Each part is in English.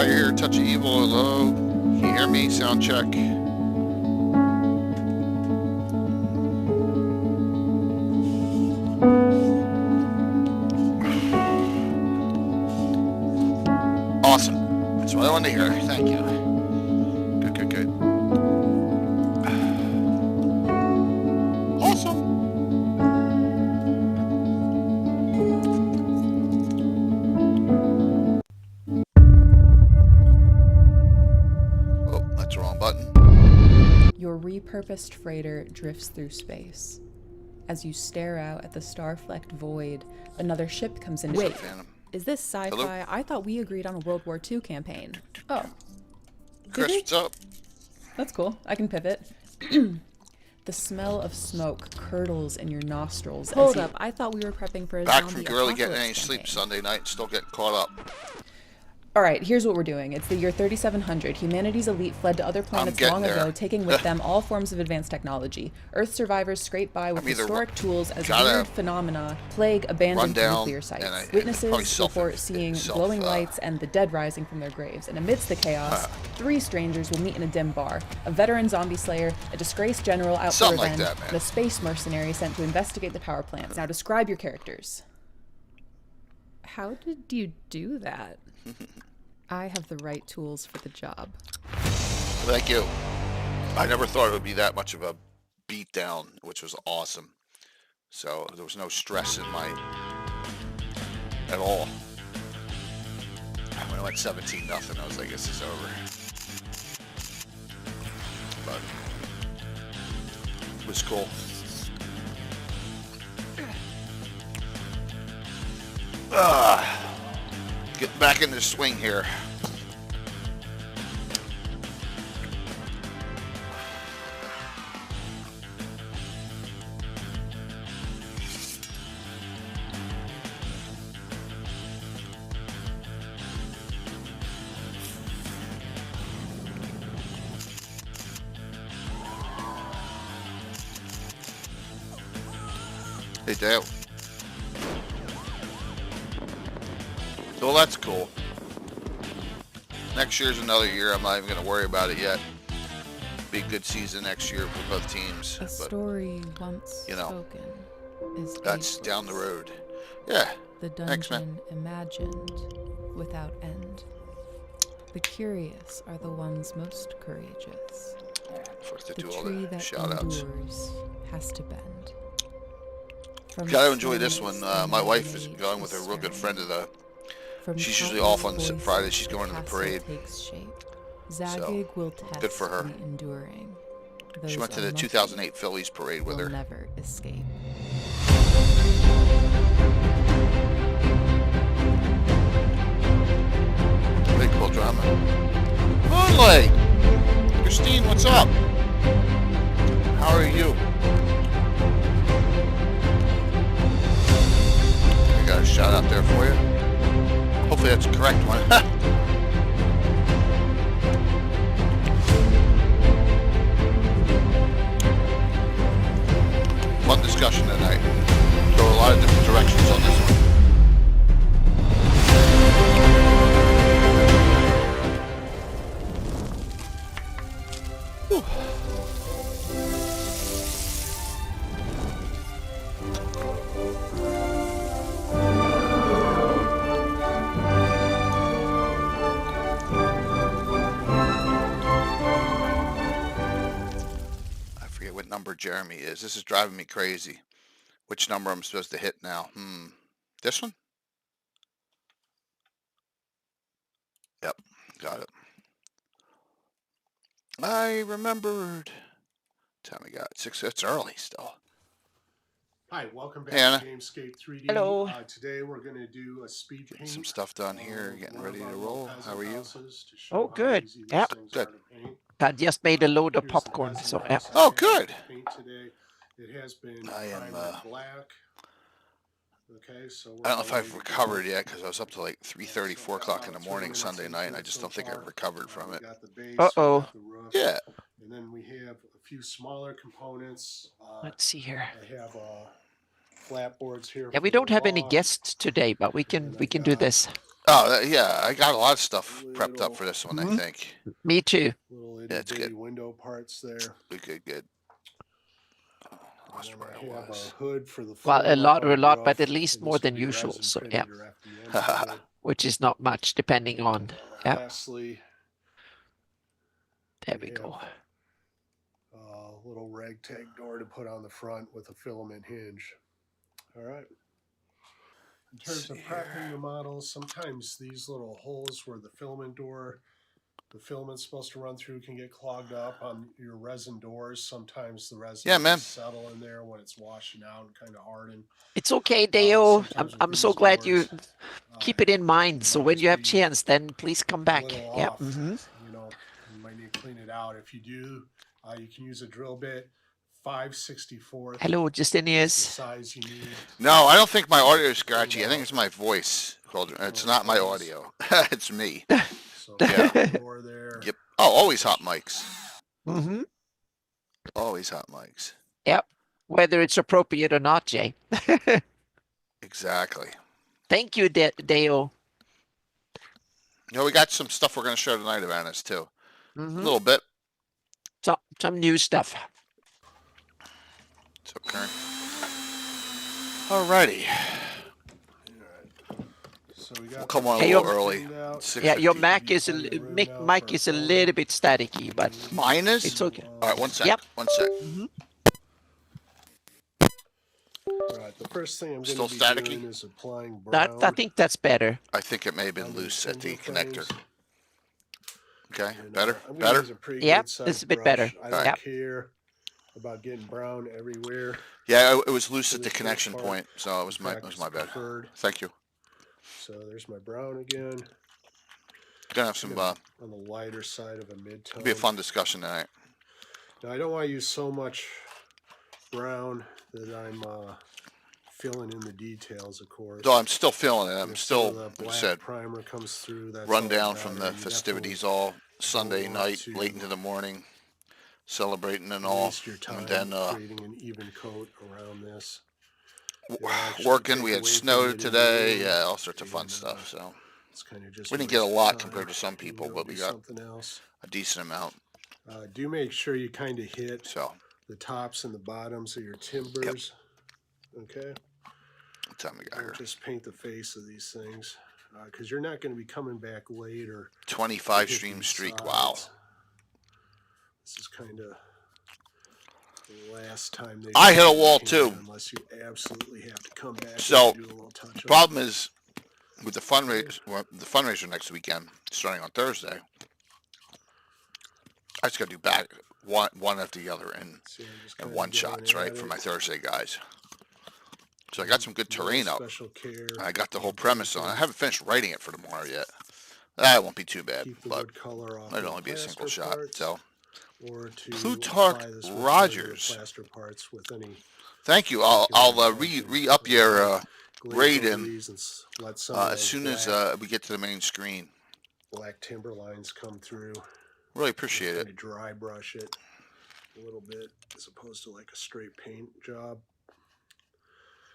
here. Touch of Evil. Hello. Can you hear me? Sound check. Awesome. That's what I wanted to hear. Thank you. Good, good, good. Awesome. Oh, that's the wrong button. Your repurposed freighter drifts through space. As you stare out at the star-flecked void, another ship comes into Wait, Phantom. is this sci-fi? Hello? I thought we agreed on a World War II campaign. Oh, Chris, we? what's up? that's cool. I can pivot. The smell of smoke curdles in your nostrils. Hold as up, I thought we were prepping for a Back zombie from barely getting any apocalypse sleep campaign. Sunday night and still getting caught up. All right, here's what we're doing. It's the year 3700. Humanity's elite fled to other planets getting long there. ago, taking with them all forms of advanced technology. Earth survivors scrape by with I'm either historic tools as gotta weird phenomena plague run abandoned down nuclear and sites. I- and Witnesses probably report seeing glowing lights and the dead rising from their graves. And amidst the chaos, three strangers will meet in a dim bar. A veteran zombie slayer, a disgraced general out for Something like revenge, that, man. and a space mercenary sent to investigate the power plants. Now describe your characters. How did you do that? I have the right tools for the job. Thank you. I never thought it would be that much of a beatdown, which was awesome. So there was no stress in at all. When I went 17-0, I was like, this is over. But it was cool. Getting back in the swing here. Hey, Dale. So that's cool. Next year's another year. I'm not even going to worry about it yet. Be a good season next year for both teams. A But story once you know, spoken is that's down the road. Yeah. The Thanks, man. dungeon imagined without end. The curious are the ones most courageous. Forced to The do all tree the that shout outs. endures has to bend. From Gotta enjoy this stillness one. and My wife is rage going with a is real good stirring. friend of the. From She's usually off on countless Friday. voices, She's going to the castle parade. Takes shape. Zagig will test good for her. the enduring. She Those went to the unlucky 2008 Phillies parade with will her. never escape. Big cool drama. Moonlight! Christine, what's up? How are you? I got a shout out there for you. Hopefully that's the correct one. Fun discussion tonight. Go a lot of different directions on this one. Whew. I forget what number Jeremy is. This is driving me crazy. Which number I'm supposed to hit now? This one? Yep, got it. I remembered. Time we got 6. It's early still. Hi, welcome back Anna. to Gamescape 3D. Hello. Today we're going to do a speed Getting paint. some stuff done here, getting ready to roll. How are you? Oh, good. Yep. Good. I just made a load of popcorn, so yeah. Oh, good. Paint today. It has been I am, primed black. Okay, so I don't know if I've recovered yet because I was up to like 3:30, 4 o'clock in the morning Sunday night, and I just don't think I've recovered from it. Uh-oh. Yeah. And then we have a few smaller components. Let's see here. I have flat boards here. Yeah, we for don't the have any wall. guests today, but we can do this. Oh, yeah, I got a lot of stuff prepped up for this one, I Mhm. think. Me too. Little Yeah, it's itty bitty good. window parts there. Good. Oh, And lost then where I I have a was. hood for the Well, floor up on a the lot, but roof. at least And more this will than be usual. resin So yeah, printed or FDM printed. which is not much depending on. Yeah, Lastly, there we have go. a little ragtag door to put on the front with a filament hinge. All right. In terms of prepping the models, sometimes these little holes where the filament door, the filament's supposed to run through, can get clogged up on your resin doors. Sometimes the resin Yeah, will man. just settle in there when it's washing out and kind of harden. It's okay, Deo. Sometimes with I'm so these glad you doors, keep it in mind. it So might when just you have be chance, then please come a back. little Yeah. off. You know, you might need to clean it out. If you do, you can use a drill bit. 5/64 Hello, is the Justinius. size you need. No, I don't think my audio is scratchy. I think it's my voice. It's not my Holes. audio. It's me. So Yeah. door there. Yep. Oh, always hot mics. Mm-hmm. Always hot mics. Yep. Whether it's appropriate or not, Jay. Exactly. Thank you, Deo. You know, we got some stuff we're going to show tonight about this too. A Mm-hmm. little bit. Some new stuff. So current. Alrighty. So we got We'll come on a Hey, little your- early. Yeah, your 6:50. mic is mic is a little bit staticky, but Mine is? it's okay. All right, one sec. Yep. One sec. Mm-hmm. Right, the first thing I'm Still going to be staticky? doing is applying brown. I think that's better. I think it may have been on these loose at the timber connector. frames. Okay, And, better? I'm gonna Better? use a pretty Yep, good-sized this is a bit brush. better. I don't Yep. care about getting brown everywhere. Yeah, it was loose For at the this first connection part, point, so it was in my fact, it's bad. preferred. Thank you. So there's my brown again. Gonna have some. On the lighter side of a mid-tone. It'll be a fun discussion tonight. Now I don't want to use so much brown that I'm filling in the details, of course. Though I'm still feeling it. And I'm if still, some of the like I black said, primer comes through, that's run all down better. from the You festivities definitely all Sunday don't want night, to late into the morning, celebrating and all. waste your time And then creating an even coat around this. working. We had snow today. Yeah, all sorts of fun stuff. So It's kind of just we didn't get a lot time. compared to some people, Go but we do got something else. a decent amount. Do make sure you kind of hit So the tops and the bottoms of your timbers. Okay. what time we got Don't here? just paint the face of these things, because you're not going to be coming back later. 25 stream streak. Wow. This is kind of the last time they. I hit a wall too. Unless you absolutely have to come back. So, and do a little touch up. Problem is with the fundraiser next weekend, starting on Thursday. I just got to do back one after the other and See, I'm just and kinda one going shots, right, at for it. my Thursday guys. So I got some good terrain up. Special care. I got the whole premise on. I haven't finished writing it for tomorrow yet. That won't be too bad, Keep the but wood color off it'll the only be a single plaster shot. parts, So or to Plutarch apply this wood Rogers. color to plaster parts with any thank you. I'll re-up your grade in reasons. Let some as soon as we get to the main screen. black timber lines come through. Really appreciate it. Kind of dry brush it a little bit as opposed to like a straight paint job.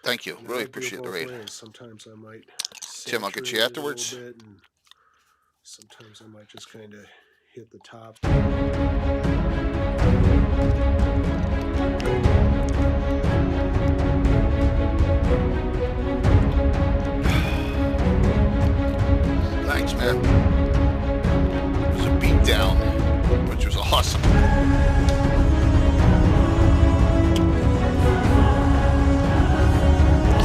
Thank you. And I Really like to do it appreciate the both raid. ways. Sometimes I might Tim, I'll get you saturate it a afterwards. little bit, and sometimes I might just kind of hit the top. Thanks, man. It was a beatdown, which was awesome.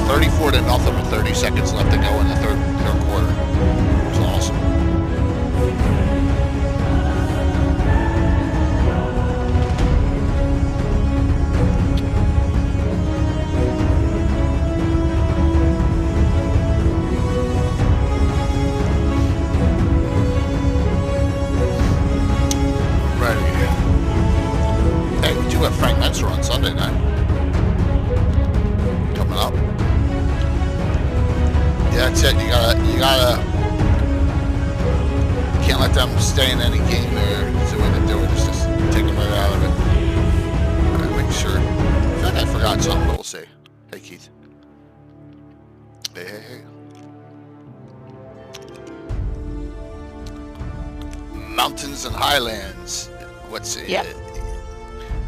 $34 to nothing with 30 seconds left to go in the third quarter. It was awesome. Ready. Hey, we do have Frank Menser on Sunday night. Coming up. Yeah, that's it. You gotta. Can't let them stay in any game there. That's the way to do it. Just take them right out of it. And make sure. I feel like I forgot something, but we'll see. Hey, Keith. Hey. mountains and highlands. What's it? Yep.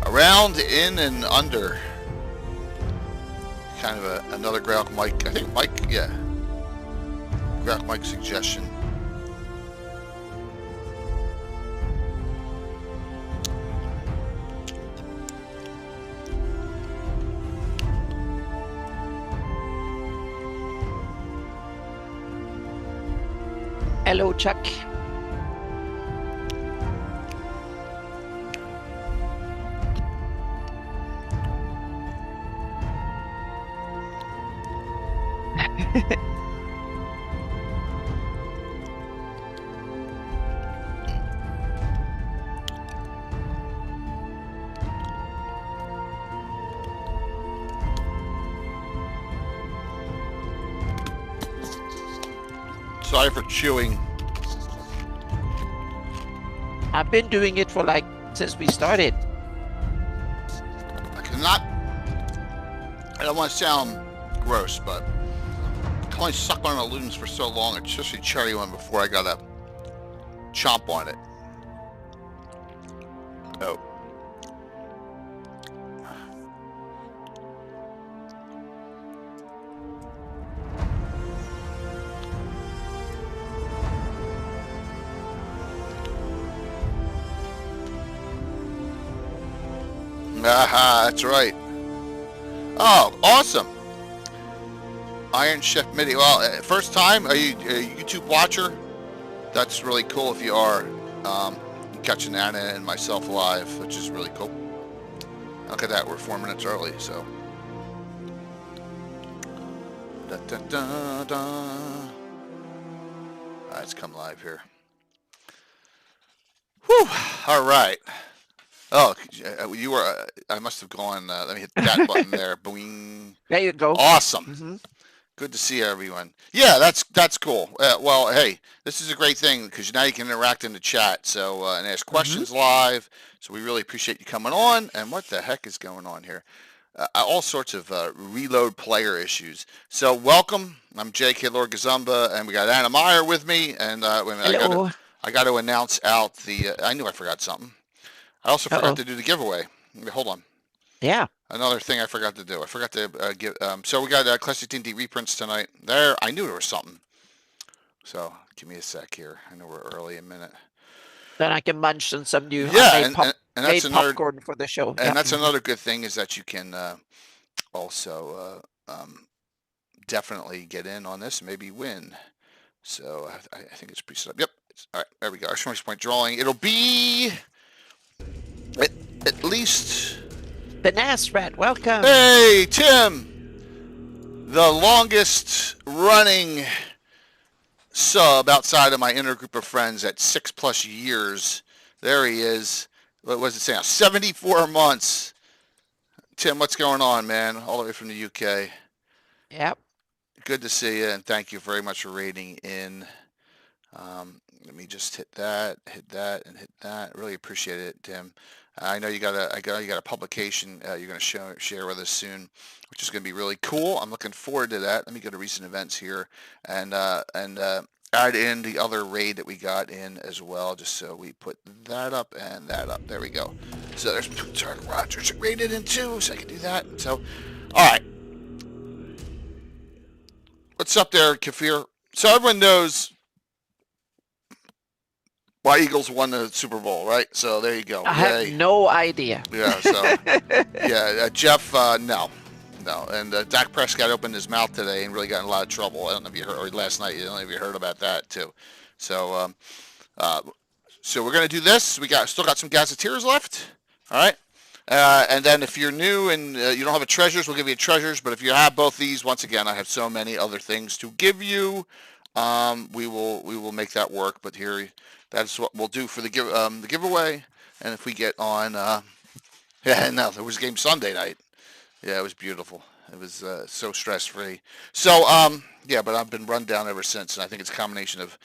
Around, in, and under. Kind of another GREYHAWK Mike. I think Mike, yeah. GREYHAWK Mike suggestion. Hello, Chuck. Sorry for chewing. I've been doing it for like since we started. I cannot. I don't want to sound gross, but I can only suck on balloons for so long, especially cherry one, before I gotta chomp on it. Oh. Aha, that's right. Oh, awesome. Iron Chef MIDI. Well, first time, are you a YouTube watcher? That's really cool if you are. Catching Anna and myself live, which is really cool. Look at that, we're 4 minutes early, so. Da, da, da, da. Let's come live here. Whew, all right. Oh, you were, I must have gone, let me hit that button there. Boing. There you go. Awesome. Mm-hmm. Good to see everyone. Yeah, that's cool. Well, hey, this is a great thing because now you can interact in the chat, so and ask questions live. So we really appreciate you coming on. And what the heck is going on here? All sorts of reload player issues. So welcome. I'm J.K. Lord Gazumba, and we got Anna Meyer with me. And Hello. I got to announce out the. I knew I forgot something. I also forgot to do the giveaway. Hold on. Yeah. Another thing I forgot to do. I forgot to give. So we got Classic D&D reprints tonight. There, I knew there was something. So give me a sec here. I know we're early a minute. Then I can munch on some new. Yeah, and that's made another popcorn for the show. And that's another good thing is that you can also definitely get in on this and maybe win. So I think it's pre-set up. Yep. All right. There we go. Our point drawing. It'll be at least. The Nasrat, welcome. Hey, Tim, the longest running sub outside of my inner group of friends at 6+ years. There he is. What was it saying? 74 months. Tim, what's going on, man? All the way from the UK. Yep. Good to see you, and thank you very much for rating in. Let me just hit that, and hit that. Really appreciate it, Tim. I know you got a publication you're going to share with us soon, which is going to be really cool. I'm looking forward to that. Let me go to recent events here and add in the other raid that we got in as well, just so we put that up and that up. There we go. So there's Target Rogers raided in too, so I can do that. So, all right. What's up there, Kafir? So everyone knows why Eagles won the Super Bowl, right? So there you go. I have no idea. Yeah, so, yeah, Jeff, no. And Dak Prescott opened his mouth today and really got in a lot of trouble. I don't know if you heard, or last night, I don't know if you heard about that too. So, so we're going to do this. Still got some gazetteers left. All right. And then if you're new and you don't have a treasures, we'll give you a treasures. But if you have both these, once again, I have so many other things to give you. We will make that work. But here, that's what we'll do for the giveaway. And if we get on, yeah, no, there was a game Sunday night. Yeah, it was beautiful. It was so stress-free. So, yeah, but I've been run down ever since, and I think it's a combination of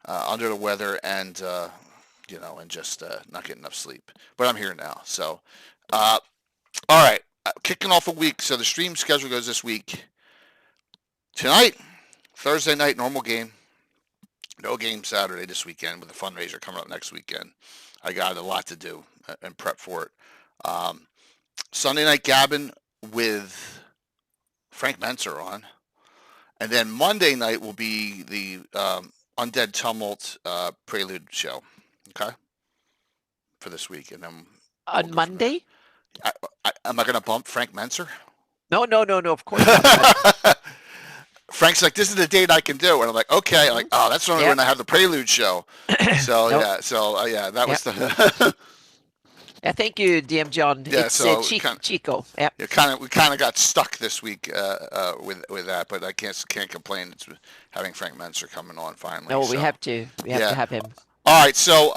under the weather and, and just not getting enough sleep. But I'm here now. So, all right, kicking off a week. So the stream schedule goes this week. Tonight, Thursday night, normal game. No game Saturday this weekend with the fundraiser coming up next weekend. I got a lot to do and prep for it. Um, Sunday night gabbing with Frank Menser on, and then Monday night will be the Undead Tumult Prelude show. Okay, for this week, and then we'll On go from there. Monday? Am I going to bump Frank Menser? No, of course not. But Frank's like, this is the date I can do, and I'm like, okay. I'm like, oh, that's only Yeah. when I have the Prelude show. So No. yeah, that was Yep. the. Thank you, DM John. Yeah, It's so Chico. Yep. we kind of got stuck this week with that, but I can't complain. It's having Frank Menser coming on finally. No, so. we have to have him. All right, so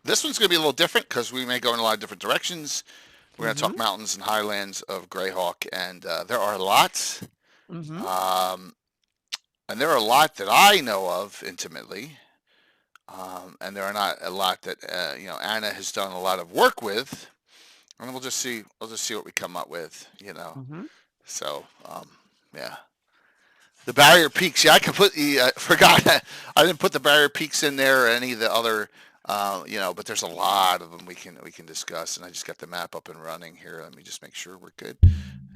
this one's going to be a little different because we may go in a lot of different directions. We're going to talk mountains and highlands of GREYHAWK, and there are lots. And there are a lot that I know of intimately, and there are not a lot that Anna has done a lot of work with, and we'll just see what we come up with, So yeah, the barrier peaks. Yeah, I completely forgot. I didn't put the barrier peaks in there or any of the other, but there's a lot of them we can discuss, and I just got the map up and running here. Let me just make sure we're good.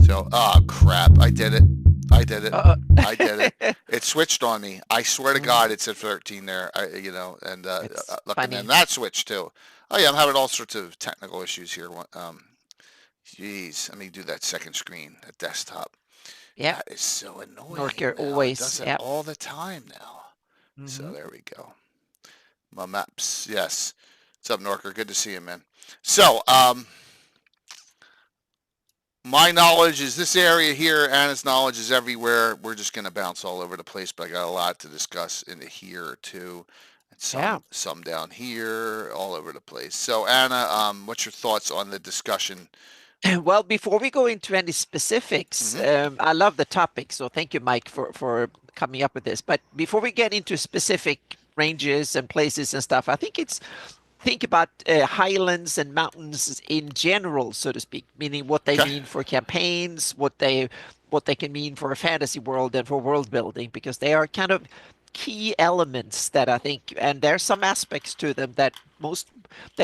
So, oh crap, I did it. I did it. It switched on me. I swear to God, it said 13 there. And then that switched too. Oh yeah, I'm having all sorts of technical issues here. Jeez, let me do that second screen, that desktop. Yeah, that is so annoying. Norker now. always. It does it all the time now. So there we go. My maps, yes. What's up, Norker? Good to see you, man. So, my knowledge is this area here. Anna's knowledge is everywhere. We're just going to bounce all over the place, but I got a lot to discuss into here too. And some down here, all over the place. So Anna, what's your thoughts on the discussion? Well, before we go into any specifics, I love the topic. So thank you, Mike, for coming up with this. But before we get into specific ranges and places and stuff, I think think about highlands and mountains in general, so to speak, meaning what they mean for campaigns, what they can mean for a fantasy world and for world building, because they are kind of key elements that I think, and there's some aspects to them that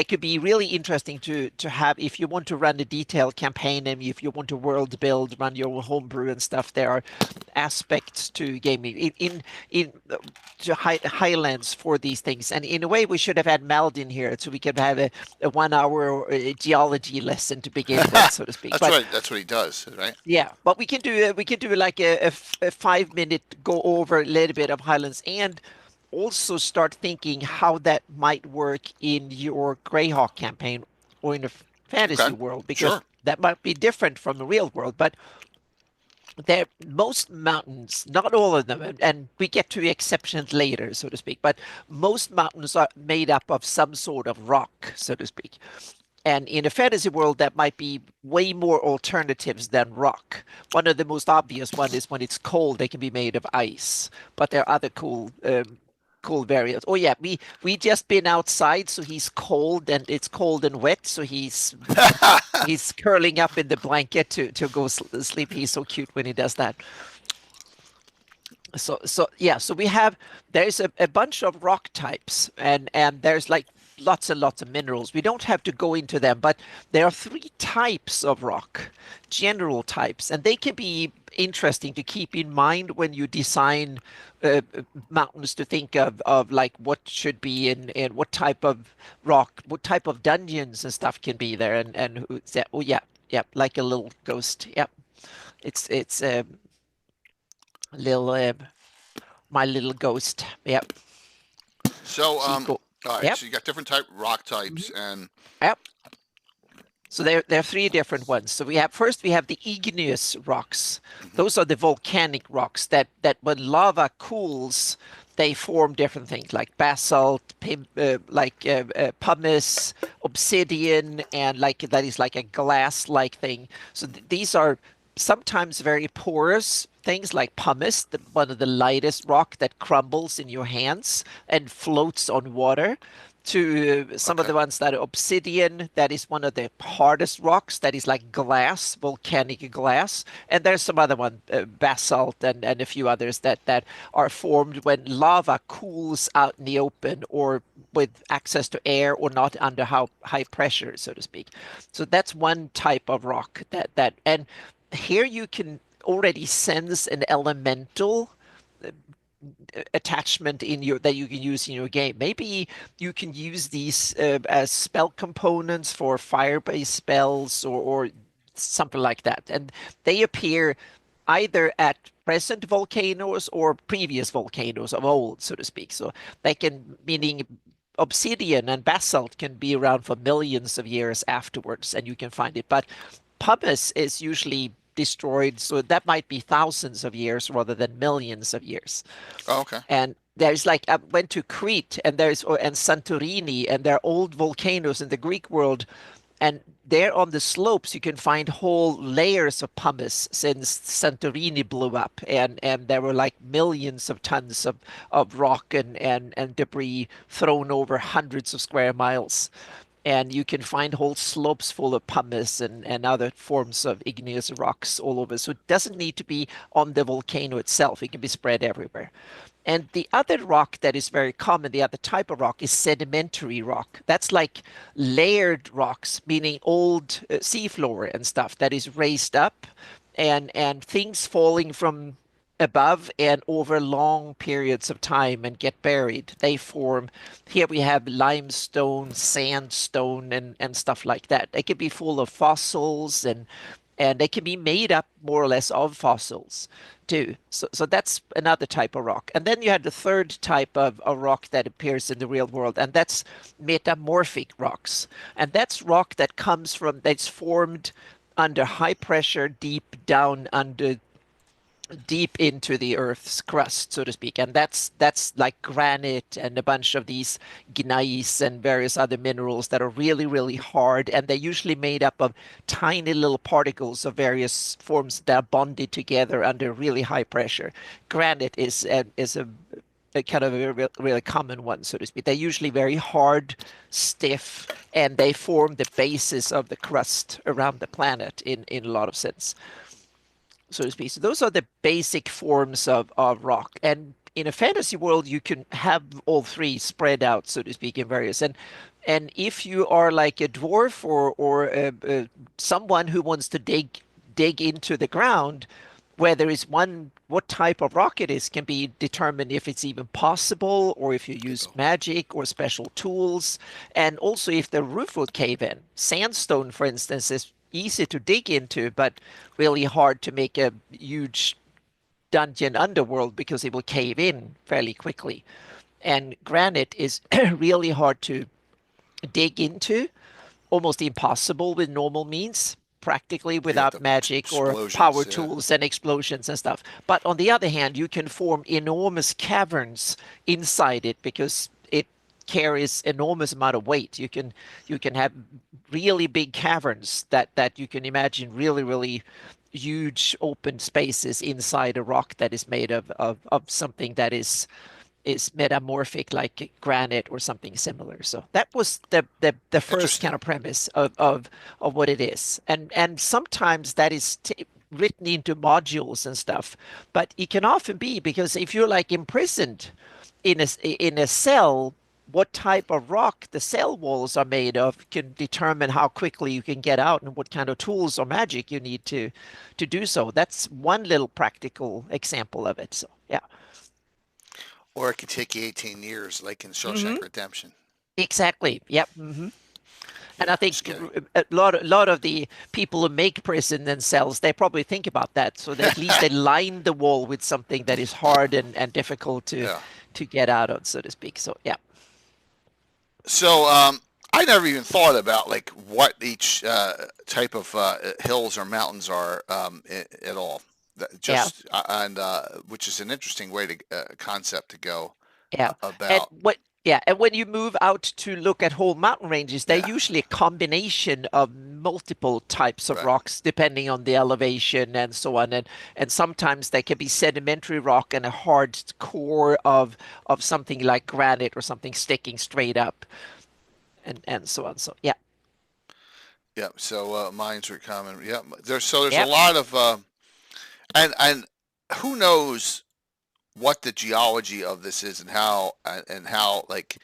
could be really interesting to have if you want to run a detailed campaign and if you want to world build, run your own homebrew and stuff. There are aspects to gaming in Highlands for these things, and in a way we should have had Maldin here so we could have a 1 hour geology lesson to begin with, so to speak. That's what he does, right? Yeah, but we can do like a 5-minute go over a little bit of Highlands, and also start thinking how that might work in your GREYHAWK campaign or in a fantasy world, because that might be different from the real world. But most mountains, not all of them, and we get to exceptions later, so to speak, but most mountains are made up of some sort of rock, so to speak. And in a fantasy world, that might be way more alternatives than rock. One of the most obvious one is when it's cold, they can be made of ice. But there are other cool variants. Oh yeah, we just been outside, so he's cold, and it's cold and wet, so he's curling up in the blanket to go sleep. He's so cute when he does that. So there's a bunch of rock types, and there's like lots and lots of minerals. We don't have to go into them, but there are 3 types of rock, general types, and they can be interesting to keep in mind when you design mountains, to think of like what should be in what type of rock, what type of dungeons and stuff can be there, and who's that? Oh yeah, like a little ghost. Yep, it's a little my little ghost. Yep. So all right, Yep. so you got different rock types, and so there are 3 different ones. So we have the igneous rocks. Those are the volcanic rocks that when lava cools, they form different things like basalt, pumice, obsidian, and that is like a glass-like thing. So these are sometimes very porous things like pumice, one of the lightest rock that crumbles in your hands and floats on water. to some of Okay. the ones that are obsidian. That is one of the hardest rocks. That is like glass, volcanic glass. And there's some other one, basalt and a few others that are formed when lava cools out in the open or with access to air or not under high pressure, so to speak. So that's one type of rock and here you can already sense an elemental attachment in your that you can use in your game. Maybe you can use these as spell components for fire-based spells or something like that. And they appear either at present volcanoes or previous volcanoes of old, so to speak. So they can, meaning obsidian and basalt can be around for millions of years afterwards, and you can find it. But pumice is usually destroyed, so that might be thousands of years rather than millions of years. Oh, okay. And there's like I went to Crete and and Santorini, and there are old volcanoes in the Greek world, and there on the slopes you can find whole layers of pumice since Santorini blew up, and there were like millions of tons of rock and debris thrown over hundreds of square miles. And you can find whole slopes full of pumice and other forms of igneous rocks all over. So it doesn't need to be on the volcano itself. It can be spread everywhere. And the other rock that is very common, the other type of rock, is sedimentary rock. That's like layered rocks, meaning old seafloor and stuff that is raised up and things falling from above and over long periods of time and get buried. They form, here we have limestone, sandstone, and stuff like that. They can be full of fossils and they can be made up more or less of fossils too. So that's another type of rock. And then you have the third type of a rock that appears in the real world, and that's metamorphic rocks. And that's rock that comes from, that's formed under high pressure, deep into the Earth's crust, so to speak. And that's like granite and a bunch of these gneiss and various other minerals that are really, really hard. And they're usually made up of tiny little particles of various forms that are bonded together under really high pressure. Granite is a kind of a really common one, so to speak. They're usually very hard, stiff, and they form the basis of the crust around the planet in a lot of sense, so to speak. So those are the basic forms of rock. And in a fantasy world, you can have all three spread out, so to speak, in various. And if you are like a dwarf or someone who wants to dig into the ground, where there is one, what type of rock it is can be determined if it's even possible, or if you use magic or special tools, and also if the roof will cave in. Sandstone, for instance, is easy to dig into, but really hard to make a huge dungeon underworld because it will cave in fairly quickly. And granite is really hard to dig into, almost impossible with normal means, practically You got without the magic or power explosions. Yeah. tools and explosions and stuff. But on the other hand, you can form enormous caverns inside it because it carries enormous amount of weight. You can have really big caverns that you can imagine really huge open spaces inside a rock that is made of something that is metamorphic like granite or something similar. So that was the first Interesting. kind of premise of what it is. And sometimes that is written into modules and stuff, but it can often be because if you're like imprisoned in a cell, what type of rock the cell walls are made of can determine how quickly you can get out and what kind of tools or magic you need to do so. That's one little practical example of it. So yeah. Or it could take you 18 years, like in Hmm. Shawshank Redemption. Exactly. Yep. And I think Just kidding. a lot of the people who make prison and cells, they probably think about that. So that at least they line the wall with something that is hard and difficult Yeah. to get out of, so to speak. So yeah. So I never even thought about like what each type of hills or mountains are at all. Yeah. Just and which is an interesting way to concept to go Yeah. And about. Yeah, and when you move out to look at whole mountain ranges, they're Yeah. usually a combination of multiple types of Right. rocks, depending on the elevation and so on. And sometimes they can be sedimentary rock and a hard core of something like granite or something sticking straight up, and so on. So yeah, Yeah. So mines are common. Yeah. There's a yep, lot of and who knows what the geology of this is and how like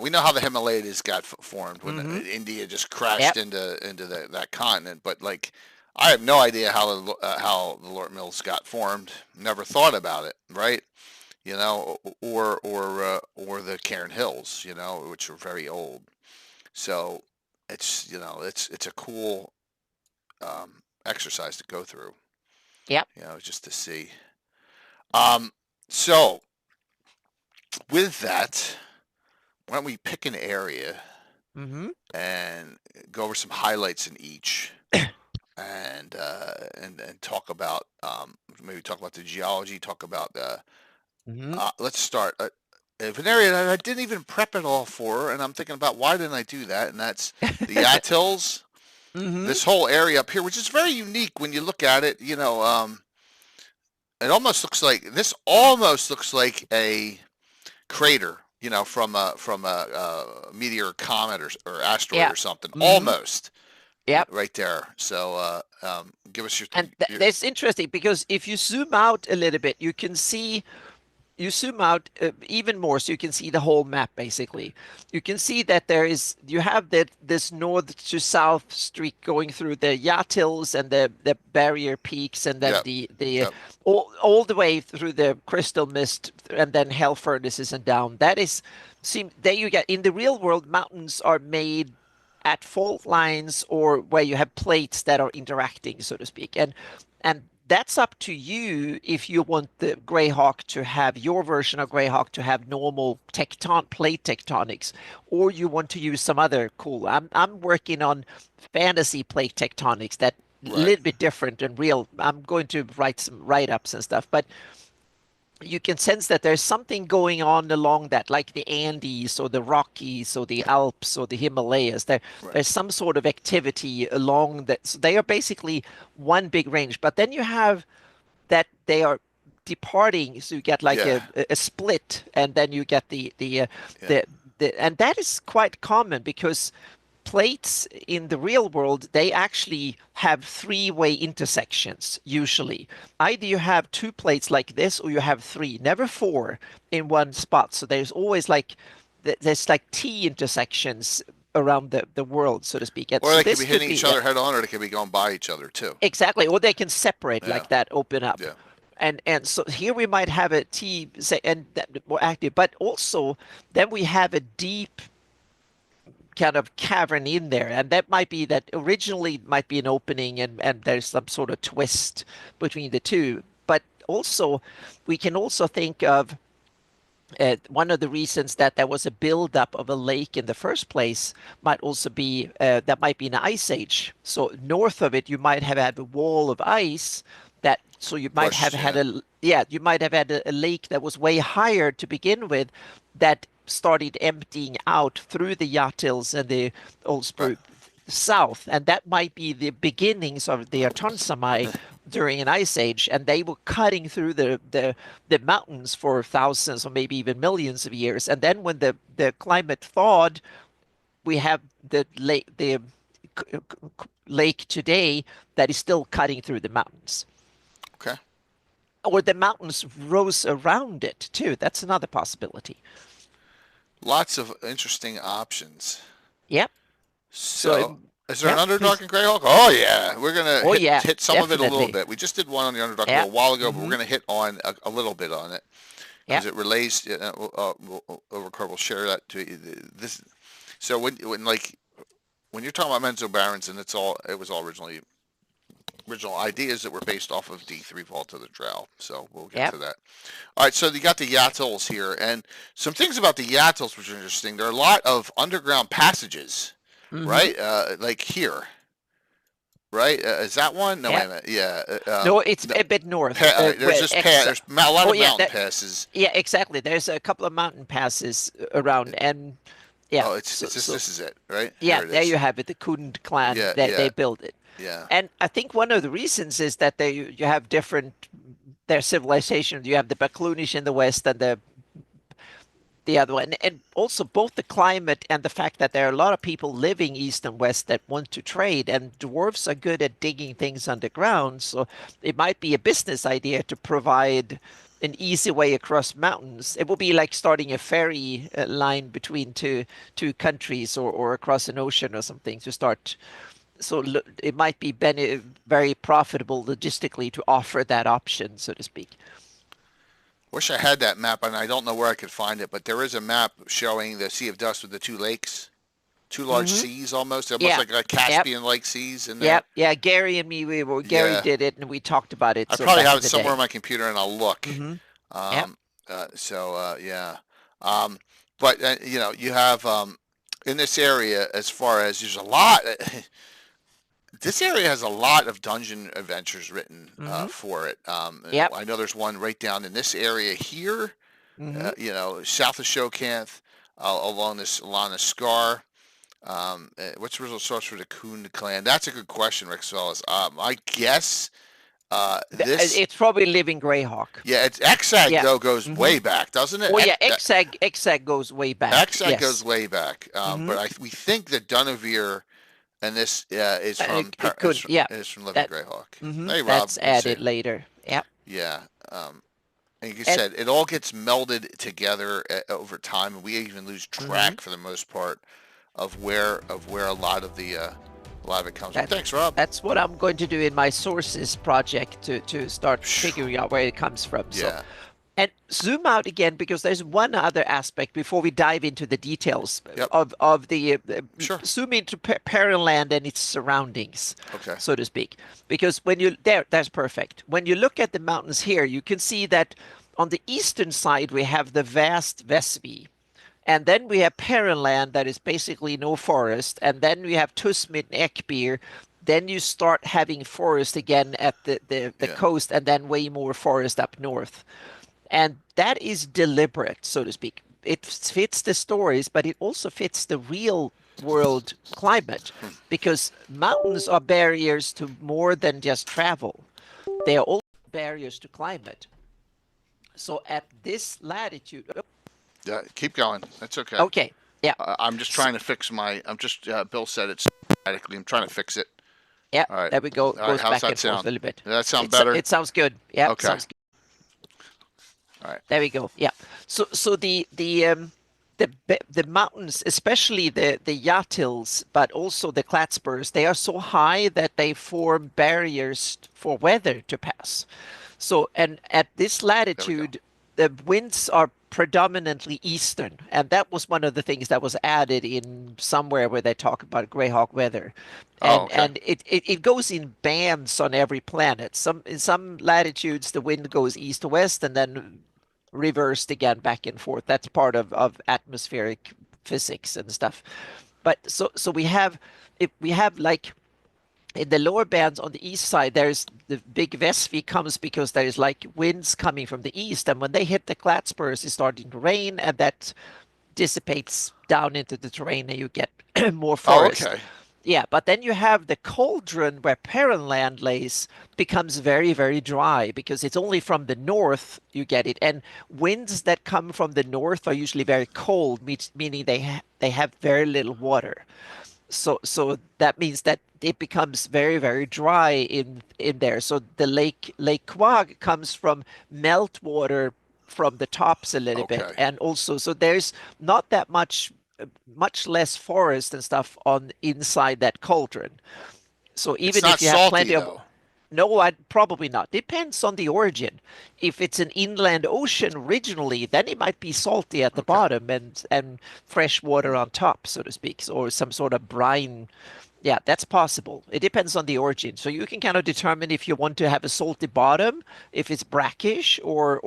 we know how the Himalayas got formed when mm-hmm, India just crashed yep, into that continent, but like I have no idea how the Lort Mills got formed. Never thought about it, right? Or the Cairn Hills, which are very old. So it's a cool exercise to go through, yep, just to see. Um, so with that, why don't we pick an area mm-hmm, and go over some highlights in each, and talk about maybe talk about the geology, talk about mm-hmm, let's start. If an area that I didn't even prep it all for, and I'm thinking about why didn't I do that, and that's the Yatils. mm-hmm, This whole area up here, which is very unique when you look at it, it almost looks like a crater, from a meteor, or comet, or asteroid yep, or something, mm-hmm, almost yep. right there. So give us And your that's interesting because if you zoom out a little bit, you zoom out even more so you can see the whole map basically. You can see that you have this north to south streak going through the Yatils and the barrier peaks and then yep, the yep, all the way through the crystal mist and then hell furnaces and down. There you get in the real world mountains are made at fault lines or where you have plates that are interacting, so to speak. And that's up to you if you want the GREYHAWK to have your version of GREYHAWK to have normal plate tectonics, or you want to use some other cool. I'm working on fantasy plate tectonics that a right, little bit different and real. I'm going to write some write-ups and stuff, but you can sense that there's something going on along that, like the Andes or the Rockies or the Alps or the Himalayas. right, There's some sort of activity along that. So they are basically one big range. But then you have that they are departing, so you get like yeah, a split, and then you get yeah, the and that is quite common because plates in the real world, they actually have three-way intersections usually. Either you have two plates like this or you have three, never four in one spot. So there's always like there's like T intersections around the world, so to speak. And or so they could this be could hitting be, each yeah, other head on, or they could be going by each other too. exactly, or they can separate Yeah, like that, open up. yeah, And so here we might have a T say and that more active, but also then we have a deep kind of cavern in there, and that might be that originally might be an opening, and there's some sort of twist between the two. But also, we can also think of one of the reasons that there was a buildup of a lake in the first place might also be that might be an ice age. So north of it, you might have had a wall of ice that, so you might have pushed, had yeah, you might have had a lake that was way higher to begin with that started emptying out through the Yatils and the right, Ulsberg south, and that might be the beginnings of the Atonsamai during an ice age, and they were cutting through the mountains for thousands or maybe even millions of years. And then when the climate thawed, we have the lake today that is still cutting through the mountains. okay, Or the mountains rose around it too. That's another possibility. lots of interesting options. Yep. So, So, is there an yeah, Underdark please. and Greyhawk? Oh yeah, we're gonna Oh hit yeah, hit some of it a little definitely. bit. We just did one on the Underdark a Yep. little while ago, but we're Mm-hmm. gonna hit on a little bit on it because Yep. it relates. Overcar will share that to you. This. So when you're talking about Menzo Barons, and it was all original ideas that were based off of D3 Vault of the Drow. So we'll get Yep. to that. All right, so you got the Yatils here, and some things about the Yatils which are interesting. There are a lot of underground passages, Mm-hmm. right? Like here. right? Is that one? No, wait Yeah. a minute. Yeah. No, it's no, a bit north. there's just there's a lot Oh of yeah, mountain passes. yeah, exactly. There's a couple of mountain passes around, and yeah, Oh, it's just so this is it, right? yeah, Here it there is. you have it. The Kund clan, Yeah, they yeah, built it, yeah. and I think one of the reasons is that you have different their civilization. You have the Baklunish in the west and the other one. And also both the climate and the fact that there are a lot of people living east and west that want to trade, and dwarves are good at digging things underground. So it might be a business idea to provide an easy way across mountains. It will be like starting a ferry line between two countries, or across an ocean or something to start. So it might be very profitable logistically to offer that option, so to speak. Wish I had that map, and I don't know where I could find it, but there is a map showing the Sea of Dust with the two lakes, two large Hmm. seas, almost Yeah. like a Yep. Caspian like seas in there. Yep. Yeah. Gary and me, Gary Yeah, did it, and we talked about it. I So probably back have in it the somewhere day. on my computer, and I'll look. Hmm. Yep. Um, yeah. Um, but you have in this area, as far as there's a lot. This area has a lot of dungeon adventures written Hmm. for it. Yep. I know there's one right down in this area here. Hmm. South of Shokanth, along the Scar. What's the original source for the Kund clan? That's a good question, Rick Solis. I guess this. It's probably Living Greyhawk. Yeah, it's Exag Yeah. though goes Hmm. way back, doesn't it? Oh yeah, Exag goes way back. Exag goes Yes. way back. Hmm. But we think that Dunavir and this is from It could. Yeah. is from Living That. Greyhawk. Hmm. Hey, Rob, That's good to see added you. later. Yep. Yeah. And like you And. said, it all gets melded together over time, and we even lose Hmm. track for the most part of where a lot of it comes from. That Thanks, Rob. that's what I'm going to do in my sources project to start figuring out where it comes from. So. Yeah. And zoom out again, because there's one other aspect before we dive into the details Yep. of the Sure. zoom into Perilland and its surroundings, Okay. so to speak. Because when you that's perfect. When you look at the mountains here, you can see that on the eastern side we have the vast Vespi. And then we have Perilland that is basically no forest. And then we have Tusmit and Ekbir. Then you start having forest again at the Yeah. coast, and then way more forest up north. And that is deliberate, so to speak. It fits the stories, but it also fits the real world climate, because mountains are barriers to more than just travel. They are also barriers to climate. So at this latitude, Yeah. Keep going. That's okay. okay, yeah, I'm just trying to fix my. I'm just. Bill said it's statically. I'm trying to fix it. yeah, All right. there we go. All right. Goes How's back that and forth sound? a little bit. Does that sound better? It sounds good. Yeah, Okay. sounds good. All right. There we go. Yeah. So the mountains, especially the Yatils, but also the Klatspurs, they are so high that they form barriers for weather to pass. So, and at this latitude, the winds are predominantly eastern, and that was one of the things that was added in somewhere where they talk about Greyhawk weather. Oh, okay. And it goes in bands on every planet. In some latitudes the wind goes east to west, and then reversed again back and forth. That's part of atmospheric physics and stuff. But so we have, if we have like in the lower bands on the east side, there's the big Vespi comes because there's like winds coming from the east, and when they hit the Klatspurs, it's starting to rain, and that dissipates down into the terrain, and you get more Oh, forest. okay. Yeah, but then you have the cauldron where Perenland lays becomes very, very dry, because it's only from the north you get it. And winds that come from the north are usually very cold, meaning they have very little water. So that means that it becomes very, very dry in there. So the Lake Quag comes from meltwater from the tops a little bit, Okay. and also so there's not that much less forest and stuff on inside that cauldron. So It's even not if you have salty plenty of, though. no, probably not. Depends on the origin. If it's an inland ocean originally, then it might be salty at the Okay. bottom and fresh water on top, so to speak, or some sort of brine. Yeah, that's possible. It depends on the origin. So you can kind of determine if you want to have a salty bottom, if it's brackish, or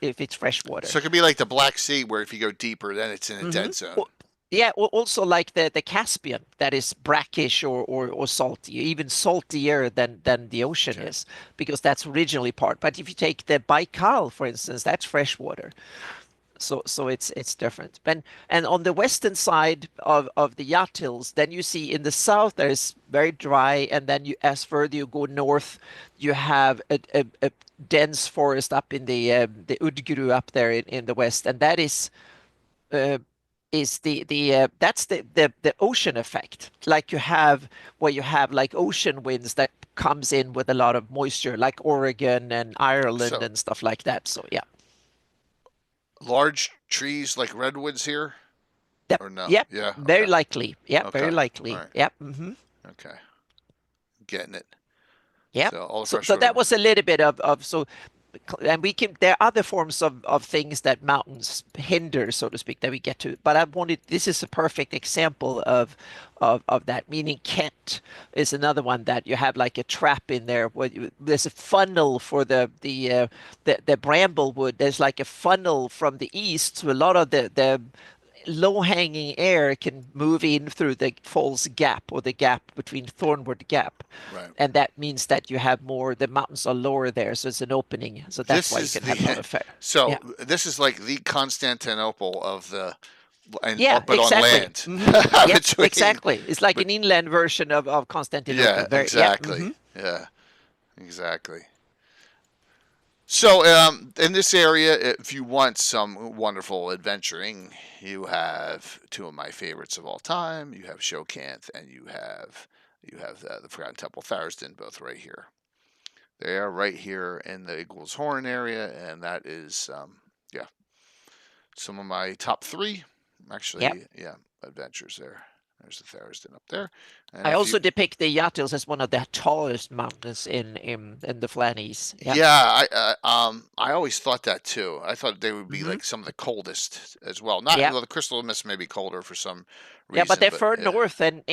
if it's fresh water. So it could be like the Black Sea, where if you go deeper, then it's in a Mhm. dead zone. Or- Yeah, also like the Caspian, that is brackish or salty, even saltier than the ocean Okay. is, because that's originally part. But if you take the Baikal, for instance, that's freshwater. So it's different. And on the western side of the Yachtils, then you see in the south there's very dry, and then as further you go north, you have a dense forest up in the Udgru up there in the west, and that uh, is the that's the ocean effect, like you have where you have like ocean winds that comes in with a lot of moisture, like Oregon and Ireland So and stuff like that. So yeah. large trees like redwoods here, Yep. or no? Yep. Yeah. Very Okay. likely. Yep. Okay. Very All likely. right. Yep. Hmm. Okay. Getting it. Yep. So all the So that freshwater. was a little bit of so, and we can, there are other forms of things that mountains hinder, so to speak, that we get to. But I wanted, this is a perfect example of that. Meaning Kent is another one that you have like a trap in there where there's a funnel for the bramblewood. There's like a funnel from the east, so a lot of the low-hanging air can move in through the falls gap, or the gap between Thornwood Gap, Right. and that means that you have more, the mountains are lower there, so it's an opening, so that's This why you is can have a lot the of fair. so Yeah, this is like the Constantinople of the and yeah, but on exactly. land Yep, between exactly. It's like but an inland version of yeah, Constantinople. Very, yeah. exactly. Yeah, exactly. So, in this area, if you want some wonderful adventuring, you have two of my favorites of all time. You have Shokanth, and you have the Forgotten Temple Tharistan, both right here. They are right here in the Eagles Horn area, and that is, yeah, some of my top three. Yep. Actually, yeah, adventures there. There's the Tharistan up there, and I if you also depict the Yahtils as one of the tallest mountains in the Flannies. Yep. Yeah, I always thought that too. I thought they would be Hmm. like some of the coldest as well. Not Yep. well, the Crystal Mist may be colder for some Yeah, but reason, they're but far yeah, north and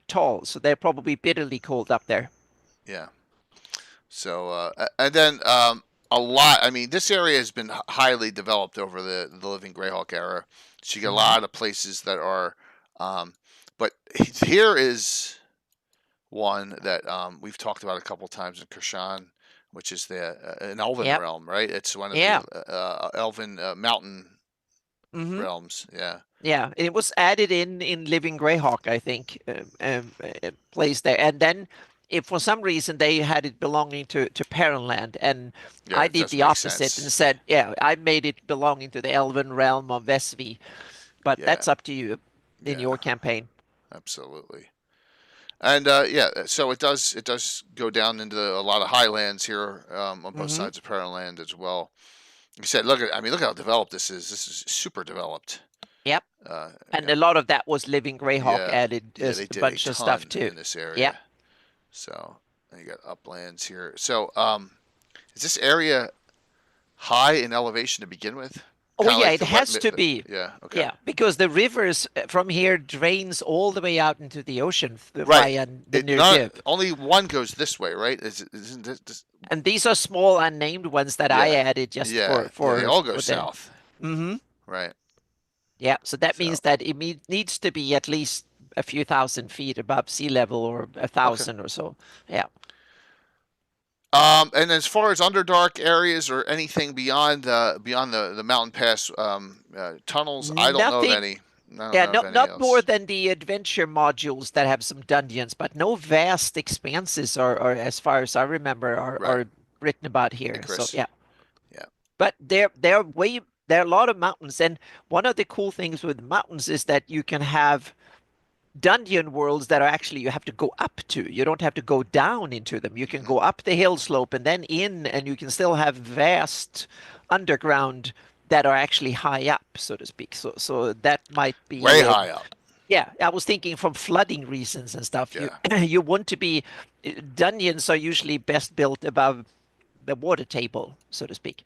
tall, so they're probably bitterly cold up there. yeah. So and then a lot. I mean, this area has been highly developed over the Living Greyhawk era. So you get a Hmm. lot of places that are, um, but here is one that we've talked about a couple times in Krishan, which is the an Elven Yep. realm, right? It's one of the Yeah. Elven mountain Hmm. realms. Yeah, Yeah, it was added in Living Greyhawk, I think, placed there, and then if for some reason they had it belonging to Perrenland, and yeah, I it did does the make opposite and sense. said, yeah, I made it belonging to the Elven realm of Vesvi, but Yeah, that's up to you in yeah, your campaign. absolutely. And yeah, so it does go down into a lot of highlands here on both Hmm. sides of Land as well. You said, look at, I mean, look how developed this is. This is super developed. Yep, and Yeah, a lot of that was Living Greyhawk yeah, added yeah. They a did a bunch of stuff ton too. in this Yep. area. So you got uplands here. So is this area high in elevation to begin with? Oh Kind of yeah, like it the wet. has to be. Yeah. Okay. Yeah, because the rivers from here drains all the way out into the ocean Right. via the It Near not Dib. only one goes this way, right? Isn't this? And these are small unnamed ones that I Yeah. added just Yeah. Yeah. They all go for the. south. Hmm. Right. Yeah, so that So means that it needs to be at least a few thousand feet above sea level, or a okay. thousand or so. Yeah. And as far as Underdark areas or anything beyond the mountain pass tunnels, I don't know of Nothing. any. I don't Yeah, know of no, any not more else. than the adventure modules that have some dungeons, but no vast expanses are as far as I remember, Right. are written about Hey, here. So Chris. yeah. Yeah. But there are a lot of mountains, and one of the cool things with mountains is that you can have dungeon worlds that are actually you have to go up to. You don't have to go down into them. You can Hmm. go up the hill slope and then in, and you can still have vast underground that are actually high up, so to speak. So that might Way be high up. yeah. I was thinking from flooding reasons and stuff. You Yeah. you want to be dungeons are usually best built above the water table, so to speak.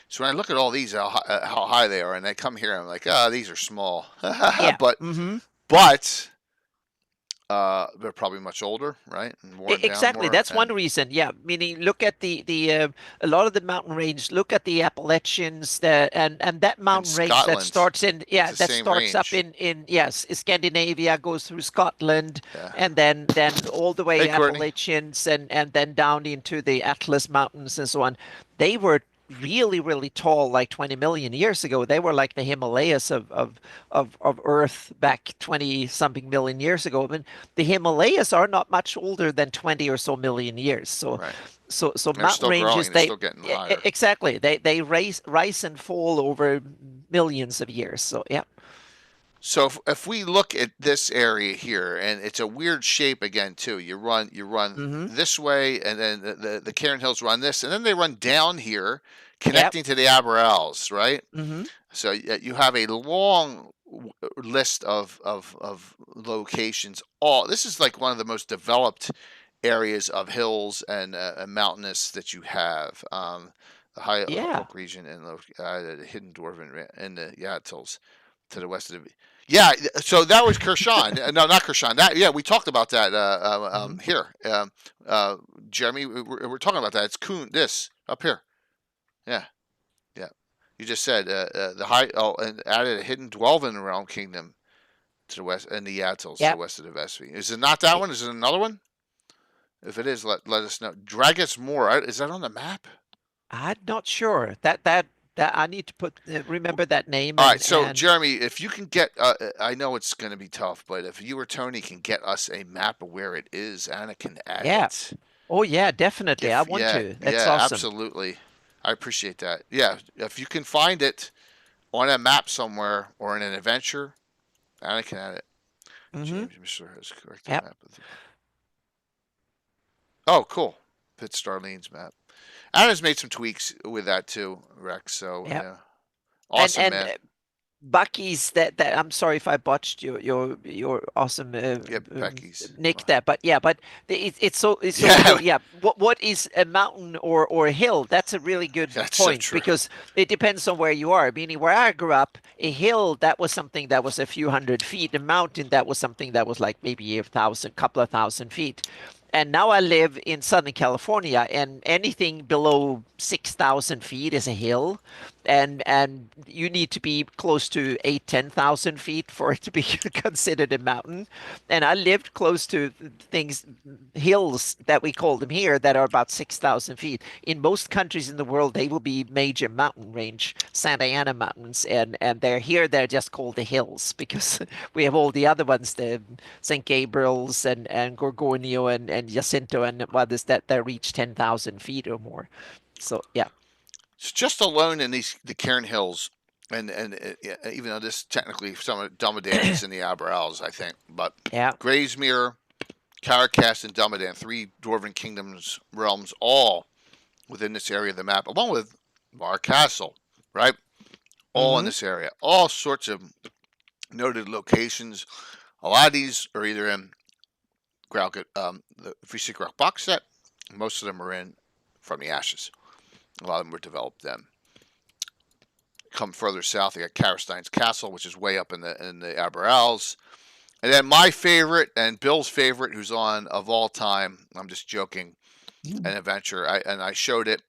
So when I look at all these, how high they are, and I come here, I'm like, these are small. Yeah. but Mm-hmm. but they're probably much older, right, and worn down Exactly. more. That's one reason. Yeah. Meaning, look at the a lot of the mountain range. Look at the Appalachians, and that and mountain range that Scotland, starts in it's yeah the that same starts up range. in yes Scandinavia, goes through Scotland, Yeah. and then all the Hey, way Courtney. Appalachians and then down into the Atlas Mountains and so on. They were really tall like 20 million years ago. They were like the Himalayas of Earth back 20 something million years ago. I mean, the Himalayas are not much older than 20 or so million years. So Right. so They're mountain still ranges, growing. They're still getting higher. exactly they rise and fall over millions of years. So yeah. So if we look at this area here, and it's a weird shape again too. You run Mm-hmm. this way, and then the Cairn Hills run this, and then they run down here, Yep. connecting to the Aberrals, right? Mm-hmm. So you have a long list of locations. All this is like one of the most developed areas of hills and mountainous that you have. The Yeah. Highlands region and the Hidden Dwarven and the Yatzils to the west of the. Yeah, so that was Kirshan. No, not Kirshan. That yeah, we talked about that Mm-hmm. here. Jeremy, we're talking about that. It's Kuhn. This up here. Yeah, yeah. You just said the high. Oh, and added a hidden Dwelven realm kingdom to the west and the Yatzils to the Yep. west of the Vespi. Is it not that one? Is it another one? If it is, let us know. Dragus Moor. Is that on the map? I'm not sure that I need to put remember that name All right, so and Jeremy, if you can get, I know it's going to be tough, but if you or Tony can get us a map of where it is, Anna can add yeah. it. Oh yeah, definitely. I want Yeah, to. That's yeah, awesome. absolutely. I appreciate that. Yeah, if you can find it on a map somewhere or in an adventure, Anna can add it. Mm-hmm. James Mr. has corrected Yep. map. Oh, cool. Fit Starlene's map. Anna's made some tweaks with that too, Rex. So Yep. yeah, awesome, And man. Bucky's that I'm sorry if I botched your awesome Yep, Becky's. Nick there, but yeah, but it's so Yeah, cool. Yeah, what is a mountain or a hill? That's a really good that's so point true. because it depends on where you are. Meaning where I grew up, a hill that was something that was a few hundred feet. A mountain that was something that was like maybe couple of thousand feet. And now I live in Southern California, and anything below 6,000 feet is a hill, and you need to be close to 10,000 feet for it to be considered a mountain. And I lived close to things, hills that we call them here, that are about 6,000 feet. In most countries in the world, they will be major mountain range, Santa Ana Mountains, and they're here. They're just called the hills because we have all the other ones, the St. Gabriel's and Gorgonio and Jacinto and others that reach 10,000 feet or more. So yeah. It's just alone in the Cairn Hills, and even though this technically some of Dumadan is in the Aberals, I think, but Yeah. Graysmere, Caracast, and Dumadan, three Dwarven kingdoms realms, all within this area of the map, along with Mar Castle, right? All in Mm-hmm. this area, all sorts of noted locations. A lot of these are either in the Free Secret Rock box set. Most of them are in From the Ashes. A lot of them were developed then. Come further south, you got Karastein's Castle, which is way up in the Aberals. And then my favorite and Bill's favorite, who's on of all time, I'm just joking, an adventure. I showed it,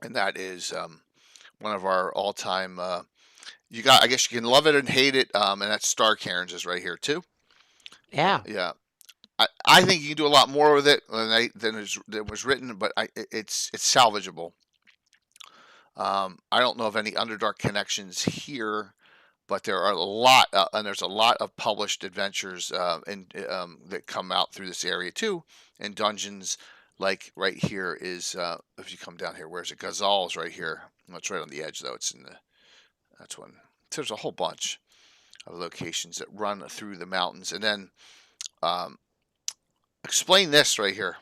and that is one of our all-time. I guess you can love it and hate it, and that's Star Cairns is right here too. Yeah. Yeah, I think you can do a lot more with it than was written, but it's salvageable. I don't know of any Underdark connections here, but there are a lot, and there's a lot of published adventures that come out through this area too, and dungeons. Like right here is if you come down here, where's it? Ghazal's right here. Well, it's right on the edge though. That's one. So there's a whole bunch of locations that run through the mountains, and then explain this right here.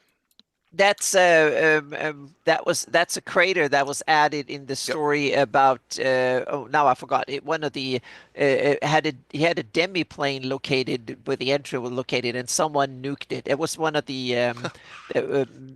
That's that's a crater that was added in the Yep. story about oh now I forgot it. One of the he had a demiplane located where the entry was located, and someone nuked it. It was one of the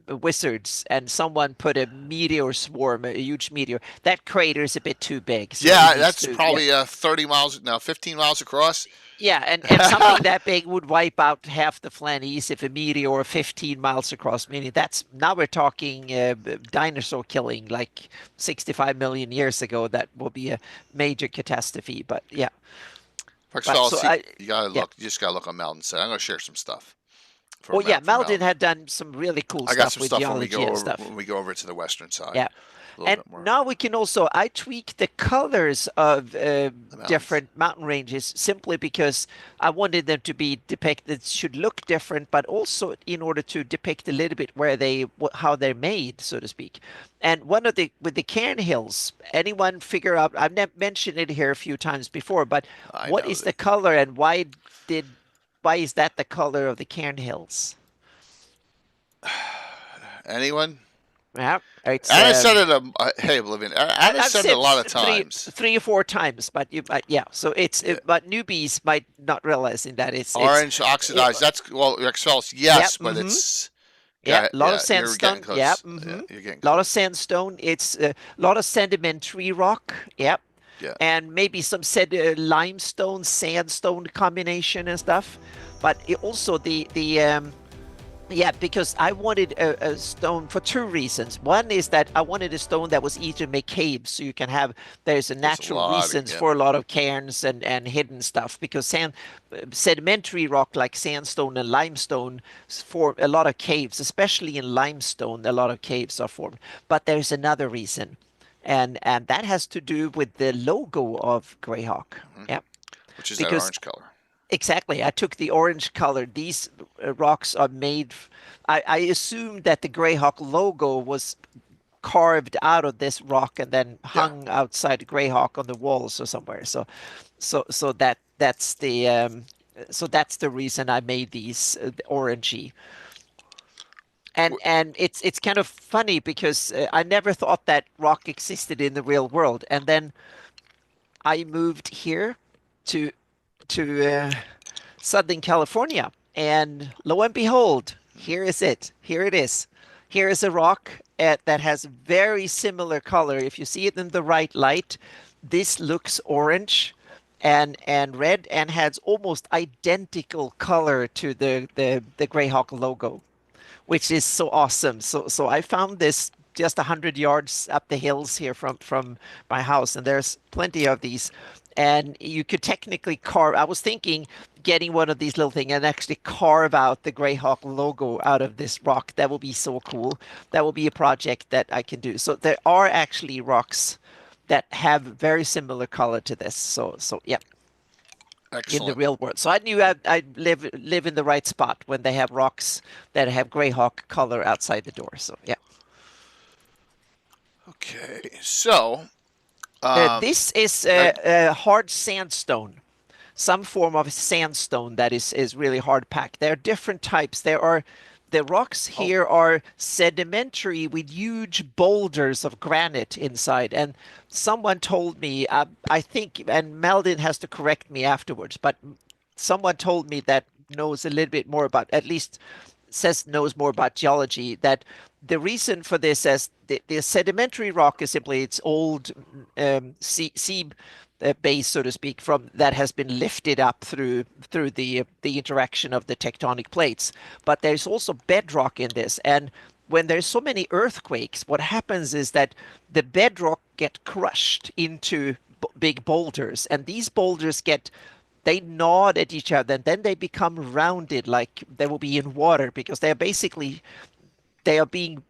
wizards, and someone put a meteor swarm, a huge meteor. That crater is a bit too big, so Yeah, it needs that's to probably 30 miles, no, 15 miles across. Yeah, and something that big would wipe out half the Flannies if a meteor 15 miles across. Meaning that's now we're talking dinosaur killing like 65 million years ago. That will be a major catastrophe. But yeah, Folks, but so fellas, I you gotta yeah. look. You just gotta look on Mountain Side. I'm gonna share some stuff Well, yeah, for Maldon Mountain. had done some really cool I got stuff some with stuff geology and stuff. when we go over to the western side Yeah. a little And bit more. now we can also, I tweak the colors of The mountains. different mountain ranges simply because I wanted them to be depicted, should look different, but also in order to depict a little bit where how they're made, so to speak. And with the Cairn Hills, anyone figure out, I've mentioned it here a few times before, but I what know is that. the color and why is that the color of the Cairn Hills? Anyone? Yeah, it's Anna said it. Hey, Oblivion. Anna I've said it a said lot of times. three or four times, but yeah. So Yeah. but newbies might not realizing that it's Orange it, oxidized. That's well, Excel's, yeah, yes, but it's yeah, a lot of yeah. You're getting sandstone, yeah, close. Yeah, you're getting a lot of close. sandstone. It's a lot of sedimentary rock, yep, Yeah. and maybe some limestone sandstone combination and stuff. But also the yeah, because I wanted a stone for two reasons. One is that I wanted a stone that was easy to make caves, so you can have there's a There's a natural lot. reasons Yeah. for a lot of cairns and hidden stuff. Because sedimentary rock like sandstone and limestone form a lot of caves, especially in limestone. A lot of caves are formed. But there's another reason, and that has to do with the logo of Greyhawk. Yeah, Which is that because orange color. exactly. I took the orange color. These rocks are made. I assumed that the Greyhawk logo was carved out of this rock and then Yeah. hung outside Greyhawk on the walls or somewhere. So that's the reason I made these orangey. And it's kind of funny because I never thought that rock existed in the real world, and then I moved here to to Southern California. And lo and behold, here is it. Here it is. Here is a rock that has very similar color. If you see it in the right light, this looks orange and red and has almost identical color to the Greyhawk logo, which is so awesome. So I found this just 100 yards up the hills here from my house, and there's plenty of these. And you could technically carve. I was thinking getting one of these little things and actually carve out the Greyhawk logo out of this rock. That will be so cool. That will be a project that I can do. So there are actually rocks that have very similar color to this. So yeah, in the Excellent. real world. So I knew I'd live in the right spot when they have rocks that have Greyhawk color outside the door. So yeah. Okay. So, This is I, a hard sandstone, some form of sandstone that is really hard packed. There are different types. The rocks oh, here are sedimentary with huge boulders of granite inside. And someone told me, I think, and Meldon has to correct me afterwards, but someone told me that knows a little bit more about, at least says knows more about geology, that the reason for this is the sedimentary rock is simply its old sea base, so to speak, from that has been lifted up through the interaction of the tectonic plates. But there's also bedrock in this, and when there's so many earthquakes, what happens is that the bedrock get crushed into big boulders, and these boulders get they nod at each other and then they become rounded like they will be in water because they are being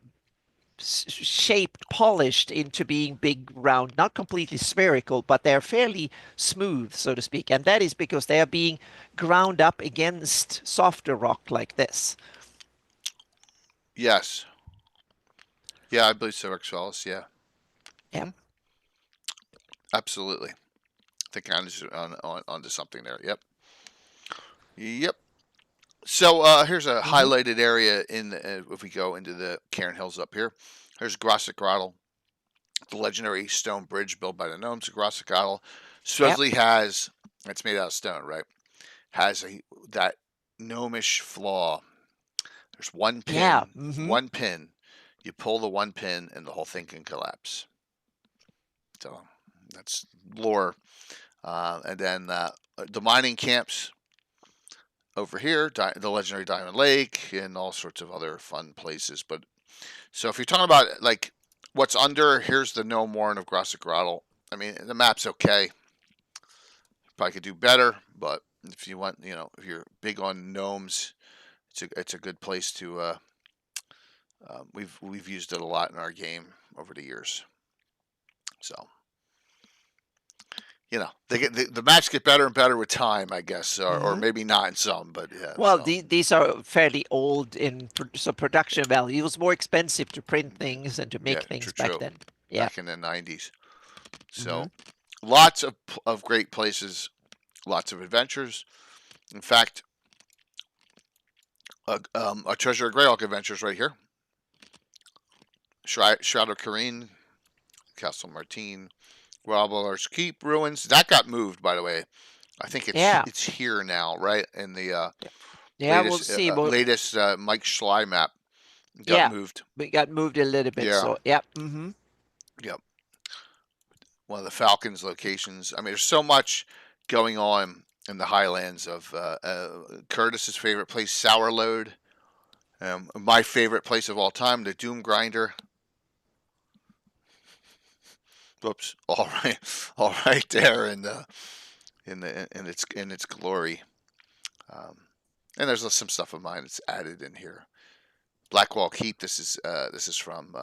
shaped, polished into being big, round, not completely spherical, but they're fairly smooth, so to speak. And that is because they are being ground up against softer rock like this. yes. Yeah, I believe so, Excelis. Yeah. Yeah. Hmm. Absolutely. I think I'm just onto something there. Yep. Yep. So here's a Mm-hmm. highlighted area if we go into the Cairn Hills up here. There's Grosset, the legendary stone bridge built by the gnomes. Grosset Yep. supposedly has, it's made out of stone, right? Has that gnomish flaw. There's one Yeah. pin, Mm-hmm. one pin. You pull the one pin and the whole thing can collapse. So that's lore. And then the mining camps over here, the legendary Diamond Lake, and all sorts of other fun places. But so if you're talking about like what's under, here's the No Mourn of Grosser Grotto. I mean, the map's okay. Probably could do better, but if you want, if you're big on gnomes, it's a good place to. We've used it a lot in our game over the years. So the maps get better and better with time, I guess, or maybe not in some, but yeah. Well, so. these are fairly old so production value. It was more expensive to print things and to make things back then. Yeah, back in the 90s. So lots of great places, lots of adventures. In fact, a Treasure of GREYHAWK adventures right here. Shroud of Kareen, Castle Martine, Grobbler's Keep ruins. That got moved, by the way. I think it's here now, right? In the we'll see. Latest Mike Schley map got moved. It got moved a little bit. Yeah. So yep. Yep. One of the Falcons locations. I mean, there's so much going on in the Highlands of Curtis's favorite place, Sourload. My favorite place of all time, the Doom Grinder. Whoops! All right there in its glory. And there's some stuff of mine that's added in here. Blackwall Keep. This is from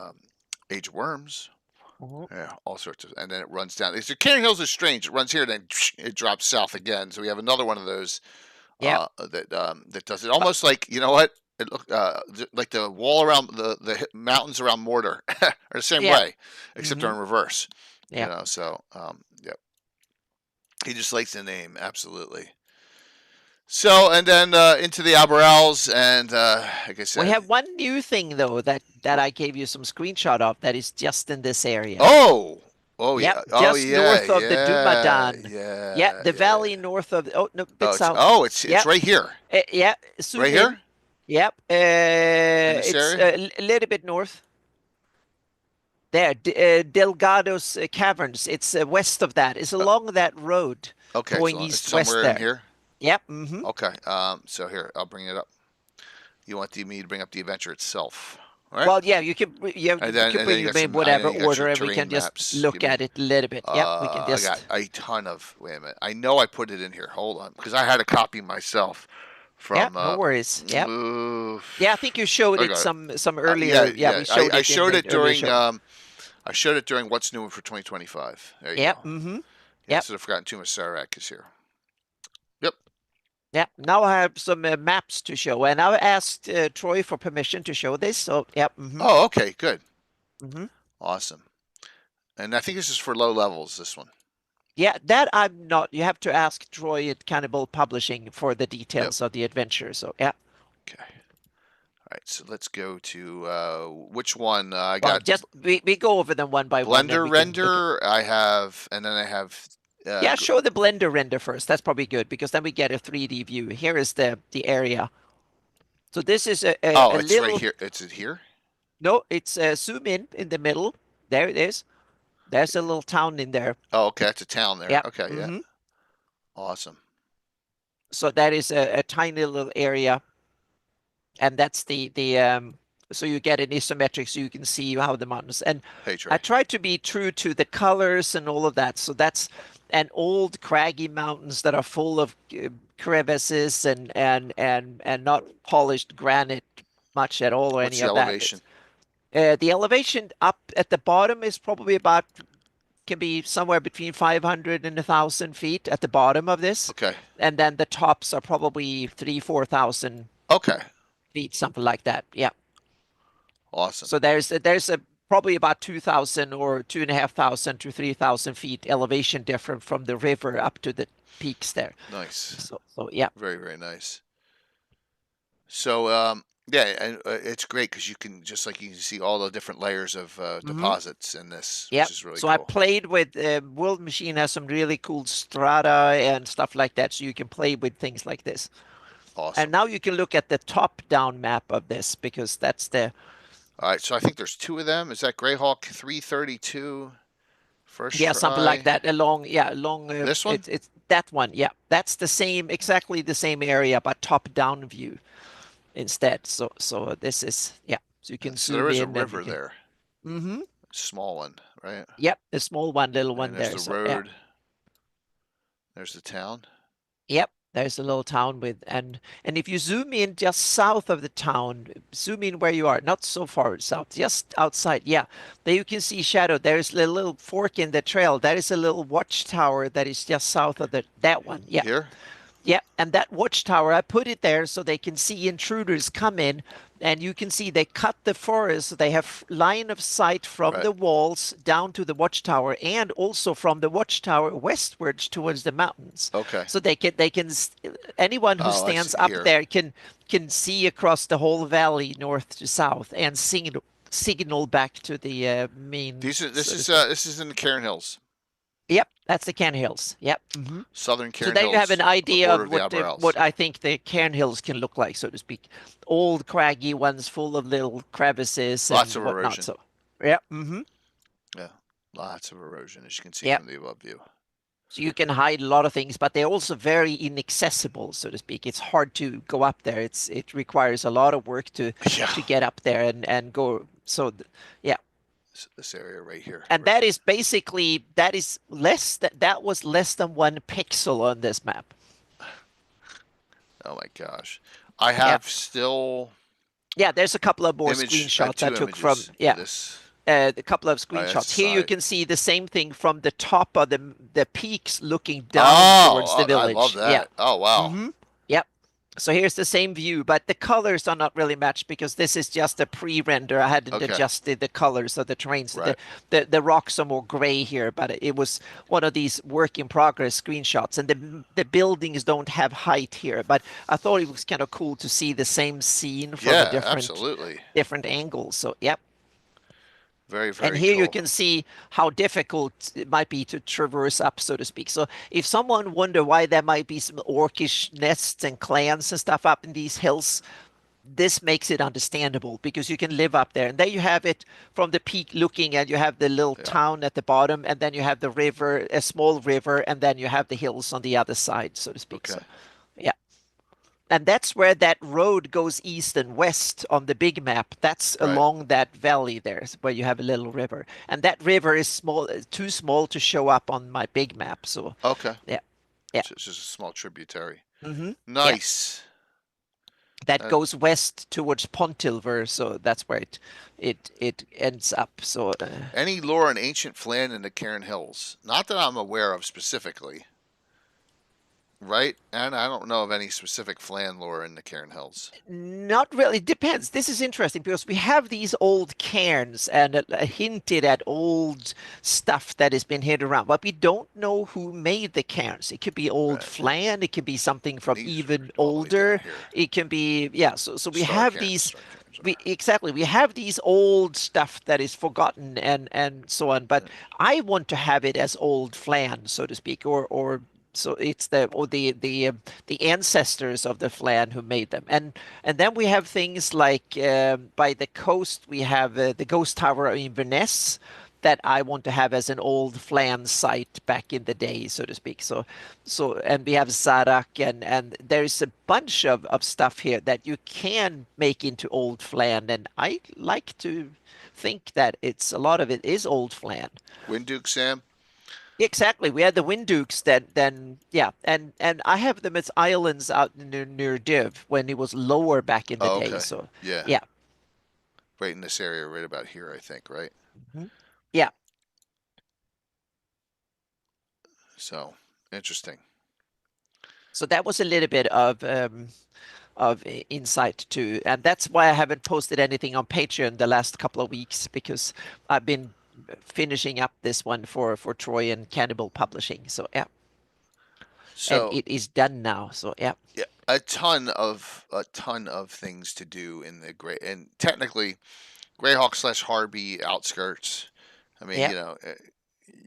Age of Worms. Yeah, all sorts of, and then it runs down. The Cannon Hills is strange. It runs here, then it drops south again. So we have another one of those. That does it almost like, you know what? It looked like the wall around the mountains around Mordor are the same way, except they're in reverse. Yeah. So yep. He just likes the name, absolutely. So, and then into the Albarels, and like I said, we have one new thing though that I gave you some screenshot of that is just in this area. Oh, yep, yeah, just north of the Dumadan. Yeah, the valley north of. It's south. It's right here. Right here. Yep. It's a little bit north. There, Delgado's Caverns. It's west of that. It's along that road. Okay, going so east-west somewhere there. In here. Yep. Okay. So here, I'll bring it up. You want me to bring up the adventure itself? All right? Well, yeah, you can. You can bring your name whatever order, and we can just look at it a little bit. Yeah, we can just. I got a ton of. Wait a minute. I know I put it in here. Hold on, because I had a copy myself. From, no worries. Yeah. Yeah, I think you showed it some earlier. We showed it. I showed it during. I showed it during What's New for 2025. There you go. Yeah. Instead of forgotten too much. Sarac is here. Yeah, now I have some maps to show, and I asked Troy for permission to show this. So, yeah. Oh, okay, good. Awesome. And I think this is for low levels. This one. Yeah, that I'm not. You have to ask Troy at Cannibal Publishing for the details of the adventure. So, yeah. Okay. All right. So let's go to which one I well, got. Just we go over them one by one. Blender render. I have, and then I have. Yeah, show the Blender render first. That's probably good because then we get a 3D view. Here is the area. So this is a it's little... right here. It's here? No, it's zoom in the middle. There it is. There's a little town in there. Oh, okay. It's a town there. Yep. Okay, yeah. Awesome. So that is a tiny little area. And that's the so you get an isometric so you can see how the mountains. And I try to be true to the colors and all of that. So that's an old craggy mountains that are full of crevices and not polished granite much at all or What's any the of elevation? That. The elevation up at the bottom is probably can be somewhere between 500 and 1,000 feet at the bottom of this. Okay. And then the tops are probably 3,000-4,000 feet, something like that. Yeah. Awesome. So there's a probably about 2,000 or 2,500 to 3,000 feet elevation different from the river up to the peaks there. Nice. So yeah. Very, very nice. So yeah, and it's great because you can see all the different layers of deposits in this, which is really cool. So I played with World Machine has some really cool strata and stuff like that, so you can play with things like this. Awesome. And now you can look at the top-down map of this because that's the. All right, so I think there's two of them. Is that GREYHAWK 332 First Yeah, something like try. that. Along, yeah, along. This one? It's that one. Yeah, that's the same, exactly the same area, but top-down view instead. So this is, yeah. So you can So there zoom is a in and you river can. there. Mm-hmm. Small one, right? Yep, a small one, little And one there's there. the So yeah. road. There's the town. Yep, there's a little town with, and if you zoom in just south of the town, zoom in where you are, not so far south, just outside. Yeah, there you can see shadow. There's a little fork in the trail. That is a little watchtower that is just south of that one. Yeah. Here? Yeah, and that watchtower, I put it there so they can see intruders come in, and you can see they cut the forest. So they have line of sight from Right. the walls down to the watchtower, and also from the watchtower westwards towards the mountains. Okay. So they can anyone who Oh, I stands see. up Here. there can see across the whole valley north to south and signal back to the main. This So to is speak. this is in the Cairn Hills, Yep, that's the Can Hills. Yep. southern So Cairn there you have an Hills, on the idea border of of the what Aberrals. I think the cairn hills can look like, so to speak. Old craggy ones full of little crevices Lots and of whatnot. erosion. So yeah, Yeah, lots of erosion, as you can see yeah. from the above view. So you can hide a lot of things, but they're also very inaccessible, so to speak. It's hard to go up there. It requires a lot of work Yeah, to get up there and go. So yeah, this area right here. and that is basically that was less than 1 pixel on this map. Oh my gosh, I Yeah. have still Yeah, there's a couple of more image. I have screenshots I two took from, images. yeah, This. a couple of Oh, that's the screenshots. Here you side. can see the same thing from the top of the peaks looking down towards the Oh, I love village. Yeah. that. Oh wow. Yep. So here's the same view, but the colors are not really matched because this is just a pre-render. I hadn't Okay. adjusted the colors of the terrain. So Right. the rocks are more gray here, but it was one of these work in progress screenshots. And the buildings don't have height here, but I thought it was kind of cool to see the same scene from a Yeah, absolutely. different angles. So yep. Very, And very here you cool. can see how difficult it might be to traverse up, so to speak. So if someone wonder why there might be some orcish nests and clans and stuff up in these hills, this makes it understandable because you can live up there. And there you have it from the peak looking, and you have the little Yeah. town at the bottom, and then you have the river, a small river, and then you have the hills on the other side, so to speak. Okay. So yeah. And that's where that road goes east and west on the big map. That's Right. along that valley there, where you have a little river. And that river is small, too small to show up on my big map. So Okay. yeah, yeah. So it's just a small tributary. Yeah. Nice. That goes west towards Pontilver, so that's where it ends up. So Any lore on ancient Flan in the Cairn Hills? Not that I'm aware of specifically. Right? And I don't know of any specific Flan lore in the Cairn Hills. not really. It depends. This is interesting because we have these old cairns and hinted at old stuff that has been hidden around, but we don't know who made the cairns. It could be old Right. Flan. It could be something from These even are all the way down older. here. It can be, yeah. So we Star have Cairns, these. Star Cairns, Exactly. We have these old stuff that is forgotten and so on, but I want to have it as old Flan, so to speak, or so it's the ancestors of the Flan who made them, and then we have things like by the coast we have the Ghost Tower in Inverness that I want to have as an old Flan site back in the day, so to speak. So and we have Zarak and there's a bunch of stuff here that you can make into old Flan, and I like to think that it's a lot of it is old Flan. Winduke, Sam? Exactly. We had the Windukes that then yeah, and I have them as islands out near Div when it was lower back in the Oh, day. okay. So Yeah. yeah. Right in this area, right about here, I think, right? Yeah. So, interesting. So that was a little bit of insight too, and that's why I haven't posted anything on Patreon the last couple of weeks because I've been finishing up this one for Troy and Cannibal Publishing. So yeah. And So, it is done now. So yeah. yeah, a ton of things to do in the Grey, and technically Greyhawk / Harby outskirts. I mean, Yeah. you know,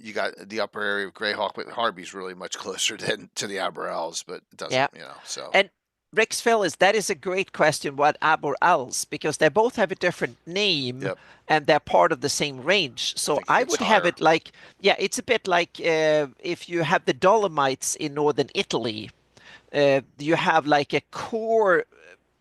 you got the upper area of Greyhawk, but Harby's really much closer than to the Aberrals, but it doesn't, Yeah. you know. So And Rex Fellis, that is a great question. What Aborals? Because they both have a different name Yep. and they're part of the same range. I So think it I gets would have higher. it like, yeah, it's a bit like if you have the Dolomites in northern Italy, you have like a core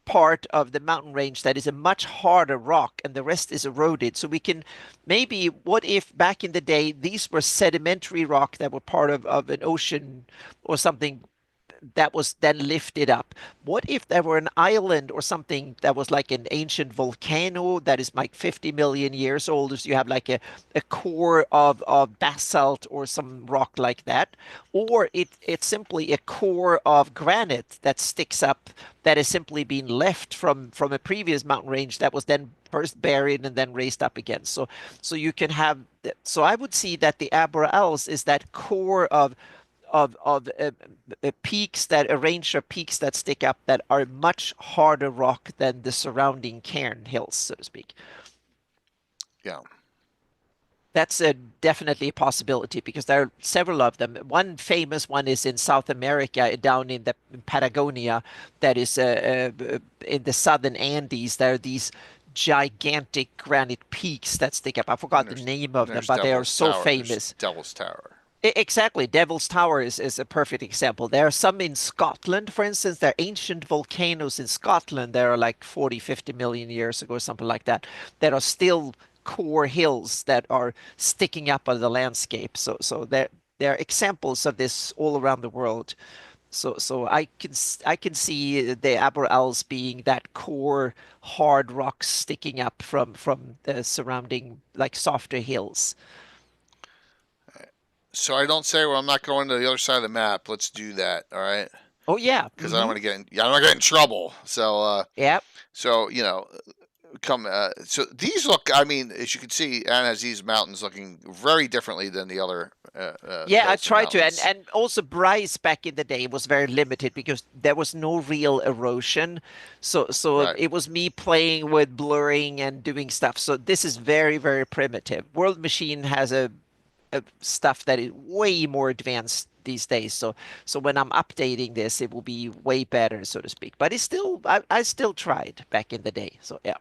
part of the mountain range that is a much harder rock and the rest is eroded. So we can maybe, what if back in the day these were sedimentary rock that were part of an ocean or something that was then lifted up? What if there were an island or something that was like an ancient volcano that is like 50 million years old? So you have like a core of basalt or some rock like that. Or it's simply a core of granite that sticks up that has simply been left from a previous mountain range that was then first buried and then raised up again. So you can have, so I would see that the Aborals is that core of peaks that a range of peaks that stick up that are much harder rock than the surrounding cairn hills, so to speak. Yeah. That's definitely a possibility because there are several of them. One famous one is in South America, down in the in Patagonia, that is in the southern Andes. There are these gigantic granite peaks that stick up. I And forgot the name of them, there's but they are Devil's so Tower. There's famous. Devil's Tower. Exactly. Devil's Tower is a perfect example. There are some in Scotland, for instance. There are ancient volcanoes in Scotland that are like 40, 50 million years ago, something like that, that are still core hills that are sticking up on the landscape. So there are examples of this all around the world. So I can see the Aborals being that core hard rock sticking up from the surrounding like softer hills. So I don't say, well, I'm not going to the other side of the map. Let's do that. All right. Oh yeah. Because I don't want to get in, I don't want to get in trouble. Yep. So, come. So these look. I mean, as you can see, Anna has these mountains looking very differently than the other Yeah, I hills and tried to, and mountains. and also Bryce back in the day was very limited because there was no real erosion. So Right. it was me playing with blurring and doing stuff. So this is very, very primitive. World Machine has a stuff that is way more advanced these days. So when I'm updating this, it will be way better, so to speak. But it's still I still tried back in the day. So yeah.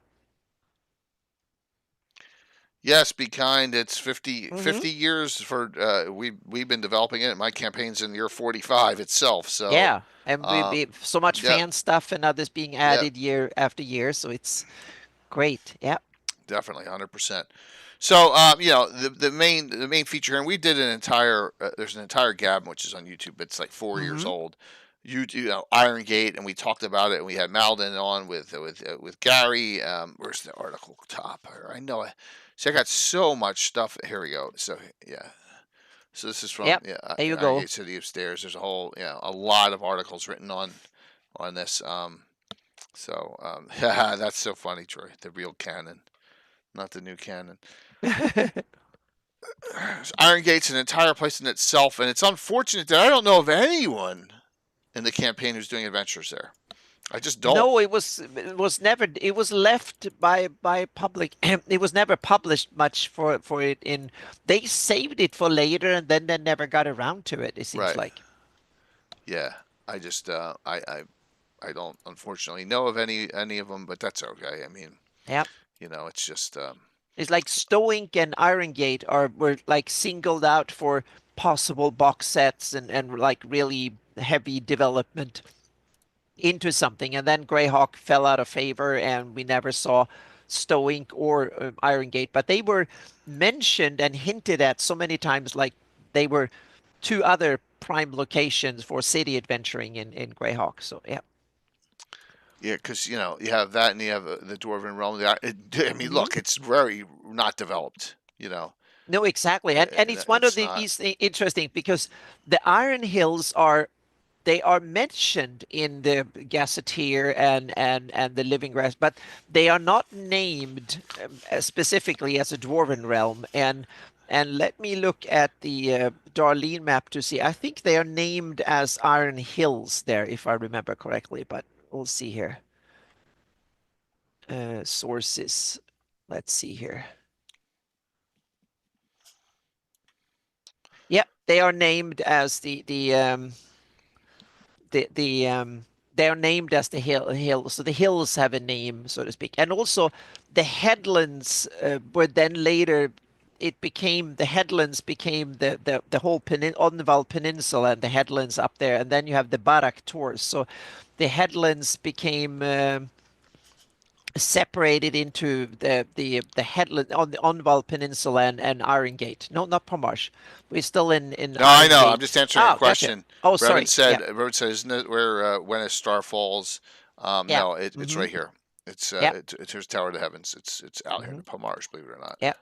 Yes, be kind. It's 50, Hmm. 50 years for we've been developing it. My campaign's in year 45 itself. So, Yeah. And um, so much yep, fan stuff and others being yep, added year after year. So it's great. Yeah. definitely 100%. So, the main feature here, and we did an entire there's an entire Gab which is on YouTube. It's like 4 years Hmm. old. Iron Gate, and we talked about it, and we had Malden on with Gary. Where's the article top? I know it. See, I got so much stuff. Here we go. So yeah. So this is from Yep. There you Iron go. Gate City Upstairs. There's a lot of articles written on this. Yeah, that's so funny, Troy. The real canon, not the new canon. Iron Gate's an entire place in itself, and it's unfortunate that I don't know of anyone in the campaign who's doing adventures there. I just don't. No, it was never it was left by public. It was never published much for it in. They saved it for later and then they never got around to it. It seems Right. like. Yeah. I just I don't unfortunately know of any of them, but that's okay. I mean, Yeah. it's just It's like Stoink and Iron Gate were like singled out for possible box sets and like really heavy development into something, and then Greyhawk fell out of favor, and we never saw Stoink or Iron Gate, but they were mentioned and hinted at so many times, like they were two other prime locations for city adventuring in Greyhawk. So yeah. yeah, because you have that, and you have the Dwarven realm. I mean, Hmm. look, it's very not developed. No, exactly, and it's one of It's not these interesting because the Iron Hills are they are mentioned in the Gazetteer and the Living Grass, but they are not named specifically as a dwarven realm. And let me look at the Darlene map to see. I think they are named as Iron Hills there, if I remember correctly. But we'll see here. Sources. Let's see here. Yep, they are named as the they're named as the hill. So the hills have a name, so to speak. And also the headlands were then later, the headlands became the whole Oddenvald Peninsula and the headlands up there. And then you have the Barak Tors. So the headlands became separated into the headland on the Onval Peninsula and Iron Gate. No, not Pomarsh. We're still in No, Iron I know. Gate. I'm just answering a Oh, gotcha. question. Oh, sorry. Revan said, isn't it where when a star falls? Yeah. No, it's right here. It's here's Tower of the Heavens. It's out here in Pomarsh, believe it or not. Yeah.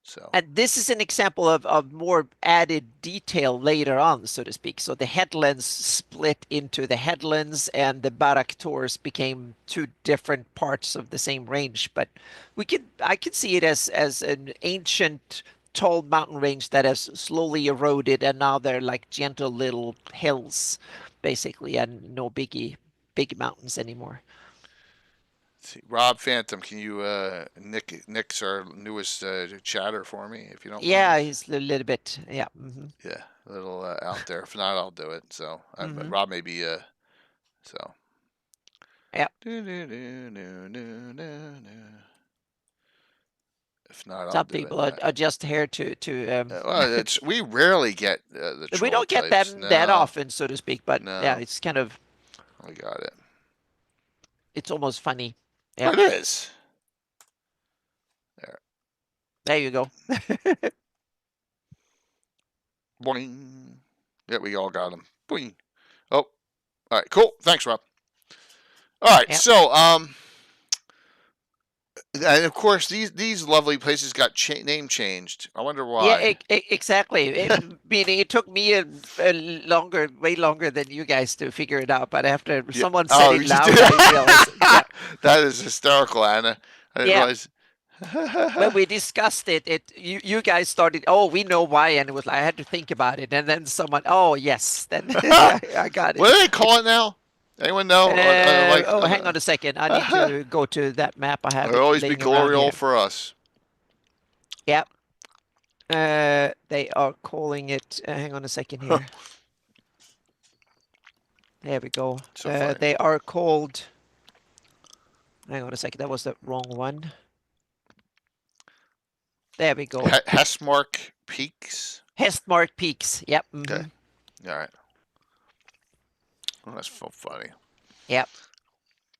So. And this is an example of more added detail later on, so to speak. So the headlands split into the headlands, and the Barak Tors became two different parts of the same range. But I could see it as an ancient tall mountain range that has slowly eroded, and now they're like gentle little hills, basically, and no big mountains anymore. See, Rob Phantom, can you Nick's our newest chatter for me, if you don't mind? He's a little bit, yeah. Yeah, a little out there. If not, I'll do it. So Mm-hmm. Rob may be so. Yeah. If not, I'll Some do people it. are just here to well, we rarely get the troll we don't get types. them that often, so to speak. But No. yeah, it's kind of. We got it. It's almost funny. Yeah. It is. There you go. Boing. Yeah, we all got them. Boing. Oh, all right, cool. Thanks, Rob. All right, so and of course these lovely places got name changed. I wonder why. Yeah, exactly. It took me way longer than you guys to figure it out. But after someone said it loud, I realized. Yeah. That is hysterical, Anna. I didn't realize. When we discussed it, you guys started. Oh, we know why, and it was like I had to think about it, and then someone. Oh, yes, then I got it. What do they call it now? Anyone know? Hang on a second. I need to go to that map. I have. It'll always be glory hole for us. Yep. They are calling it. Hang on a second here. There we go. So they are called. Hang on a second. That was the wrong one. There we go. Hestmark Peaks. Hestmark Peaks. Yep. Okay. All right. Oh, that's so funny. Yep.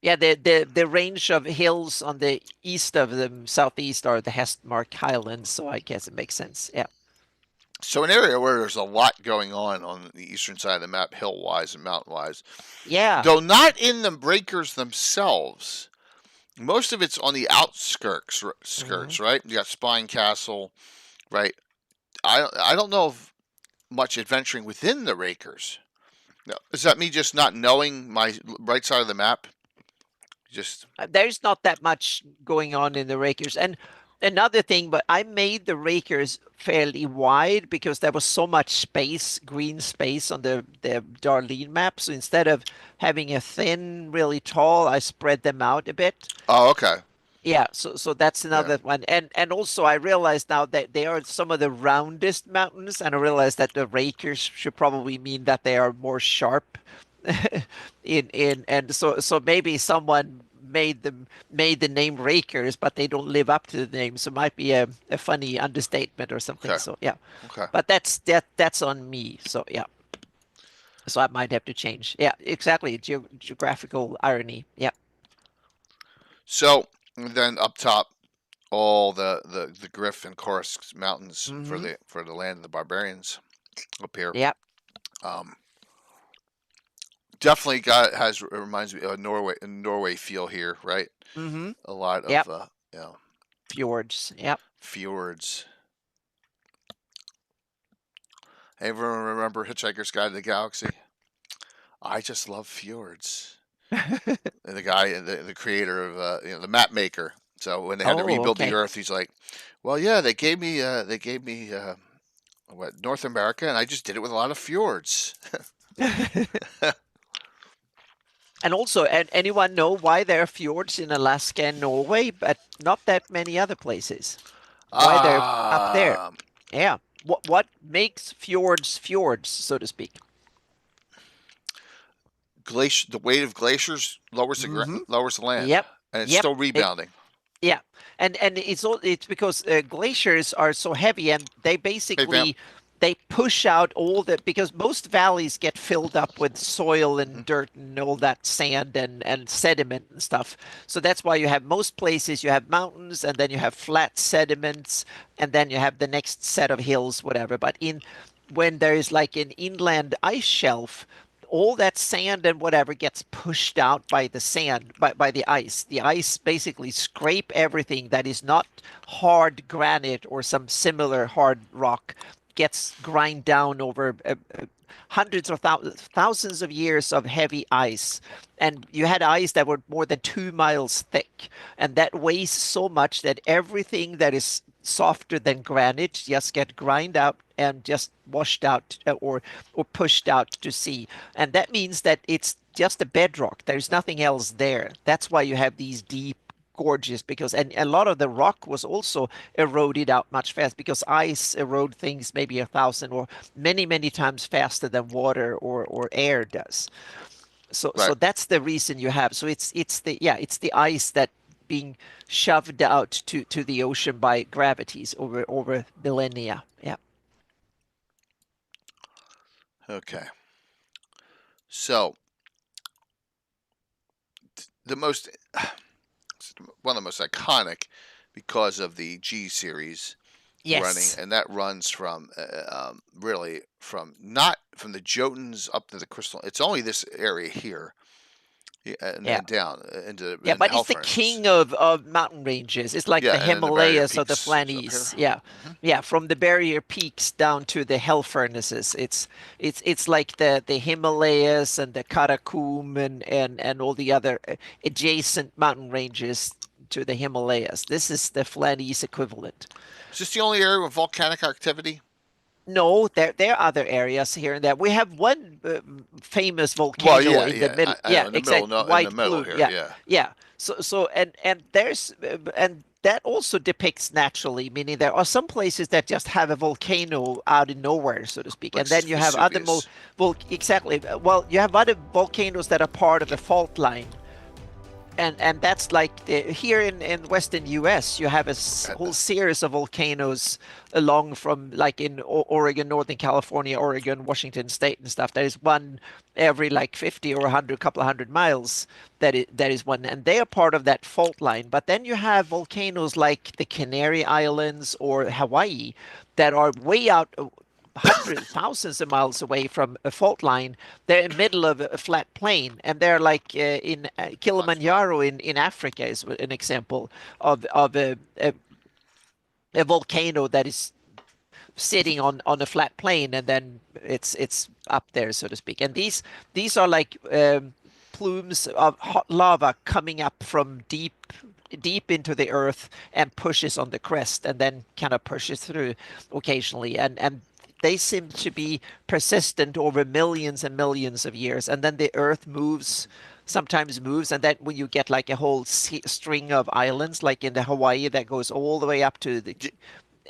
Yeah, the range of hills on the east of the southeast are the Hestmark Highlands, so I guess it makes sense. Yeah. So an area where there's a lot going on the eastern side of the map, hill-wise and mountain-wise. Yeah. Though not in the breakers themselves. Most of it's on the outskirts, right? You got Spine Castle, right? I don't know of much adventuring within the Rakers. No. Is that me just not knowing my right side of the map? Just there's not that much going on in the Rakers. And another thing, but I made the Rakers fairly wide because there was so much space, green space on the Darlene map. So instead of having a thin, really tall, I spread them out a bit. Oh, okay. Yeah, so that's another one. And also I realized now that they are some of the roundest mountains, and I realized that the Rakers should probably mean that they are more sharp. And so maybe someone made the name Rakers, but they don't live up to the name. So it might be a funny understatement or something. Okay. So yeah. Okay. But that's on me. So yeah. So I might have to change. Yeah, exactly. Geographical irony. Yeah. So then up top, all the Griff and Korsk mountains for the land of the barbarians up here. Yep. Definitely reminds me of Norway feel here, right? Mm-hmm. A lot of fjords. Yep. Fjords. Everyone remember Hitchhiker's Guide to the Galaxy? I just love fjords. And the guy, the creator of the map maker. So when they had to rebuild the Earth, he's like, "Well, yeah, they gave me North America, and I just did it with a lot of fjords." And also, anyone know why there are fjords in Alaska and Norway, but not that many other places? Why they're up there? Yeah. What makes fjords, so to speak? the weight of glaciers lowers Hmm. lowers the land, Yep. and it's Yep. still rebounding. Yeah, and it's because glaciers are so heavy, and they Hey, Vamp. basically they push out all the because most valleys get filled up with soil and dirt and all that sand and sediment and stuff. So that's why you have most places you have mountains and then you have flat sediments and then you have the next set of hills, whatever. But in when there is like an inland ice shelf, all that sand and whatever gets pushed out by the sand by the ice. The ice basically scrape everything that is not hard granite or some similar hard rock, gets grind down over hundreds or thousands of years of heavy ice. And you had ice that were more than 2 miles thick, and that weighs so much that everything that is softer than granite just get grind out and just washed out or pushed out to sea. And that means that it's just a bedrock. There's nothing else there. That's why you have these deep gorges, because and a lot of the rock was also eroded out much fast because ice erode things maybe 1,000 or many times faster than water or air does. So Right. that's the reason you have. So it's the ice that being shoved out to the ocean by gravities over millennia. Yeah. Okay. So the most one of the most iconic because of the G series running, Yes. and that runs from really from not from the Jotuns up to the Crystal. It's only this area here, yeah, and Yeah. then down into Yeah, the but it's hell the furnaces. king of mountain ranges. It's like Yeah, the and then the barrier Himalayas of the peaks is up here. Flanese. Yeah. Yeah, from the barrier peaks down to the hell furnaces. It's like the Himalayas and the Karakum and all the other adjacent mountain ranges to the Himalayas. This is the Flanese equivalent. Is this the only area with volcanic activity? No, there are other areas here and there. We have one famous Well, volcano yeah, in the yeah, middle. I Yeah, know in the middle, exactly. no, in the White middle plume. here, Yeah, yeah. yeah. So and there's and that also depicts naturally, meaning there are some places that just have a volcano out of nowhere, so to speak, Like and then you have other Vesuvius. exactly. Well, you have other volcanoes that are part of a fault line, and that's like here in western US you have a Etna. whole series of volcanoes along from like in Oregon, Northern California, Oregon, Washington State and stuff. There is one every like 50 or 100 couple of 100 miles that is one, and they are part of that fault line. But then you have volcanoes like the Canary Islands or Hawaii that are way out hundreds, thousands of miles away from a fault line. They're in the middle of a flat plain, and they're like in Kilimanjaro in Africa is an example of a volcano that is sitting on a flat plain, and then it's up there, so to speak. And these are like plumes of hot lava coming up from deep into the earth and pushes on the crest and then kind of pushes through occasionally and they seem to be persistent over millions and millions of years, and then the earth sometimes moves, and then when you get like a whole string of islands like in the Hawaii that goes all the way up to the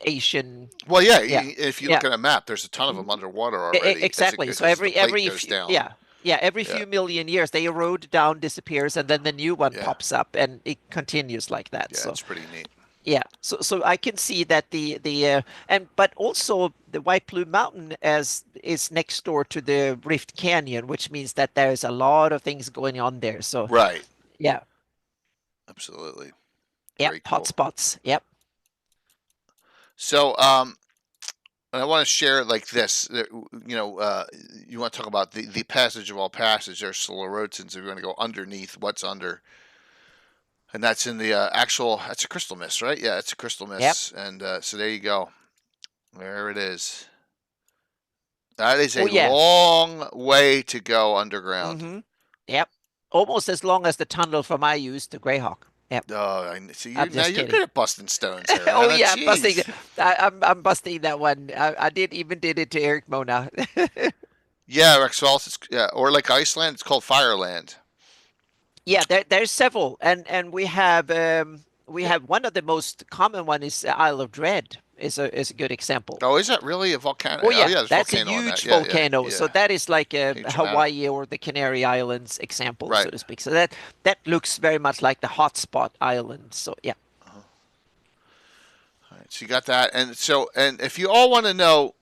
Asian. Well, yeah. Yeah, If you yeah. look at a map, there's a ton of them underwater E- already Exactly. So as the plate every goes down. yeah, every Yeah, few million years they erode down, disappears, and then the new one yeah, pops up, and it continues like that. yeah. So It's pretty neat. yeah, so I can see that the and but also the White Plume Mountain as is next door to the Rift Canyon, which means that there's a lot of things going on there. So Right. yeah, Absolutely. yep, Very hot cool. spots. Yep. So, and I want to share it like this. You want to talk about the passage of all passage. There's still a road since we're going to go underneath what's under, and that's in the actual. That's a crystal mist, right? Yeah, it's a crystal Yep. mist, and so there you go. There it is. That is Oh a yeah. long way to go underground. Mm-hmm. Yep. Almost as long as the tunnel from I used to Greyhawk. Yep. Oh, see, I'm now just you're kidding. good at busting stones here, Oh Anna. yeah, I'm busting. Jeez. I'm busting that one. I did it to Eric Mona. Yeah, Rexall, yeah, or like Iceland, it's called Fireland. Yeah, there's several, and we have Yeah, one of the most common one is Isle of Dread is a good example. Oh, is that really a volcano? Oh yeah, there's that's a volcano on that. huge Yeah, volcano. So yeah. that is like a Huge Hawaii or the Canary Islands example, Right. so to speak. So that looks very much like the hotspot island. So yeah. All right, so you got that, and if you all want to know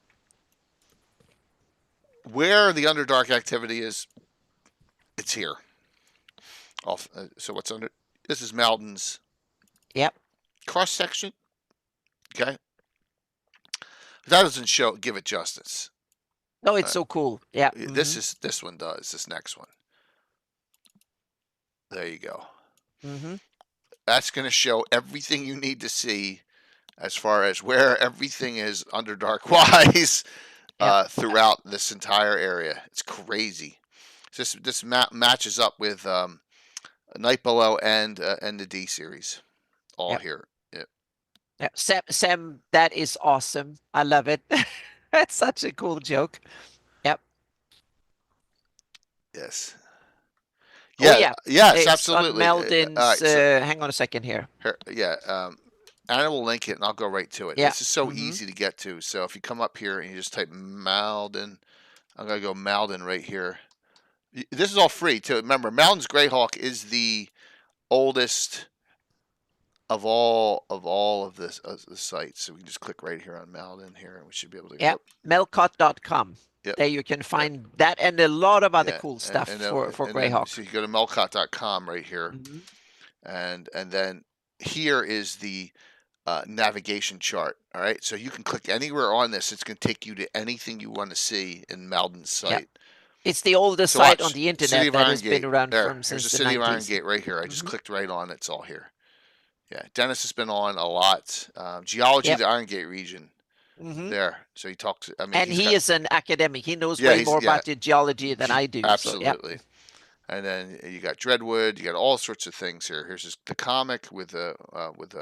where the Underdark activity is, it's here. So what's under? This is Malden's Yep. cross section. Okay, that doesn't give it justice. No, it's so cool. Yeah. This one does. This next one. There you go. That's going to show everything you need to see as far as where everything is Underdark wise throughout this entire area. It's crazy. This map matches up with Night Below and the D series, all here. Yep. Yeah, Sam, that is awesome. I love it. That's such a cool joke. Yep. Yes. Oh yeah. Yes, it's absolutely. On Meldon's. All right, hang on a second here. Yeah. And I will link it, and I'll go right to it. Yeah. This is so easy to get to. So if you come up here and you just type Malden, I'm gonna go Malden right here. This is all free too. Remember, Malden's GREYHAWK is the oldest of all of this the sites. So we can just click right here on Malden here, and we should be able to. Yeah, melcot.com. Yep. There you can find that and a lot of other cool stuff for GREYHAWK. So you go to melcot.com right here, and then here is the navigation chart. All right, so you can click anywhere on this. It's going to take you to anything you want to see in Malden's site. Yep. It's the oldest site on the internet that has been around since the 90s. There's the City of Iron Gate right here. I just clicked right on it. It's all here. Yeah, Dennis has been on a lot. Geology of the Iron Gate region. There. So he talks. I mean, and he is an academic. He knows way more about the geology than I do. Absolutely. So, And then you got Dreadwood. You got all sorts of things here. Here's the comic with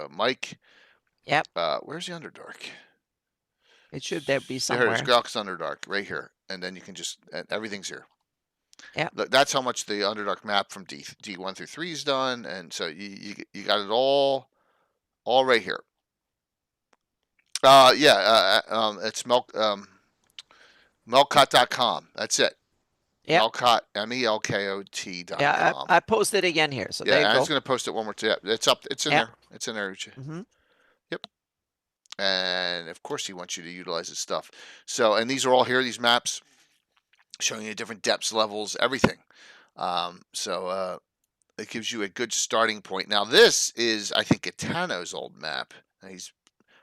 Mike. Yep. Where's the Underdark? It should there be somewhere. There's GREYHAWK's Underdark right here, and then you can just everything's here. Yeah. Look, that's how much the Underdark map from D1 through 3 is done, and so you got it all right here. It's melcot.com. That's it. Yep. Melcot, melkot.com. Yeah, I posted again here. So there you go. I was going to post it one more time. It's up. It's in there. It's in there. Yep. And of course, he wants you to utilize his stuff. So, and these are all here. These maps showing you different depths levels, everything. It gives you a good starting point. Now, this is, I think, Gaetano's old map. He's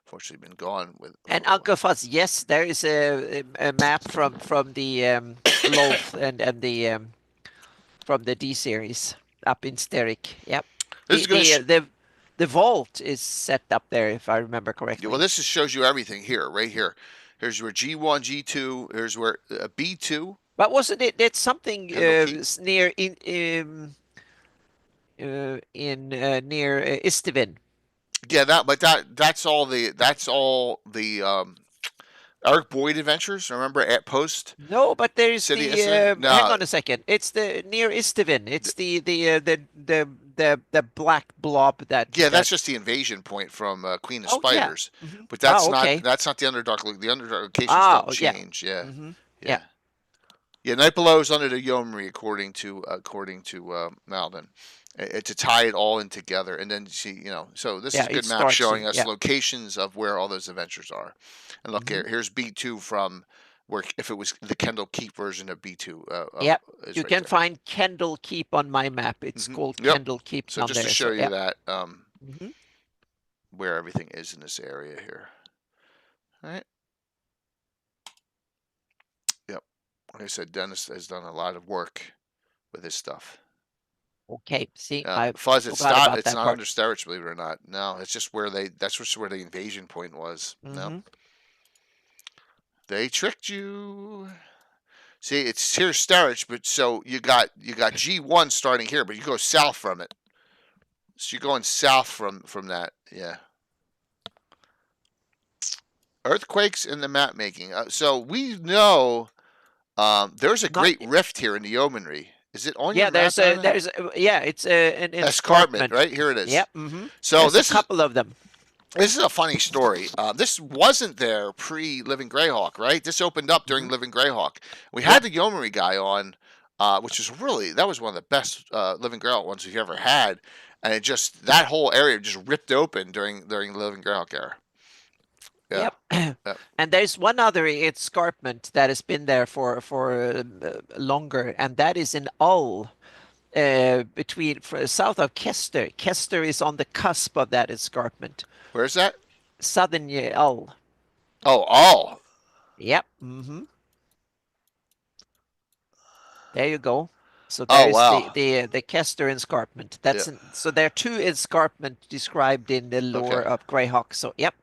unfortunately been gone with. And Uncle Fuzz, yes, there is a map from the Loaf and the from the D series up in Steric. Yep. The vault is set up there, if I remember correctly. Well, this shows you everything here, right here. Here's where G1, G2. Here's where B2. But wasn't it? It's something near near Istivin. Yeah, that's all the Eric Boyd adventures. Remember at Post? No, but there's City hang on a second. It's the near Istivin. It's the black blob that. Yeah, that's just the invasion point from Queen of Spiders. Yeah. But that's not the Underdark. The Underdark locations don't change. Yeah. Yeah, Night Below is under the Yeomanry, according to Malden. To tie it all in together, and then see, so this is a good map showing us locations of where all those adventures are. And look here's B2 from where, if it was the Kendall Keep version of B2. Yep, you can find Kendall Keep on my map. It's called Kendall Keep. So just to show you that where everything is in this area here. All right. Yep. Like I said, Dennis has done a lot of work with this stuff. Okay, see, Fuzz, it's not under Steric, believe it or not. No, it's just that's just where the invasion point was. No. They tricked you. See, it's here Steric, but so you got G1 starting here, but you go south from it. So you're going south from that, yeah. Earthquakes in the map making. So we know there's a great rift here in the Yeomanry. Is it on your map? It's an escarpment, right? Here it is. Yep. So there's this a couple of them. This is a funny story. This wasn't there pre Living Greyhawk, right? This opened up during Mhm. Living Greyhawk. We Yeah. had the Yomery guy on, which was really that was one of the best Living Greyhawk ones we've ever had, and it just that whole area just ripped open during the Living Greyhawk era. Yeah, Yep. yep. And there's one other escarpment that has been there for longer, and that is in Ull, south of Kester. Kester is on the cusp of that escarpment. Where's that? Southern Ull. Oh, all. Yep. Mm-hmm. There you go. So Oh, there's wow. the Kester escarpment. Yeah. So there are two escarpments described in the lore Okay. of Greyhawk. So yep.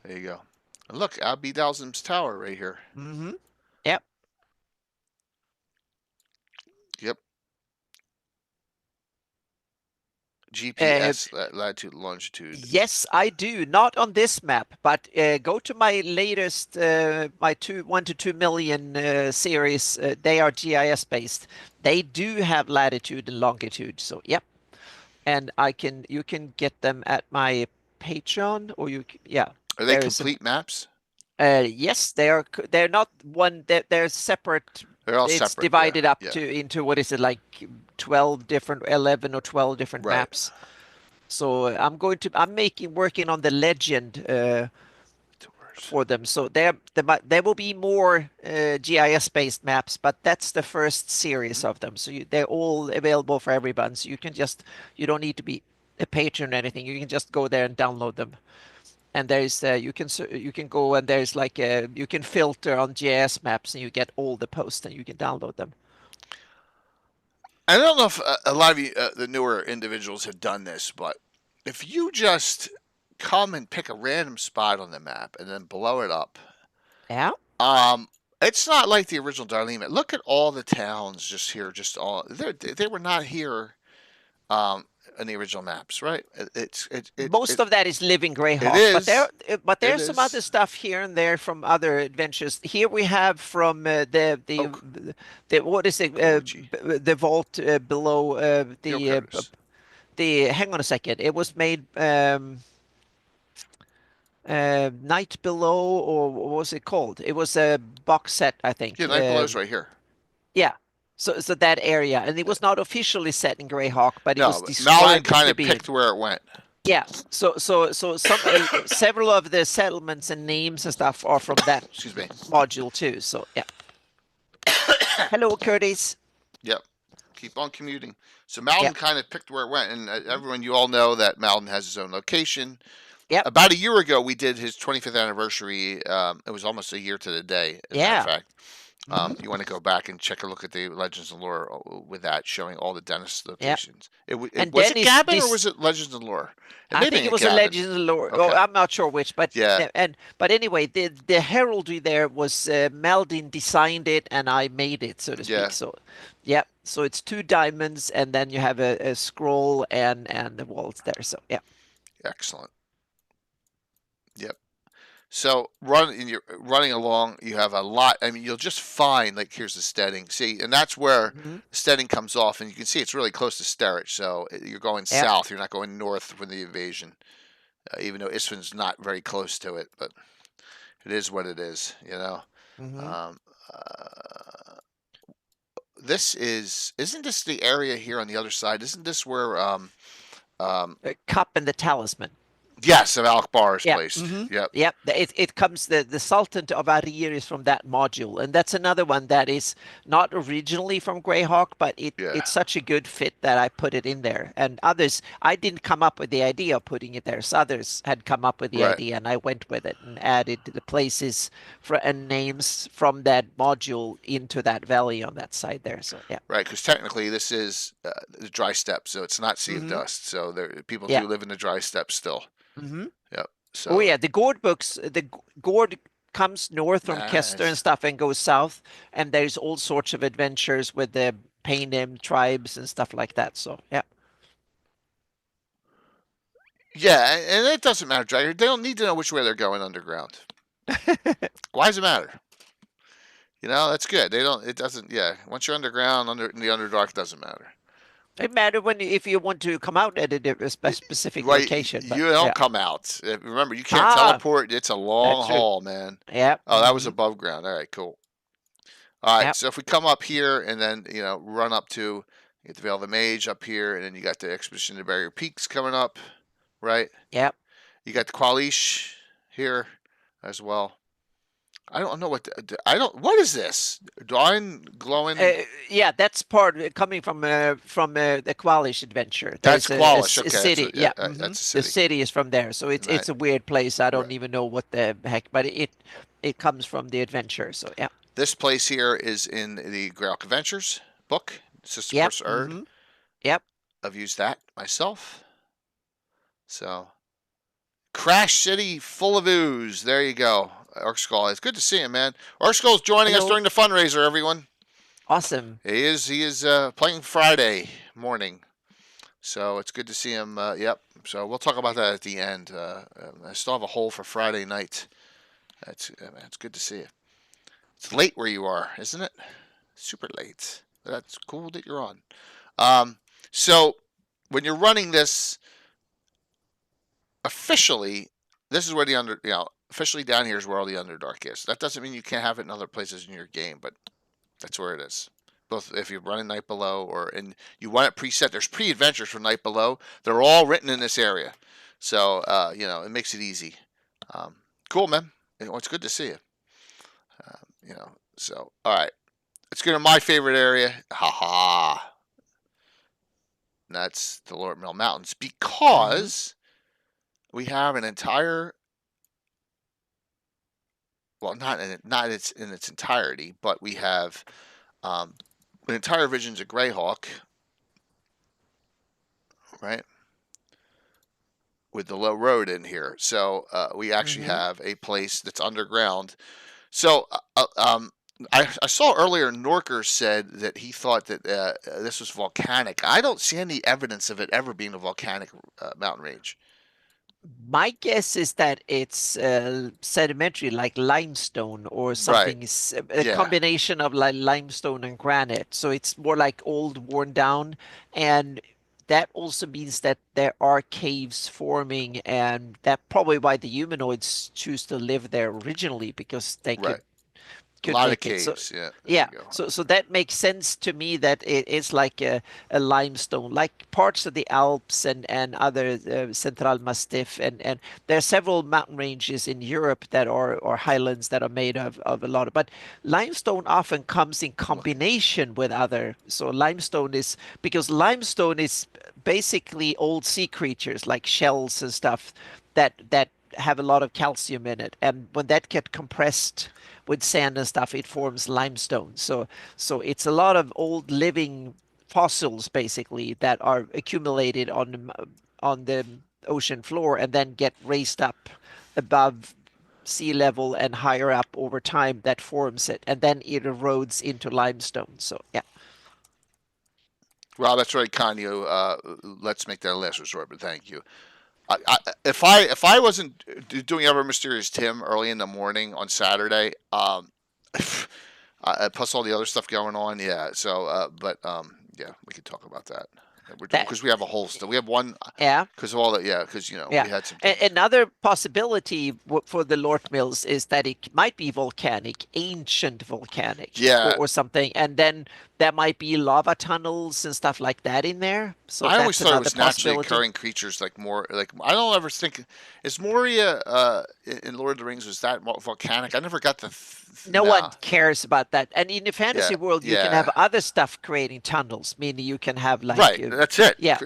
There you go. And look, Abby Dalsum's tower right here. Mm-hmm. Yep. Yep. GPS latitude longitude. Yes, I do. Not on this map, but go to my latest, my 1 to 2 million series. They are GIS based. They do have latitude and longitude. So, yep. And you can get them at my Patreon, or yeah. Are they complete maps? Yes, they're not one. They're separate. They're all It's separate. divided up Yeah. into what is it, like 11 or 12 different Right. maps. So I'm working on the legend for them. So there will be more GIS based maps, but that's the first series of them. So they're all available for everyone. So you don't need to be a patron or anything. You can just go there and download them. And there's you can go and there's like you can filter on GIS maps and you get all the posts and you can download them. I don't know if a lot of you, the newer individuals, have done this, but if you just come and pick a random spot on the map and then blow it up, Yeah. it's not like the original Darlene. Look at all the towns just here, just all they were not here, in the original maps, right? Most of that is Living Greyhawk, is. but It there's some other is. stuff here and there from other adventures. Here we have from the what is it? The vault below the. Hang on a second. It was made Night Below, or what was it called? It was a box set, I think. Yeah, Night Below's right here. Yeah. So that area, and it was not officially set in Greyhawk, but it No, was but Malin described kind to of be. picked where it went. Yeah. So some several of the settlements and names and stuff are from that Excuse me. module too. So yeah. Hello, Curtis. Yep. Keep on commuting. So Malin Yep. kind of picked where it went, and everyone, you all know that Malin has his own location. Yep. About a year ago, we did his 25th anniversary. It was almost a year to the day, as a matter of fact. You want to go back and check a look at the Legends and Lore with that, showing all the Dennis locations. And Was it Dennis, Gavin or was it Legends and Lore? I think it was a Legends and Lore. Okay. Oh, I'm not sure which, but Yeah. But anyway, the heraldry there was Maldin designed it and I made it, so to speak. Yeah. So yeah, so it's 2 diamonds and then you have a scroll and the walls there. So yeah. Excellent. Yep. So you're running along, you have a lot. I mean, you'll just find, like, here's the steading. See, and that's where steading comes off, and you can see it's really close to Sterich. So you're going south. You're not going north with the invasion, even though Isfan's not very close to it. But it is what it is, you know. Isn't this the area here on the other side? Isn't this where Cup and the Talisman. Yes, of Alec Barr's Yeah. place. Yep. Yep. It comes the Sultan of Arir is from that module, and that's another one that is not originally from Greyhawk, but it's such a good fit that I put it in there. And others, I didn't come up with the idea of putting it there. So others had come up with the idea, and I went with it and added the places and names from that module into that valley on that side there. So yeah. Right, because technically this is the dry steppe, so it's not Sea of Dust. So people do live in the dry steppe still. Yep. So. Oh yeah, the Gourd books. The Gourd comes north from Kester and stuff and goes south, and there's all sorts of adventures with the Paynim tribes and stuff like that. So yeah. Yeah, and it doesn't matter, Dragger. They don't need to know which way they're going underground. Why does it matter? You know, that's good. They don't. It doesn't. Yeah, once you're underground, in the Underdark, it doesn't matter. It matter if you want to come out at a specific Well, location, but you don't yeah. come out. Remember, you can't Ah, teleport. It's a long that's true. haul, man. Yeah. Oh, that was above ground. All right, cool. All right, Yep. so if we come up here and then run up to you get the Veil of the Mage up here, and then you got the Expedition to Barrier Peaks coming up, right? Yep. You got the Qualish here as well. I don't know I don't. What is this? Dawn glowing. Yeah, that's part coming from the Qualish adventure. That's There's Qualish. a Okay, city. Yeah, that's a the city. city is from there, so Right, it's a weird place. I right. don't even know what the heck, but it comes from the adventure. So yeah. This place here is in the GREYHAWK Adventures book, Sister Yep. Purse Erd. Yep. I've used that myself. So, Crash City full of ooze. There you go. Skull. It's good to see him, man. Skull's joining us Hello. during the fundraiser, everyone. Awesome. He is playing Friday morning. So it's good to see him. Yep. So we'll talk about that at the end. I still have a hole for Friday night. It's good to see you. It's late where you are, isn't it? Super late. That's cool that you're on. So when you're running this officially, this is where officially down here is where all the Underdark is. That doesn't mean you can't have it in other places in your game, but that's where it is. Both if you're running Night Below and you want it preset, there's pre-adventures for Night Below. They're all written in this area, so it makes it easy. Cool, man. It's good to see you. So all right, let's get to my favorite area. Haha. That's the Lord Mill Mountains because we have an entire, well, not in its entirety, but we have an entire Visions of GREYHAWK, right, with the low road in here. So we actually have a place that's underground. So I saw earlier Norker said that he thought that this was volcanic. I don't see any evidence of it ever being a volcanic mountain range. My guess is that it's sedimentary, like limestone or something, Right. a Yeah. combination of like limestone and granite. So it's more like old, worn down, and that also means that there are caves forming, and that probably why the humanoids choose to live there originally because they Right. A could lot of make it. So caves. Yeah. There yeah, you go. so that makes sense to me that it's like a limestone, like parts of the Alps and other Central Massif, and there are several mountain ranges in Europe that are or highlands that are made of a lot of, but limestone often comes in combination with other. So limestone is because limestone is basically old sea creatures like shells and stuff that have a lot of calcium in it, and when that get compressed with sand and stuff, it forms limestone. So it's a lot of old living fossils basically that are accumulated on the ocean floor and then get raised up above sea level and higher up over time. That forms it, and then it erodes into limestone. So yeah. Well, that's very kind of you. Let's make that a last resort, but thank you. If I wasn't doing Ever Mysterious Tim early in the morning on Saturday, plus all the other stuff going on, yeah. So, yeah, we could talk about that. That Because we have a whole still. We have one yeah. because of all that. Yeah, because Yeah. we had some. Another possibility for the Lort Mills is that it might be volcanic, ancient volcanic, Yeah. or something, and then there might be lava tunnels and stuff like that in there. So I always that's thought it another was naturally possibility. occurring creatures like more like I don't ever think is Moria in Lord of the Rings was that volcanic? I never got the No one cares about that. And in the Yeah, fantasy world, you can yeah. have other stuff creating tunnels, meaning you can have like Right, that's it. yeah,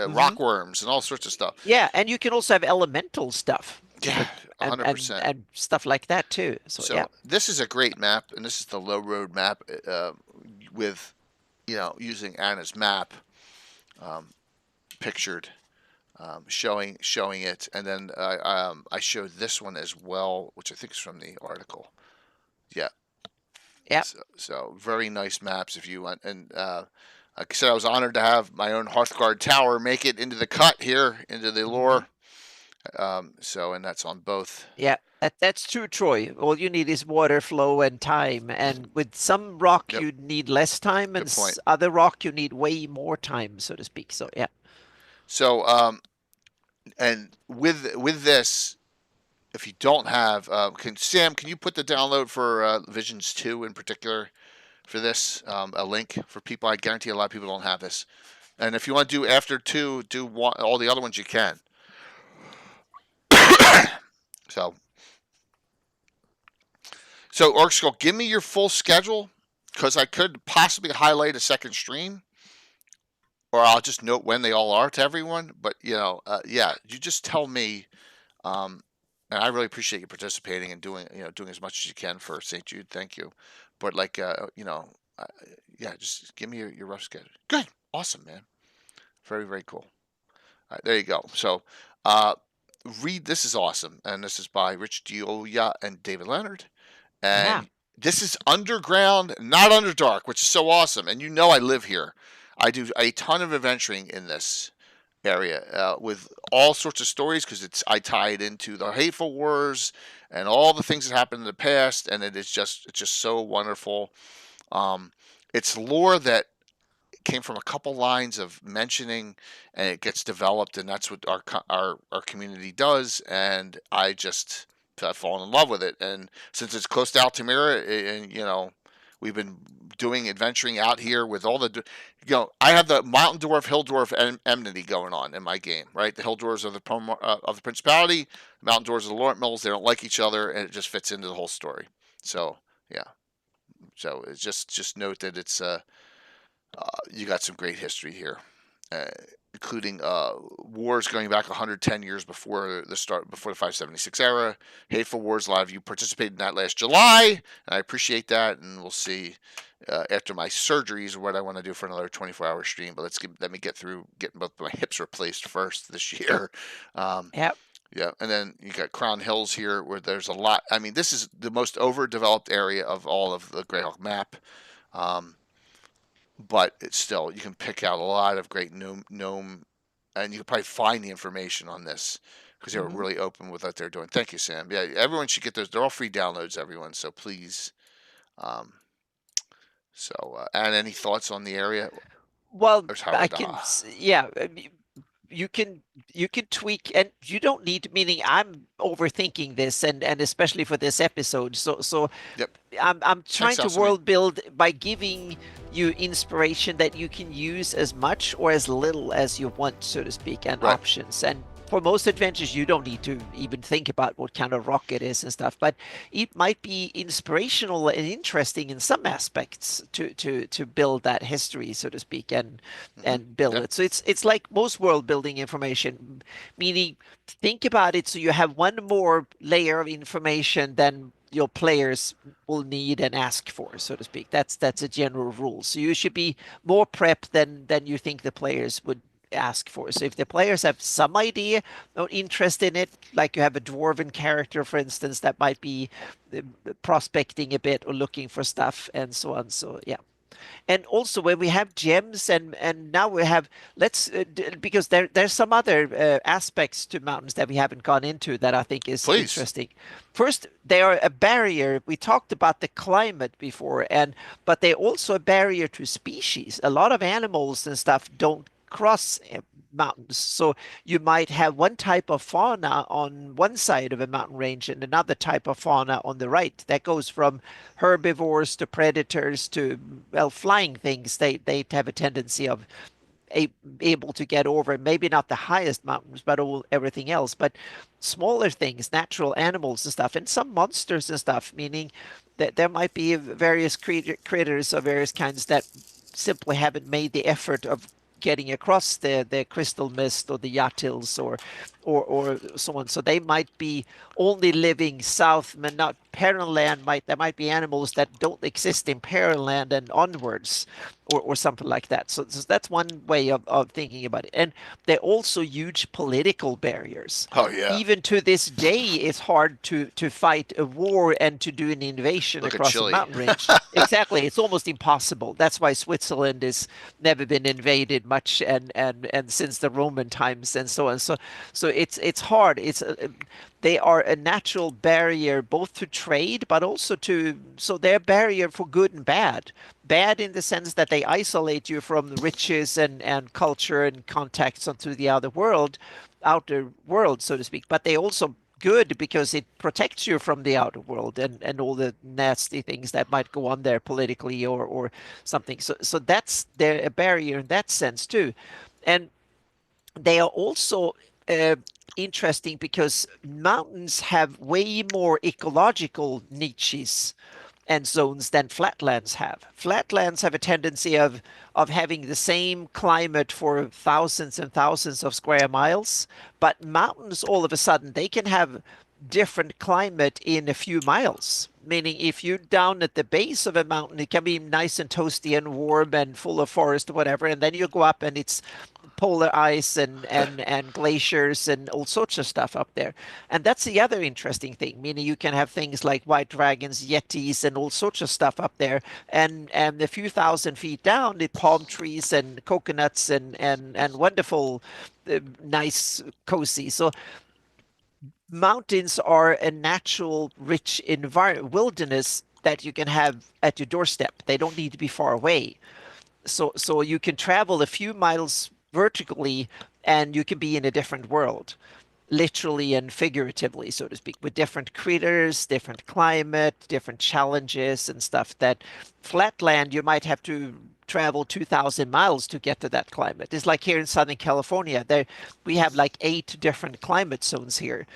Rock worms and all sorts of stuff. yeah, and you can also have elemental stuff. Yeah, and 100%. and stuff like that too. So yeah. This is a great map, and this is the low road map with using Anna's map pictured, showing it, and then I showed this one as well, which I think is from the article. Yeah. Yeah. So very nice maps if you want. And like I said, I was honored to have my own Hearthguard Tower make it into the cut here, into the lore. So, and that's on both. Yeah, That's true, Troy. All you need is water flow and time. And with some rock, Yep. you need less time, and Good point. other rock, you need way more time, so to speak. So, yeah. So, and with this, if you don't have, can you put the download for Visions 2 in particular for this, a link for people? I guarantee a lot of people don't have this. And if you want to do after 2, do one, all the other ones you can. So, Orc Skull, give me your full schedule because I could possibly highlight a second stream, or I'll just note when they all are to everyone. But yeah, you just tell me. And I really appreciate you participating and doing as much as you can for St. Jude. Thank you. But yeah, just give me your rough schedule. Good, awesome, man. Very, very cool. All right, there you go. So, read. This is awesome, and this is by Rich Dioya and David Leonard. Yeah. And this is underground, not underdark, which is so awesome. And I live here. I do a ton of adventuring in this area with all sorts of stories because I tie it into the Hateful Wars and all the things that happened in the past, and it's just so wonderful. It's lore that came from a couple lines of mentioning, and it gets developed, and that's what our community does. And I've fallen in love with it. And since it's close to Altamira, and we've been doing adventuring out here with all the, I have the Mountain Dwarf, Hill Dwarf, enmity going on in my game, right? The Hill Dwarves are of the Principality, the Mountain Dwarves are the Lawrence Mills. They don't like each other, and it just fits into the whole story. So yeah, so it's just note that it's you got some great history here, including wars going back 110 years before the 576 era. Hateful Wars. A lot of you participated in that last July, and I appreciate that. And we'll see after my surgeries what I want to do for another 24-hour stream. But let me get through getting both my hips replaced first this year. Yep. Yeah, and then you got Crown Hills here, where there's a lot. I mean, this is the most overdeveloped area of all of the GREYHAWK map. But it's still, you can pick out a lot of great gnome, and you can probably find the information on this because they were really open with what they're doing. Thank you, Sam. Yeah, everyone should get those. They're all free downloads, everyone. So please. And any thoughts on the area? Well, There's I Howard. can, yeah, you can tweak, and you don't need, meaning I'm overthinking this, and especially for this episode. So Yep. I'm trying to Alchemy. world build by giving you inspiration that you can use as much or as little as you want, so to speak, and Right. options. And for most adventures, you don't need to even think about what kind of rock it is and stuff, but it might be inspirational and interesting in some aspects to build that history, so to speak, and build it. So it's like most world building information, meaning think about it so you have one more layer of information than your players will need and ask for, so to speak. That's a general rule. So you should be more prepped than you think the players would ask for. So if the players have some idea or interest in it, like you have a dwarven character, for instance, that might be prospecting a bit or looking for stuff and so on. So yeah. And also when we have gems and now we have, because there's some other aspects to mountains that we haven't gone into that I think is interesting. First, they are a barrier. We talked about the climate before, but they're also a barrier to species. A lot of animals and stuff don't cross mountains. So you might have one type of fauna on one side of a mountain range and another type of fauna on the right. That goes from herbivores to predators to, well, flying things. They have a tendency of able to get over maybe not the highest mountains, but everything else. But smaller things, natural animals and stuff, and some monsters and stuff, meaning that there might be various critters of various kinds that simply haven't made the effort of getting across the crystal mist or the Yatils or so on. So they might be only living south, but not Peril Land. There might be animals that don't exist in Peril Land and onwards. or something like that. So that's one way of thinking about it. And they're also huge political barriers. Oh yeah. Even to this day, it's hard to fight a war and to do an invasion Look at across a Chile. mountain range. Exactly, it's almost impossible. That's why Switzerland has never been invaded much, and since the Roman times and so on. So it's hard. They are a natural barrier both to trade, but also so they're a barrier for good and bad. Bad in the sense that they isolate you from riches and culture and contacts onto the outer world, so to speak. But they also good because it protects you from the outer world and all the nasty things that might go on there politically or something. So that's a barrier in that sense too. And they are also uh, interesting because mountains have way more ecological niches and zones than flatlands have. Flatlands have a tendency of having the same climate for thousands and thousands of square miles, but mountains all of a sudden they can have different climate in a few miles. Meaning if you're down at the base of a mountain, it can be nice and toasty and warm and full of forest or whatever, and then you go up and it's polar ice and glaciers and all sorts of stuff up there. And that's the other interesting thing, meaning you can have things like white dragons, yetis, and all sorts of stuff up there. And a few thousand feet down, the palm trees and coconuts and wonderful, nice, cozy. So mountains are a natural, rich wilderness that you can have at your doorstep. They don't need to be far away. So you can travel a few miles vertically and you can be in a different world, literally and figuratively, so to speak, with different critters, different climate, different challenges and stuff that flatland you might have to travel 2,000 miles to get to that climate. It's like here in Southern California, there we have like 8 different climate zones here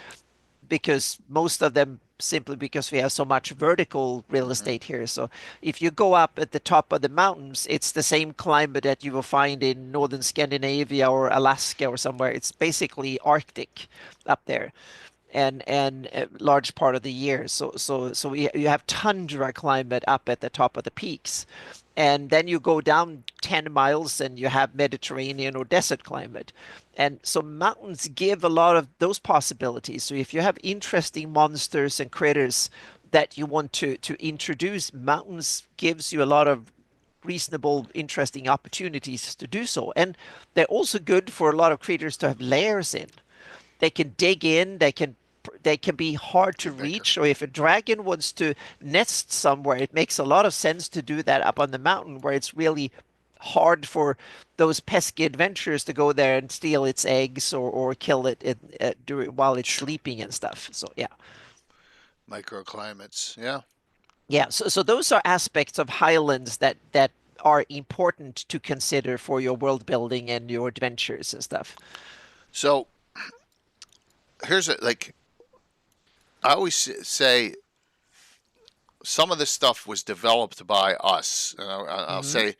because most of them simply because we have so much vertical real estate here. So if you go up at the top of the mountains, it's the same climate that you will find in northern Scandinavia or Alaska or somewhere. It's basically Arctic up there and a large part of the year. So you have tundra climate up at the top of the peaks. And then you go down 10 miles and you have Mediterranean or desert climate. And so mountains give a lot of those possibilities. So if you have interesting monsters and critters that you want to introduce, mountains gives you a lot of reasonable, interesting opportunities to do so. And they're also good for a lot of creatures to have layers in. They can dig in, they can be hard to reach, or if a dragon wants to nest somewhere, it makes a lot of sense to do that up on the mountain where it's really hard for those pesky adventurers to go there and steal its eggs or kill it while it's sleeping and stuff. So yeah. Microclimates. Yeah. Yeah, so those are aspects of Highlands that are important to consider for your world building and your adventures and stuff. So here's like I always say some of this stuff was developed by us. And I'll say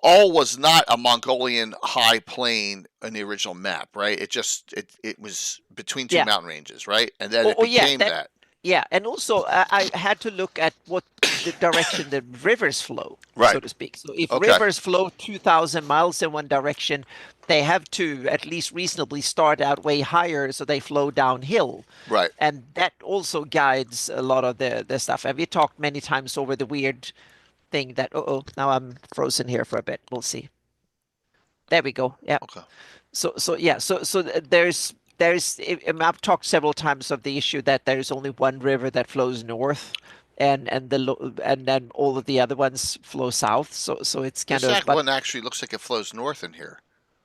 all was not a Mongolian high plain in the original map, right? It was between two Yeah. mountain ranges, right? And then it Yeah, became that. Yeah, and also I had to look at what the direction the rivers flow, so Right. to speak. So if Okay. rivers flow 2,000 miles in one direction, they have to at least reasonably start out way higher so they flow downhill. Right. And that also guides a lot of the stuff. And we talked many times over the weird thing that, now I'm frozen here for a bit. We'll see. There we go. Yeah. Okay. So I've talked several times of the issue that there's only one river that flows north, and then all of the other ones flow south. So it's kind This of but, one actually looks like it flows north in here.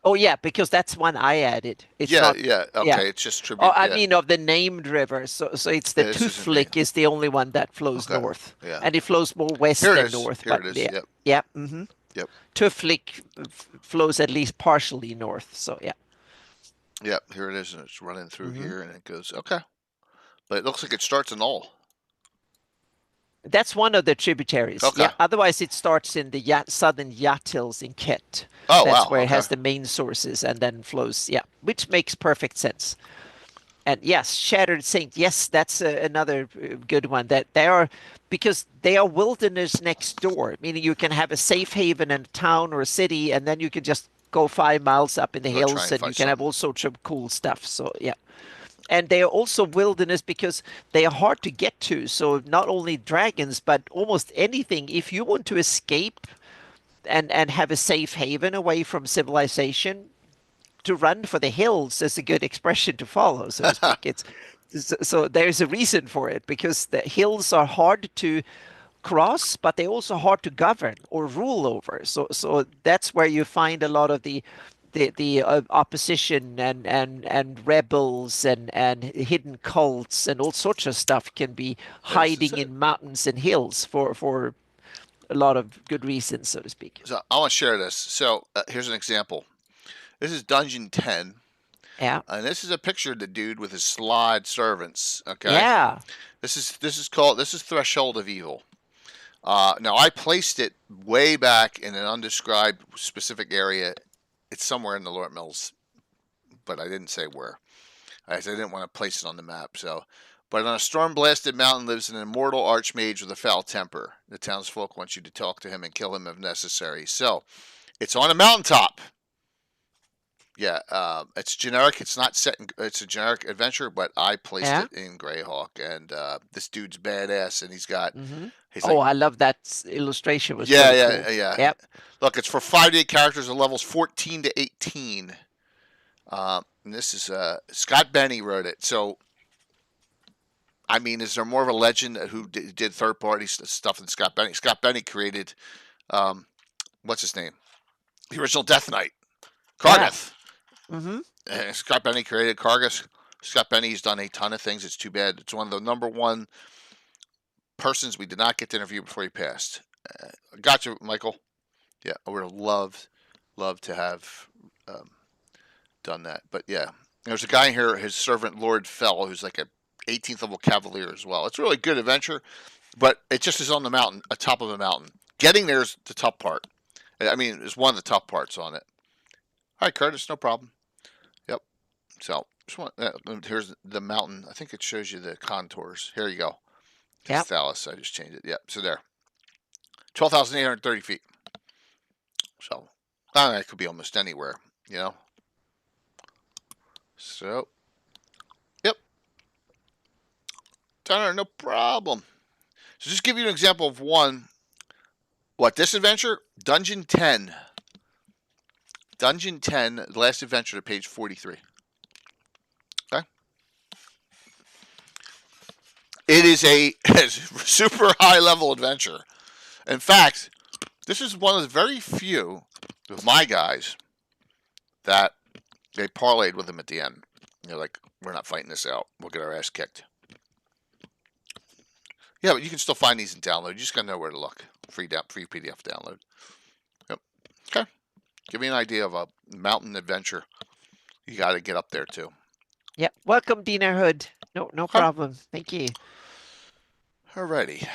oh yeah, because that's one I added. It's Yeah, not, yeah. Okay, yeah. it's just tribute. Oh, I yeah. mean of the named rivers. So it's the Yeah, this isn't me. Tuflik is the only one that flows Okay, north, yeah. and it flows more west Here it than is. north. Here but it is. yeah, Yep. yeah. Mm-hmm. Yep. Tuflik flows at least partially north. So yeah. Yep. Here it is, and it's running through Mm-hmm. here, and it goes okay. But it looks like it starts in all. That's one of the tributaries. Okay. Yeah. Otherwise, it starts in the southern Yacht Hills in Kent. Oh, That's wow. where it has Okay. the main sources and then flows. Yeah, which makes perfect sense. And yes, Shattered Saint. Yes, that's another good one. That they are because they are wilderness next door, meaning you can have a safe haven in a town or a city, and then you can just go 5 miles up in the Go try hills, and and you fight can have something. all sorts of cool stuff. So yeah. And they are also wilderness because they are hard to get to. So not only dragons, but almost anything. If you want to escape and have a safe haven away from civilization, to run for the hills is a good expression to follow, so to speak. It's so there's a reason for it because the hills are hard to cross, but they're also hard to govern or rule over. So that's where you find a lot of the opposition and rebels and hidden cults and all sorts of stuff can be This is hiding it. in mountains and hills for a lot of good reasons, so to speak. So I want to share this. So here's an example. This is Dungeon 10, Yeah. and this is a picture of the dude with his slide servants. Okay, Yeah. this is Threshold of Evil. Now I placed it way back in an undescribed specific area. It's somewhere in the Lort Mills, but I didn't say where. I didn't want to place it on the map. So, but on a storm-blasted mountain lives an immortal archmage with a foul temper. The townsfolk want you to talk to him and kill him if necessary. So, it's on a mountaintop. Yeah, it's generic. It's not set in. It's a generic adventure, but I placed Yeah. it in Greyhawk, and this dude's badass, and he's got. Mm-hmm. He's Oh, like, I love that illustration. Was yeah, really yeah, cool. yeah. Yep. Look, it's for 5 to 8 characters at levels 14 to 18. And this is Scott Benny wrote it. So, I mean, is there more of a legend who did third party stuff than Scott Benny? Scott Benny created, what's his name? The original Death Knight, Yeah. Kargath. Mm-hmm. Scott Benny created Kargas. Scott Benny's done a ton of things. It's too bad. It's one of the number one persons we did not get to interview before he passed. Got you, Michael. Yeah, I would have loved to have done that. But yeah, there's a guy here, his servant Lord Fell, who's like a 18th level cavalier as well. It's a really good adventure, but it just is on the mountain, atop of a mountain. Getting there is the tough part. I mean, it's one of the tough parts on it. All right, Curtis, no problem. Yep. So here's the mountain. I think it shows you the contours. Here you go. Yep. Thalys. I just changed it. Yep. So there. 12,830 feet. So that could be almost anywhere, you know. So, yep. Done, no problem. So just give you an example of one. What, this adventure? Dungeon 10. Dungeon 10, the last adventure to page 43. Okay? It is a super high level adventure. In fact, this is one of the very few of my guys that they parlayed with them at the end. They're like, we're not fighting this out. We'll get our ass kicked. Yeah, but you can still find these and download. You just got to know where to look. Free PDF download. Yep. Okay. Give me an idea of a mountain adventure. You got to get up there too. Yep. Welcome, Dina Hood. No problem. Thank you. Alrighty.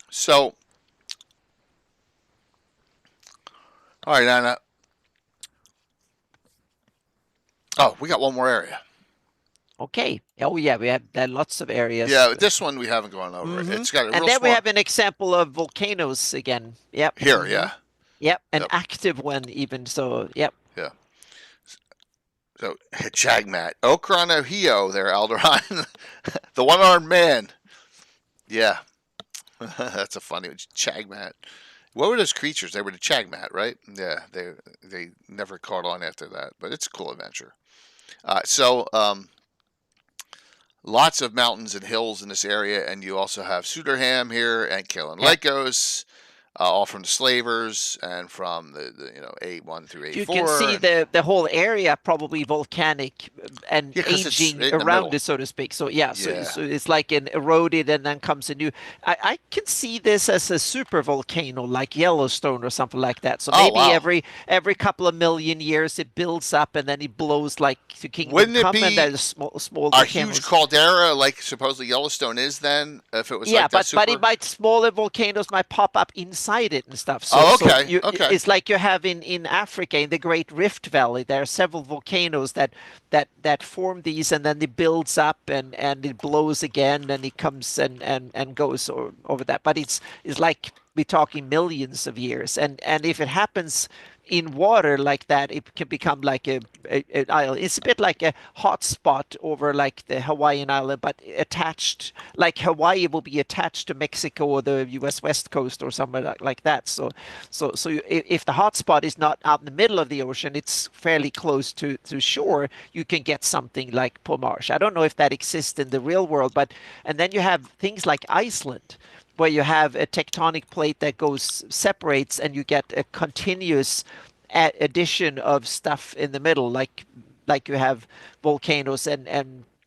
So, all right, Anna. Oh, we got one more area. Okay. Oh yeah, we have lots of areas. Yeah, this one we haven't gone over. Mhm. It's got a And real then we small. have an example of volcanoes again. Yep. Here, Mhm. yeah. Yep. An Yep. active one even. So yep. Yeah. So, Chagmat. Okran Ohio there, Alderon. The one-armed man. Yeah. That's a funny one. Chagmat. What were those creatures? They were the Chagmat, right? Yeah, they never caught on after that, but it's a cool adventure. Lots of mountains and hills in this area, and you also have Suderham here and Killen Lycos, all from the slavers and from the A1 through A4. You can see the whole area probably volcanic and Yeah, 'cause it's aging right in the around middle. it, so to speak. So yeah, Yeah. so it's like an eroded and then comes a new. I can see this as a super volcano like Yellowstone or something like that. So Oh, maybe wow. every couple of million years it builds up and then it blows like to Kingdom Wouldn't it Come, be and there's small a volcanoes. huge caldera like supposedly Yellowstone is then? If it was Yeah, like that but super... it might smaller volcanoes might pop up inside alongside it and stuff. So, Oh, so okay, you, okay. it's like you have in Africa, in the Great Rift Valley, there are several volcanoes that form these, and then it builds up and it blows again, and it comes and goes over that. But it's like we're talking millions of years, and if it happens in water like that, it can become like an island. It's a bit like a hot spot over like the Hawaiian island, but attached, like Hawaii will be attached to Mexico or the U.S. West Coast or somewhere like that. If the hot spot is not out in the middle of the ocean, it's fairly close to shore, you can get something like Pomarsh. I don't know if that exists in the real world, but and then you have things like Iceland, where you have a tectonic plate that goes separates and you get a continuous addition of stuff in the middle, like you have volcanoes and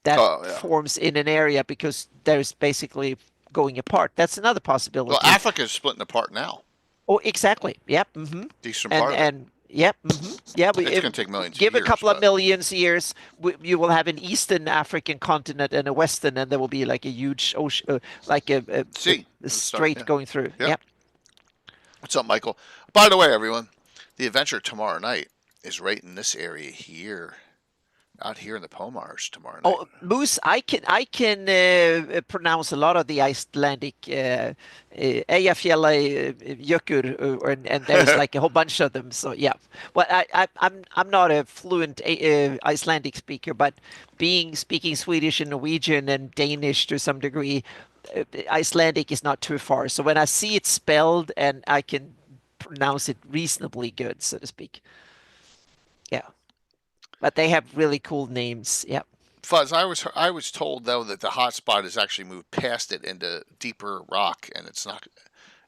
that Oh, yeah. forms in an area because there's basically going apart. That's another Well, possibility. Africa's splitting apart now. Oh, exactly. Yep. Decent part of it. And yep. Yeah. It's going to take millions Give of years. a couple of but- millions years. You will have an Eastern African continent and a Western, and there will be like a huge ocean, like a Sea. strait Yeah. going through. Yep. Yep. What's up, Michael? By the way, everyone, the adventure tomorrow night is right in this area here. Out here in the Pomarsh tomorrow night. Oh, Moose, I can pronounce a lot of the Icelandic Eyjafjallajökull, and there's like a whole bunch of them. So yeah, well, I'm not a fluent Icelandic speaker, but speaking Swedish and Norwegian and Danish to some degree, Icelandic is not too far. So when I see it spelled, and I can pronounce it reasonably good, so to speak. Yeah. But they have really cool names. Yep. Fuzz, I was told though that the hot spot has actually moved past it into deeper rock, and it's not,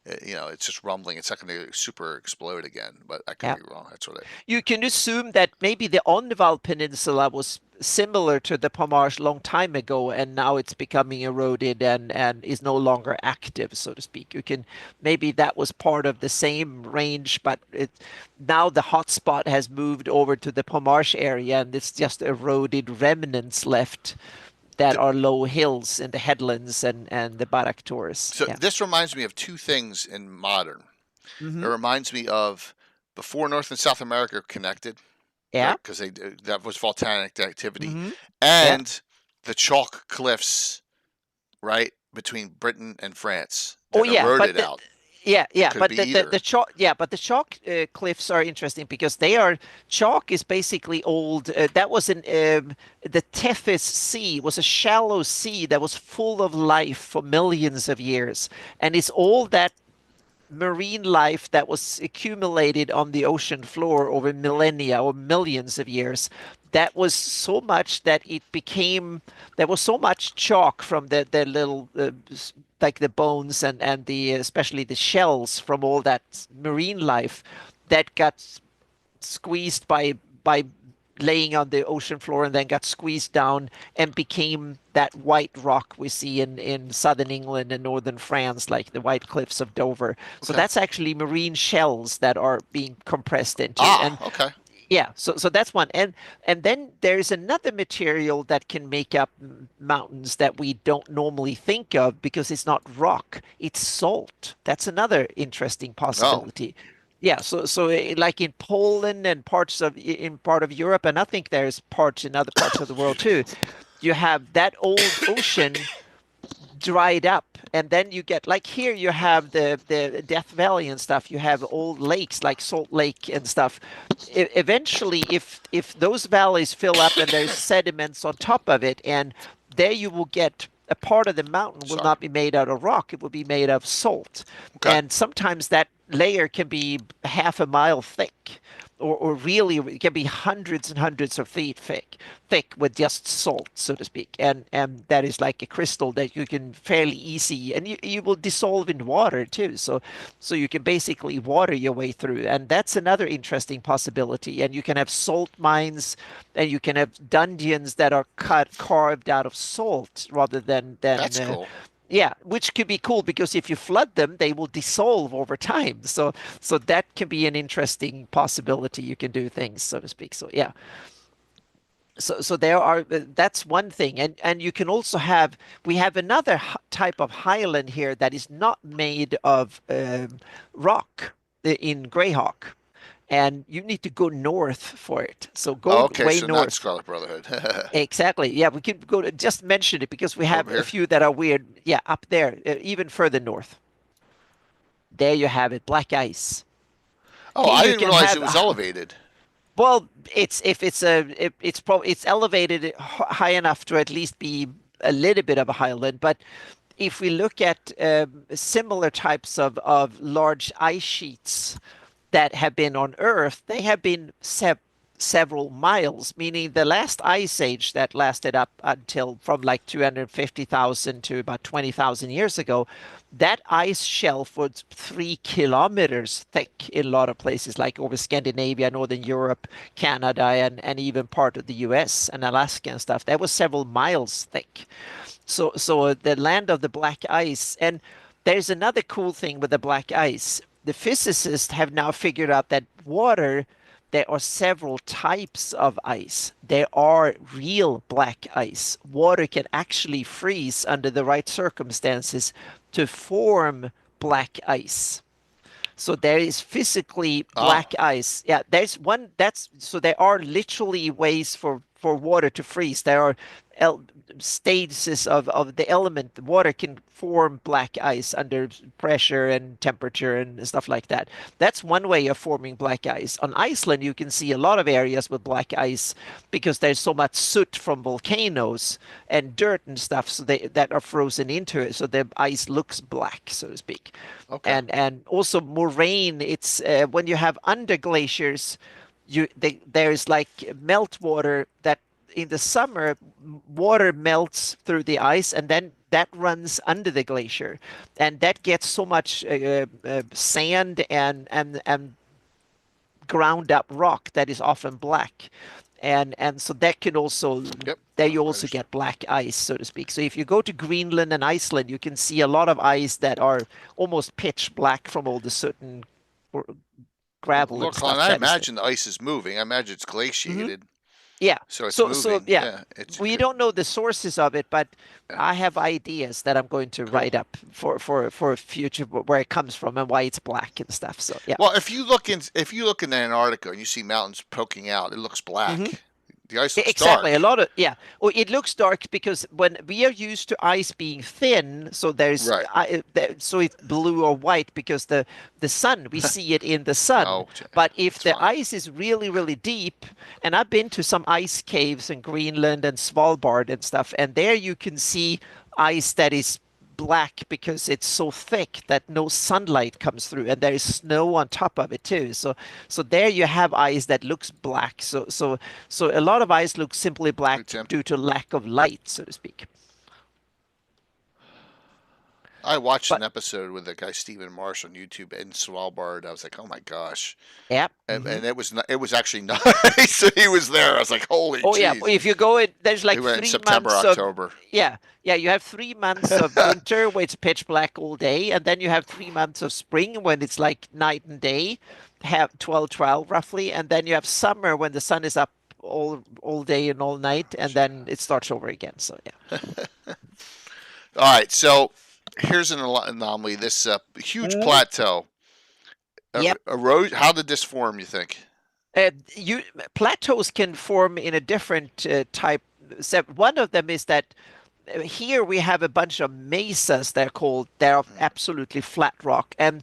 it's just rumbling. It's not going to super explode again, but I could Yep. be wrong. That's what You can assume that maybe the Onneval Peninsula was similar to the Pomarsh long time ago, and now it's becoming eroded and is no longer active, so to speak. Maybe that was part of the same range, but now the hot spot has moved over to the Pomarsh area, and it's just eroded remnants left that are low hills in the headlands and the Barak Tours. So Yeah. this reminds me of two things in modern. Mhm. It reminds me of before North and South America connected. Yeah. Because that was volcanic activity, Mhm. and the chalk cliffs, right between Britain and France. Oh, that yeah, but eroded out. Yeah, Could but be the either. chalk, but the chalk cliffs are interesting because chalk is basically old. That was the Tethys Sea was a shallow sea that was full of life for millions of years, and it's all that marine life that was accumulated on the ocean floor over millennia or millions of years. That was so much that there was so much chalk from the little like the bones and the especially the shells from all that marine life that got squeezed by laying on the ocean floor and then got squeezed down and became that white rock we see in southern England and northern France, like the White Cliffs of Dover. So Okay. that's actually marine shells that are being compressed into. And Okay. yeah, so that's one. And then there's another material that can make up mountains that we don't normally think of because it's not rock, it's salt. That's another interesting possibility. Yeah, so like in Poland and part of Europe, and I think there's parts in other parts of the world too, you have that old ocean dried up, and then you get like here you have the Death Valley and stuff. You have old lakes like Salt Lake and stuff. Eventually, if those valleys fill up and there's sediments on top of it, and there you will get a part of the mountain will Sorry. not be made out of rock; it will be made of salt, Okay. and sometimes that layer can be half a mile thick. Or really, it can be hundreds and hundreds of feet thick with just salt, so to speak, and that is like a crystal that you can fairly easy, and you will dissolve in water too, so you can basically water your way through, and that's another interesting possibility. And you can have salt mines, and you can have dungeons that are carved out of salt rather than That's cool. yeah, which could be cool because if you flood them, they will dissolve over time. So that can be an interesting possibility. You can do things, so to speak. So yeah. So there are that's one thing, and you can also have we have another type of highland here that is not made of rock in Greyhawk, and you need to go north for it. So go Okay, way so not north. Scarlet Brotherhood. Exactly. Yeah, we could go to just mention it because we have Over a here. few that are weird. Yeah, up there, even further north. There you have it, black ice. Oh, Here I you didn't can realize have it was elevated. well, it's if it's a it's probably it's elevated high enough to at least be a little bit of a highland. But if we look at similar types of large ice sheets that have been on Earth, they have been several miles, meaning the last ice age that lasted up until from like 250,000 to about 20,000 years ago, that ice shelf was 3 kilometers thick in a lot of places, like over Scandinavia, Northern Europe, Canada, and even part of the US and Alaska and stuff. That was several miles thick. So the land of the black ice, and there's another cool thing with the black ice. The physicists have now figured out that water, there are several types of ice. There are real black ice. Water can actually freeze under the right circumstances to form black ice. So there is physically Oh, black ice. Yeah, there's one that's so there are literally ways for water to freeze. There are el stages of the element. The water can form black ice under pressure and temperature and stuff like that. That's one way of forming black ice. On Iceland, you can see a lot of areas with black ice because there's so much soot from volcanoes and dirt and stuff, so they that are frozen into it, so the ice looks black, so to speak. okay. And also moraine, it's when you have under glaciers, there's like meltwater that in the summer water melts through the ice and then that runs under the glacier, and that gets so much sand and ground up rock that is often black, and so that can also Yep. there I you also understand. get black ice, so to speak. So if you go to Greenland and Iceland, you can see a lot of ice that are almost pitch black from all the soot and gravel and Look, Colin, stuff I that is there. imagine the ice is moving. I imagine it's Hmm. glaciated, Yeah. so it's So moving. yeah, Yeah, it's we don't know the sources of it, but yeah, I have ideas that I'm going to cool. write up for a future where it comes from and why it's black and stuff. So yeah. Well, if you look in Antarctica and you see mountains poking out, it looks Hmm. black. The ice looks Exactly. A dark. lot of, yeah. Well, it looks dark because when we are used to ice being thin, so Right. so it's blue or white because the sun, we see it in the sun. Oh, But if it's the fine. ice is really, really deep, and I've been to some ice caves in Greenland and Svalbard and stuff, and there you can see ice that is black because it's so thick that no sunlight comes through, and there is snow on top of it too. So there you have ice that looks black. So a lot of ice looks simply Hey, black Tim. due to lack of light, so to speak. I watched But an episode with the guy Stephen Marsh on YouTube in Svalbard. I was like, oh my gosh, yeah. and it was it was actually nice that he was there. I was like, holy Oh yeah, jeez. if you go in, there's He like went in three September, months of October. yeah, yeah. You have 3 months of winter where it's pitch black all day, and then you have 3 months of spring when it's like night and day, have 12 roughly, and then you have summer when the sun is up all day and all night, and then it starts over again. So yeah. All right, so here's an anomaly. This huge plateau. Yep. How did this form? You think? You plateaus can form in a different type. One of them is that here we have a bunch of mesas, they're called. They're absolutely flat rock. And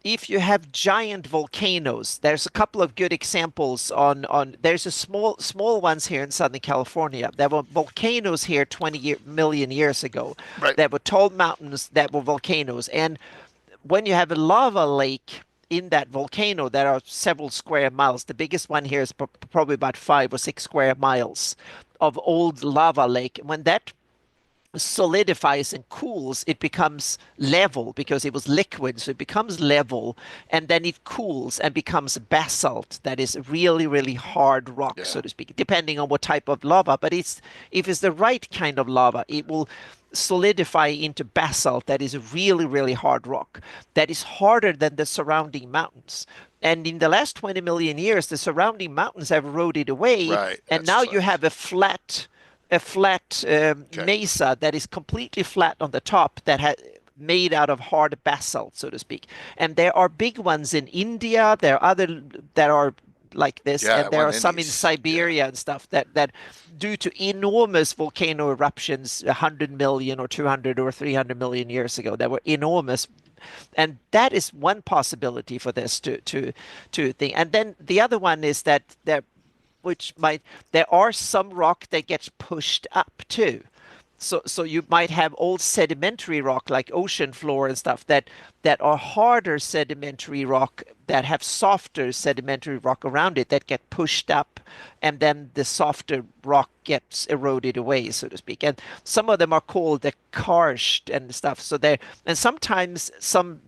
if you have giant volcanoes, there's a couple of good examples on there's a small ones here in Southern California. There were volcanoes here 20 million years ago. Right. There were tall mountains that were volcanoes. And when you have a lava lake in that volcano, there are several square miles. The biggest one here is probably about 5 or 6 square miles of old lava lake. When that solidifies and cools, it becomes level because it was liquid. So it becomes level and then it cools and becomes basalt that is really, really hard rock, Yeah. so to speak, depending on what type of lava. But if it's the right kind of lava, it will solidify into basalt that is really, really hard rock that is harder than the surrounding mountains. And in the last 20 million years, the surrounding mountains have eroded away, Right. and That's now funny. you have a flat Okay. mesa that is completely flat on the top that has made out of hard basalt, so to speak. And there are big ones in India. There are other that are like this, Yeah, and there one are in some in Indies. Yeah. Siberia and stuff that due to enormous volcano eruptions 100 million or 200 or 300 million years ago that were enormous, and that is one possibility for this to think. And then the other one is that there are some rock that gets pushed up too. So you might have old sedimentary rock like ocean floor and stuff that are harder sedimentary rock that have softer sedimentary rock around it that get pushed up, and then the softer rock gets eroded away, so to speak. And some of them are called the karst and stuff. So they and sometimes some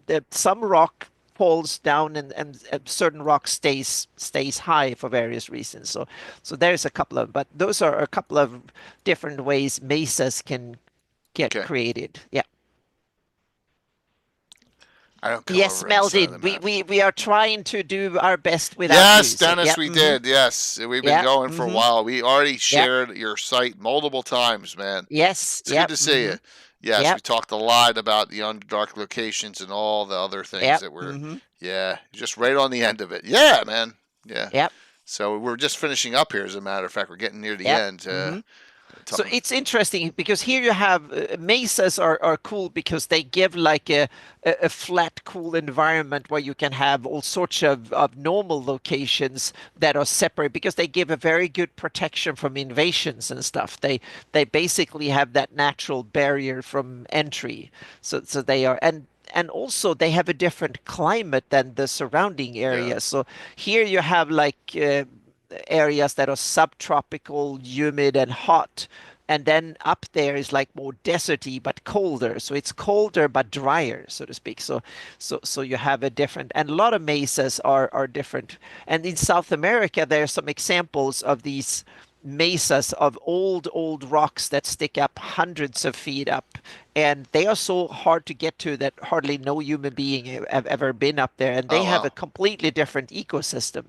rock falls down, and certain rock stays high for various reasons. So there's a couple of, but those are a couple of different ways mesas can get Okay. created. Yeah. I don't come Yes, over on the side of the Melody. map. We are trying to do our best without you. Yes, So Dennis, yeah. we did. Yes, we've been Yeah. going for a while. We already Yep. shared your site multiple times, man. Yes. It's good Yep. to see you. Yes, we Yep. talked a lot about the Underdark locations and all the other things Yep. that were, yeah, just right on the end of it. Yeah, man. Yeah. Yep. So we're just finishing up here, as a matter of fact. We're getting near the Yep. end. So it's interesting because here you have mesas are cool because they give like a flat, cool environment where you can have all sorts of normal locations that are separate because they give a very good protection from invasions and stuff. They basically have that natural barrier from entry. So they are and also they have a different climate than the surrounding Yeah. areas. So here you have like areas that are subtropical, humid, and hot. And then up there is like more deserty but colder. So it's colder but drier, so to speak. So you have a different, and a lot of mesas are different. And in South America, there are some examples of these mesas of old rocks that stick up hundreds of feet up, and they are so hard to get to that hardly no human being have ever been up there, and they Oh, have wow. a completely different ecosystem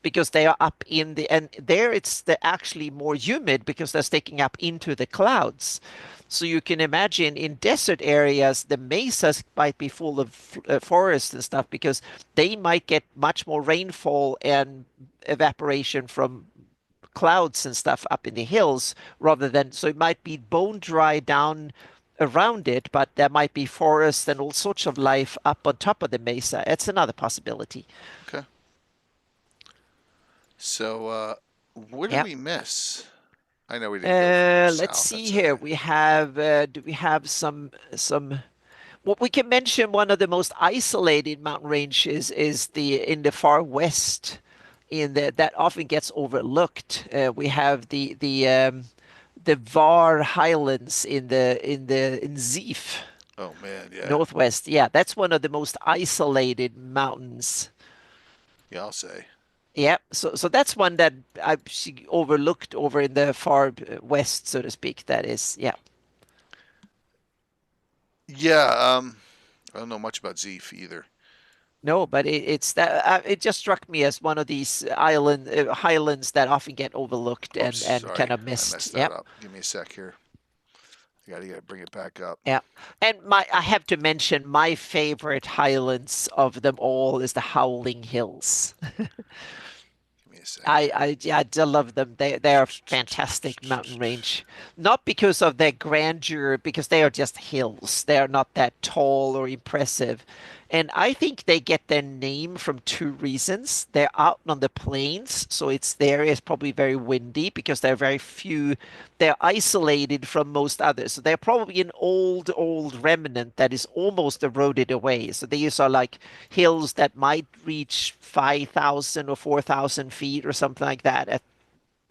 because they are up in the, and there it's actually more humid because they're sticking up into the clouds. So you can imagine in desert areas, the mesas might be full of forest and stuff because they might get much more rainfall and evaporation from clouds and stuff up in the hills rather than, so it might be bone dry down around it, but there might be forest and all sorts of life up on top of the mesa. It's another possibility. Okay. So, what did Yeah. we miss? I know we didn't go from Let's south. see That's here. okay. We have do we have some what we can mention one of the most isolated mountain ranges is the in the far west in the that often gets overlooked. We have the Var Highlands in Zeef, Oh, man. Yeah. northwest. Yeah, that's one of the most isolated mountains. Yeah, I'll say. Yeah, so that's one that I see overlooked over in the far west, so to speak. That is, yeah. Yeah. I don't know much about Zeef either. No, but it's that it just struck me as one of these highlands that often get overlooked Oops. and kind Sorry. of I missed. messed that Yep. up. Give me a sec here. I gotta bring it back up. Yeah. And I have to mention my favorite highlands of them all is the Howling Hills. Give me a sec. Yeah, I love them. They are a fantastic mountain range. Not because of their grandeur, because they are just hills. They are not that tall or impressive. And I think they get their name from two reasons. They're out on the plains, so it's the area is probably very windy because there are very few. They're isolated from most others. So they're probably an old remnant that is almost eroded away. So these are like hills that might reach 5,000 or 4,000 feet or something like that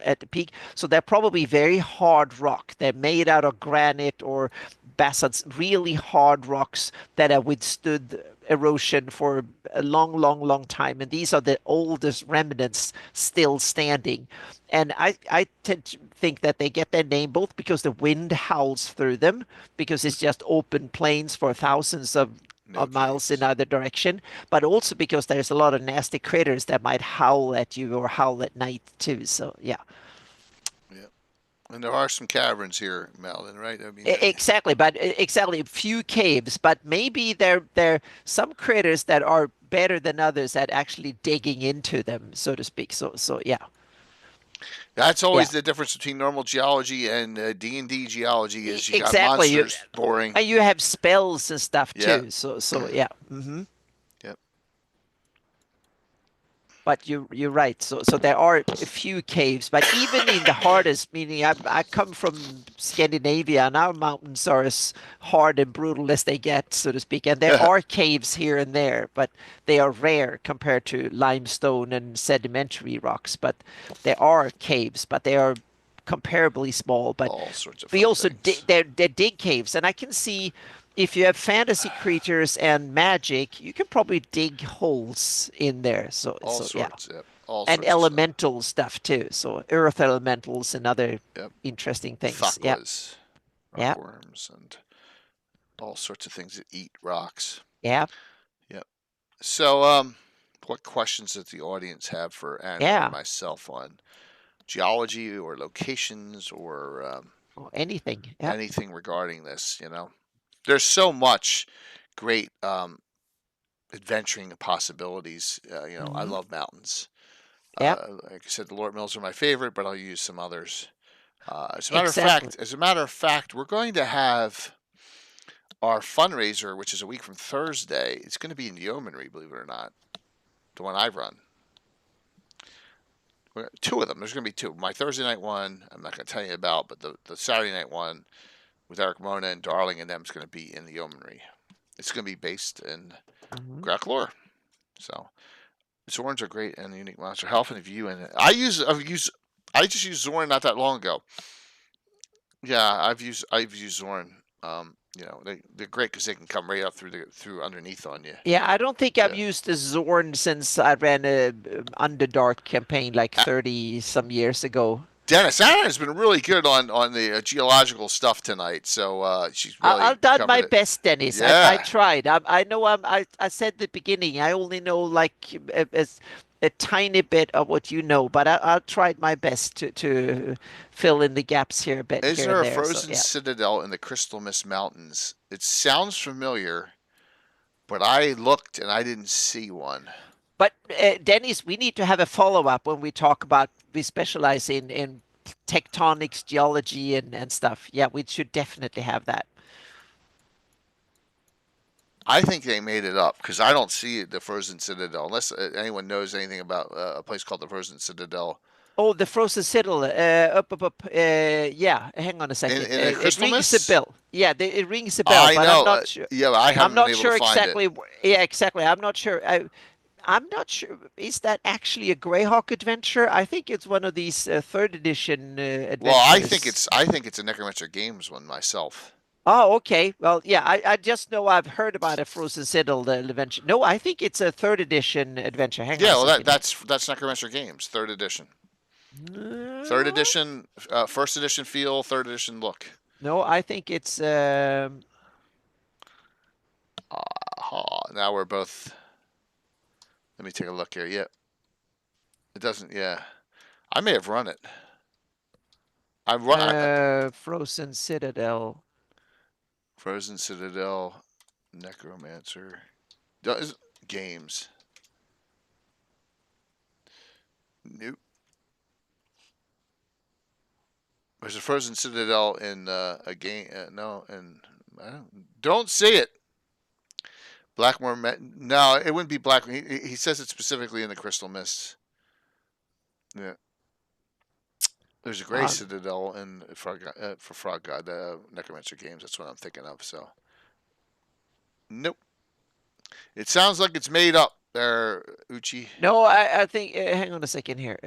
at the peak. So they're probably very hard rock. They're made out of granite or basalts, really hard rocks that have withstood erosion for a long time. And these are the oldest remnants still standing. And I tend to think that they get their name both because the wind howls through them, because it's just open plains for thousands of No miles in caves. either direction, but also because there's a lot of nasty critters that might howl at you or howl at night too. So yeah. Yeah. And there are some caverns here, Malin, right? I mean, Exactly, but exactly few caves, but maybe there some critters that are better than others at actually digging into them, so to speak. So yeah, that's yeah, always the difference between normal geology and D&D geology is you got exactly. monsters, boring. And you have spells and stuff Yeah. too. So yeah. Hmm. Yep. But you're right. So there are a few caves, but even in the hardest, meaning I come from Scandinavia, and our mountains are as hard and brutal as they get, so to speak. And there are caves here and there, but they are rare compared to limestone and sedimentary rocks. But there are caves, but they are comparably small. But All sorts of we fun also things. they're dig caves, and I can see if you have fantasy creatures and magic, you can probably dig holes in there. All So yeah, sorts. Yep. All and sorts of stuff. elemental stuff too. So earth elementals and other Yep. interesting things. Yeah, Thaklas, yeah, rockworms, and all sorts of things that eat rocks. yeah, Yep. So, what questions does the audience have for Anna or yeah. myself on geology or locations or Or anything. Yeah. anything regarding this? There's so much great adventuring possibilities. I Hmm. love mountains. Yeah. Like I said, the Lort Mills are my favorite, but I'll use some others. Exactly. As a matter of fact, we're going to have our fundraiser, which is a week from Thursday. It's going to be in Yeomanry, believe it or not, the one I run. Two of them. There's going to be two. My Thursday night one, I'm not going to tell you about, but the Saturday night one with Eric Mona and Darling and them is going to be in the Yeomanry. It's going to be based in Hmm. Gracklore. So Zorns are great and unique monster. How often have you and I just used Zorn not that long ago. Yeah, I've used Zorn. They're great because they can come right up through underneath on you. Yeah, I don't think I've Yeah. used the Zorn since I ran a Underdark campaign like 30 some years ago. Dennis, Anna has been really good on the geological stuff tonight, so she's I'll really done covered my it. best, Dennis. I Yeah, tried. I know I said at the beginning I only know like a tiny bit of what you know, but I tried my best to fill in the gaps here a bit is here there and a there. So frozen yeah. citadel in the Crystal Mist Mountains? It sounds familiar, but I looked and I didn't see one. But Dennis, we need to have a follow-up when we talk about we specialize in tectonics, geology, and stuff. Yeah, we should definitely have that. I think they made it up because I don't see the Frozen Citadel unless anyone knows anything about a place called the Frozen Citadel Oh, the frozen citadel. Up. Yeah, hang on a second. in the It Crystal rings a Mists. bell. Yeah, it rings a bell, I but I'm know. not sure. Yeah, but I I'm haven't been not able to sure find it. exactly. Yeah, exactly. I'm not sure. I'm not sure. Is that actually a Greyhawk adventure? I think it's one of these third edition Well, adventures. I think it's a Necromancer Games one myself. Oh, okay. Well, yeah, I just know I've heard about a Frozen Citadel adventure. No, I think it's a third edition adventure. Hang on Yeah, a well second here. that's Necromancer Games, third edition. Third No, edition, first edition feel, third edition look. no, I think it's Now we're both. Let me take a look here. Yeah, it doesn't. Yeah, I may have run it. I run Frozen Citadel. Frozen Citadel, Necromancer, does games. Nope. There's a Frozen Citadel in a game. No, and I don't see it. Blackmore. No, it wouldn't be Black. He says it specifically in the Crystal Mists. Yeah. There's a Grey Um, Citadel in for Frog God Necromancer games. That's what I'm thinking of. So, nope. It sounds like it's made up there, Uchi. no, I think. Hang on a second here.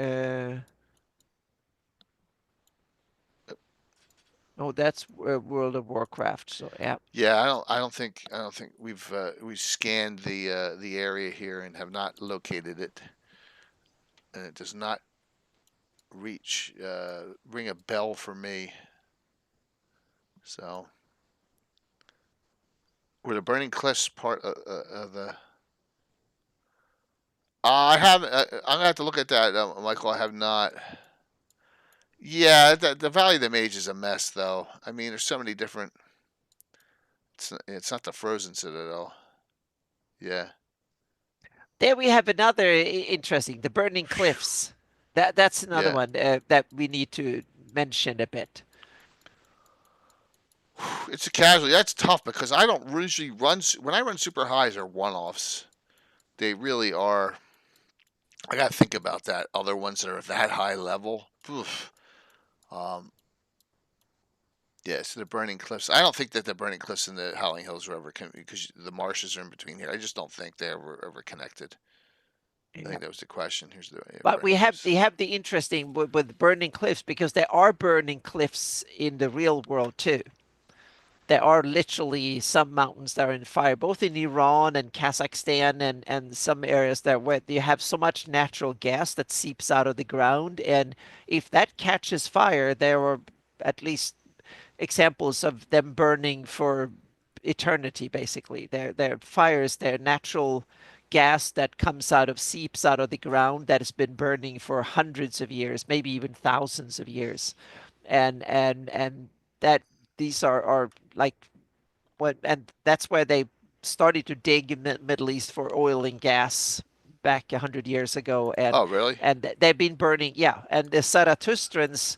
Oh, that's World of Warcraft. So yeah. Yeah, I don't think we've scanned the area here and have not located it, and it does not ring a bell for me. So Were the Burning Cliffs part of the? I have. I'm gonna have to look at that, Michael. I have not. Yeah, the Valley of the Mage is a mess, though. I mean, there's so many different. It's not the Frozen Citadel. Yeah, There we have another interesting, the Burning Cliffs. That's another yeah. one that we need to mention a bit. It's a casualty. That's tough because I don't usually run. When I run super highs, are one-offs. They really are. I gotta think about that. Other ones that are that high level. Oof. Um, yeah, so the Burning Cliffs. I don't think that the Burning Cliffs and the Howling Hills are ever because the marshes are in between here. I just don't think they were ever connected. I Yeah. think that was the question. Here's the But Burning we Cliffs. have the interesting with burning cliffs because there are burning cliffs in the real world too. There are literally some mountains that are in fire, both in Iran and Kazakhstan and some areas there where you have so much natural gas that seeps out of the ground. And if that catches fire, there are at least examples of them burning for eternity, basically. They're fires, they're natural gas that comes out of seeps out of the ground that has been burning for hundreds of years, maybe even thousands of years. And that these are like what, and that's where they started to dig in the Middle East for oil and gas back 100 years ago, Oh, really? and they've been burning, yeah. And the Zarathustrans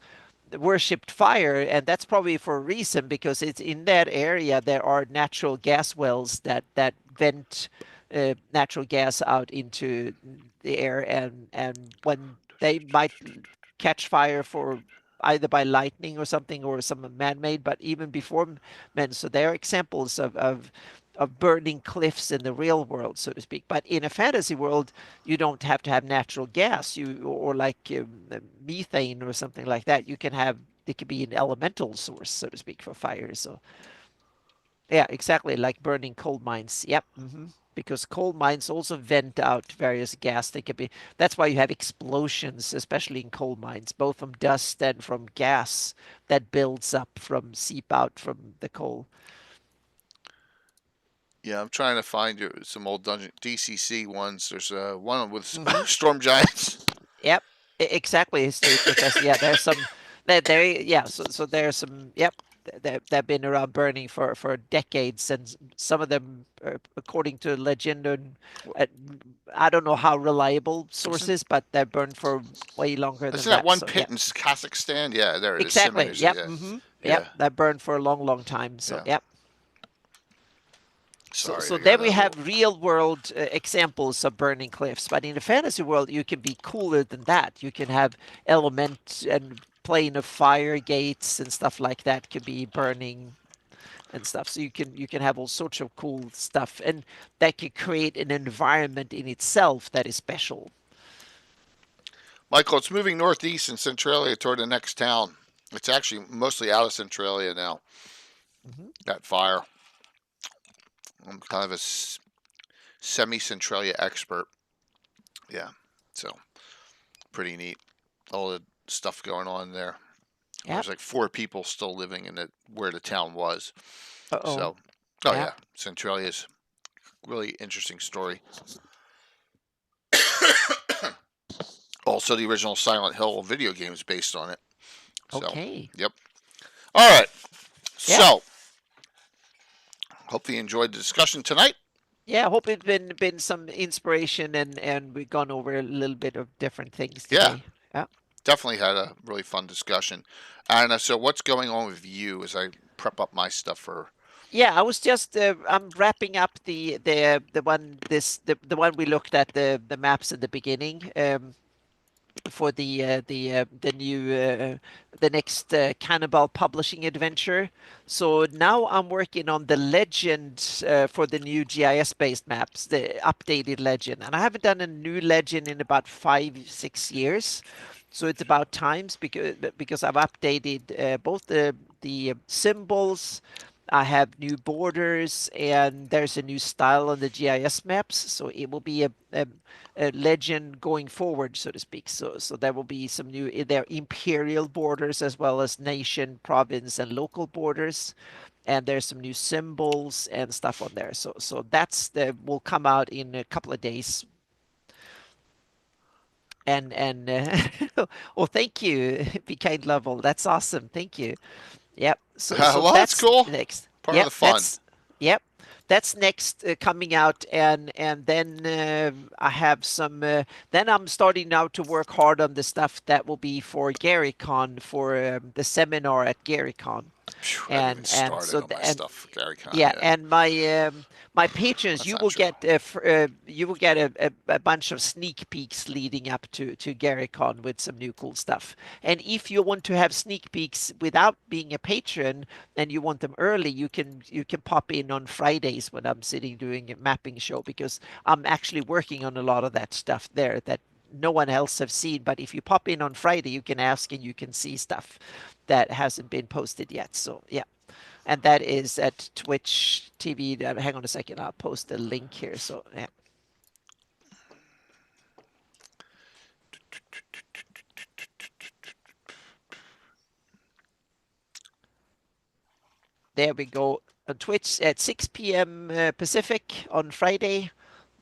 worshipped fire, and that's probably for a reason because it's in that area there are natural gas wells that vent natural gas out into the air, and when they might catch fire for either by lightning or something or some man-made, but even before men. So there are examples of burning cliffs in the real world, so to speak. But in a fantasy world, you don't have to have natural gas, or like methane or something like that. You can have it could be an elemental source, so to speak, for fire. So yeah, exactly, like burning coal mines. Yep. Because coal mines also vent out various gas. They could be. That's why you have explosions, especially in coal mines, both from dust and from gas that builds up from seep out from the coal. Yeah, I'm trying to find you some old dungeon DCC ones. There's one with hmm storm giants. Yep, exactly. History professor. Yeah, there's some. There. Yeah. So there's some. Yep. They've been around burning for decades, and some of them, according to legend, and uh, I don't know how reliable Isn't, sources, but they're burned for way longer than isn't that that. one So yeah, pit in Kazakhstan? Yeah, there it is. exactly. Simmons. Yep. Yeah, Yep. yeah, That burned for a long, long time. So yeah. yep. So, Sorry, so I there got a we little. have real world examples of burning cliffs. But in the fantasy world, you can be cooler than that. You can have element and plane of fire gates and stuff like that could be burning and stuff. So you can have all sorts of cool stuff, and that could create an environment in itself that is special. Michael, it's moving northeast in Centralia toward the next town. It's actually mostly out of Centralia now. hmm That fire. I'm kind of a semi-Centralia expert. Yeah, so pretty neat. All the stuff going on there. Yep. There's like 4 people still living in it where the town was. Uh-oh. So, oh Yep. yeah, Centralia's really interesting story. Also, the original Silent Hill video game is based on it. So, Okay. yep. All right. Yep. So, hopefully you enjoyed the discussion tonight. Yeah, I hope it's been some inspiration, and we've gone over a little bit of different things Yeah, today. Yeah. definitely had a really fun discussion. And so, what's going on with you as I prep up my stuff for? Yeah, I was just I'm wrapping up the one the one we looked at the maps at the beginning for the new the next Cannibal Publishing adventure. So now I'm working on the legend for the new GIS based maps, the updated legend, and I haven't done a new legend in about 5 6 years. So it's about times because I've updated both the symbols. I have new borders, and there's a new style on the GIS maps, so it will be a legend going forward, so to speak. So there will be some new there imperial borders as well as nation, province, and local borders. and there's some new symbols and stuff on there. So that's the will come out in a couple of days. And well, thank you, Be Kind Level. That's awesome. Thank you. Yep. So Well, that's that's cool. next. Part of Yep. the fun. Yep. That's next coming out, and then I have some. Then I'm starting now to work hard on the stuff that will be for GaryCon, for the seminar at GaryCon. Phew, I haven't even And started so on my and stuff for GaryCon yeah, yet. and my patrons, That's you not will true. get you will get a bunch of sneak peeks leading up to GaryCon with some new cool stuff. And if you want to have sneak peeks without being a patron and you want them early, you can pop in on Fridays when I'm sitting doing a mapping show, because I'm actually working on a lot of that stuff there that no one else have seen. But if you pop in on Friday, you can ask and you can see stuff that hasn't been posted yet. So yeah, and that is at Twitch TV. Hang on a second, I'll post the link here. So yeah. There we go. On Twitch at 6 p.m. Pacific on Friday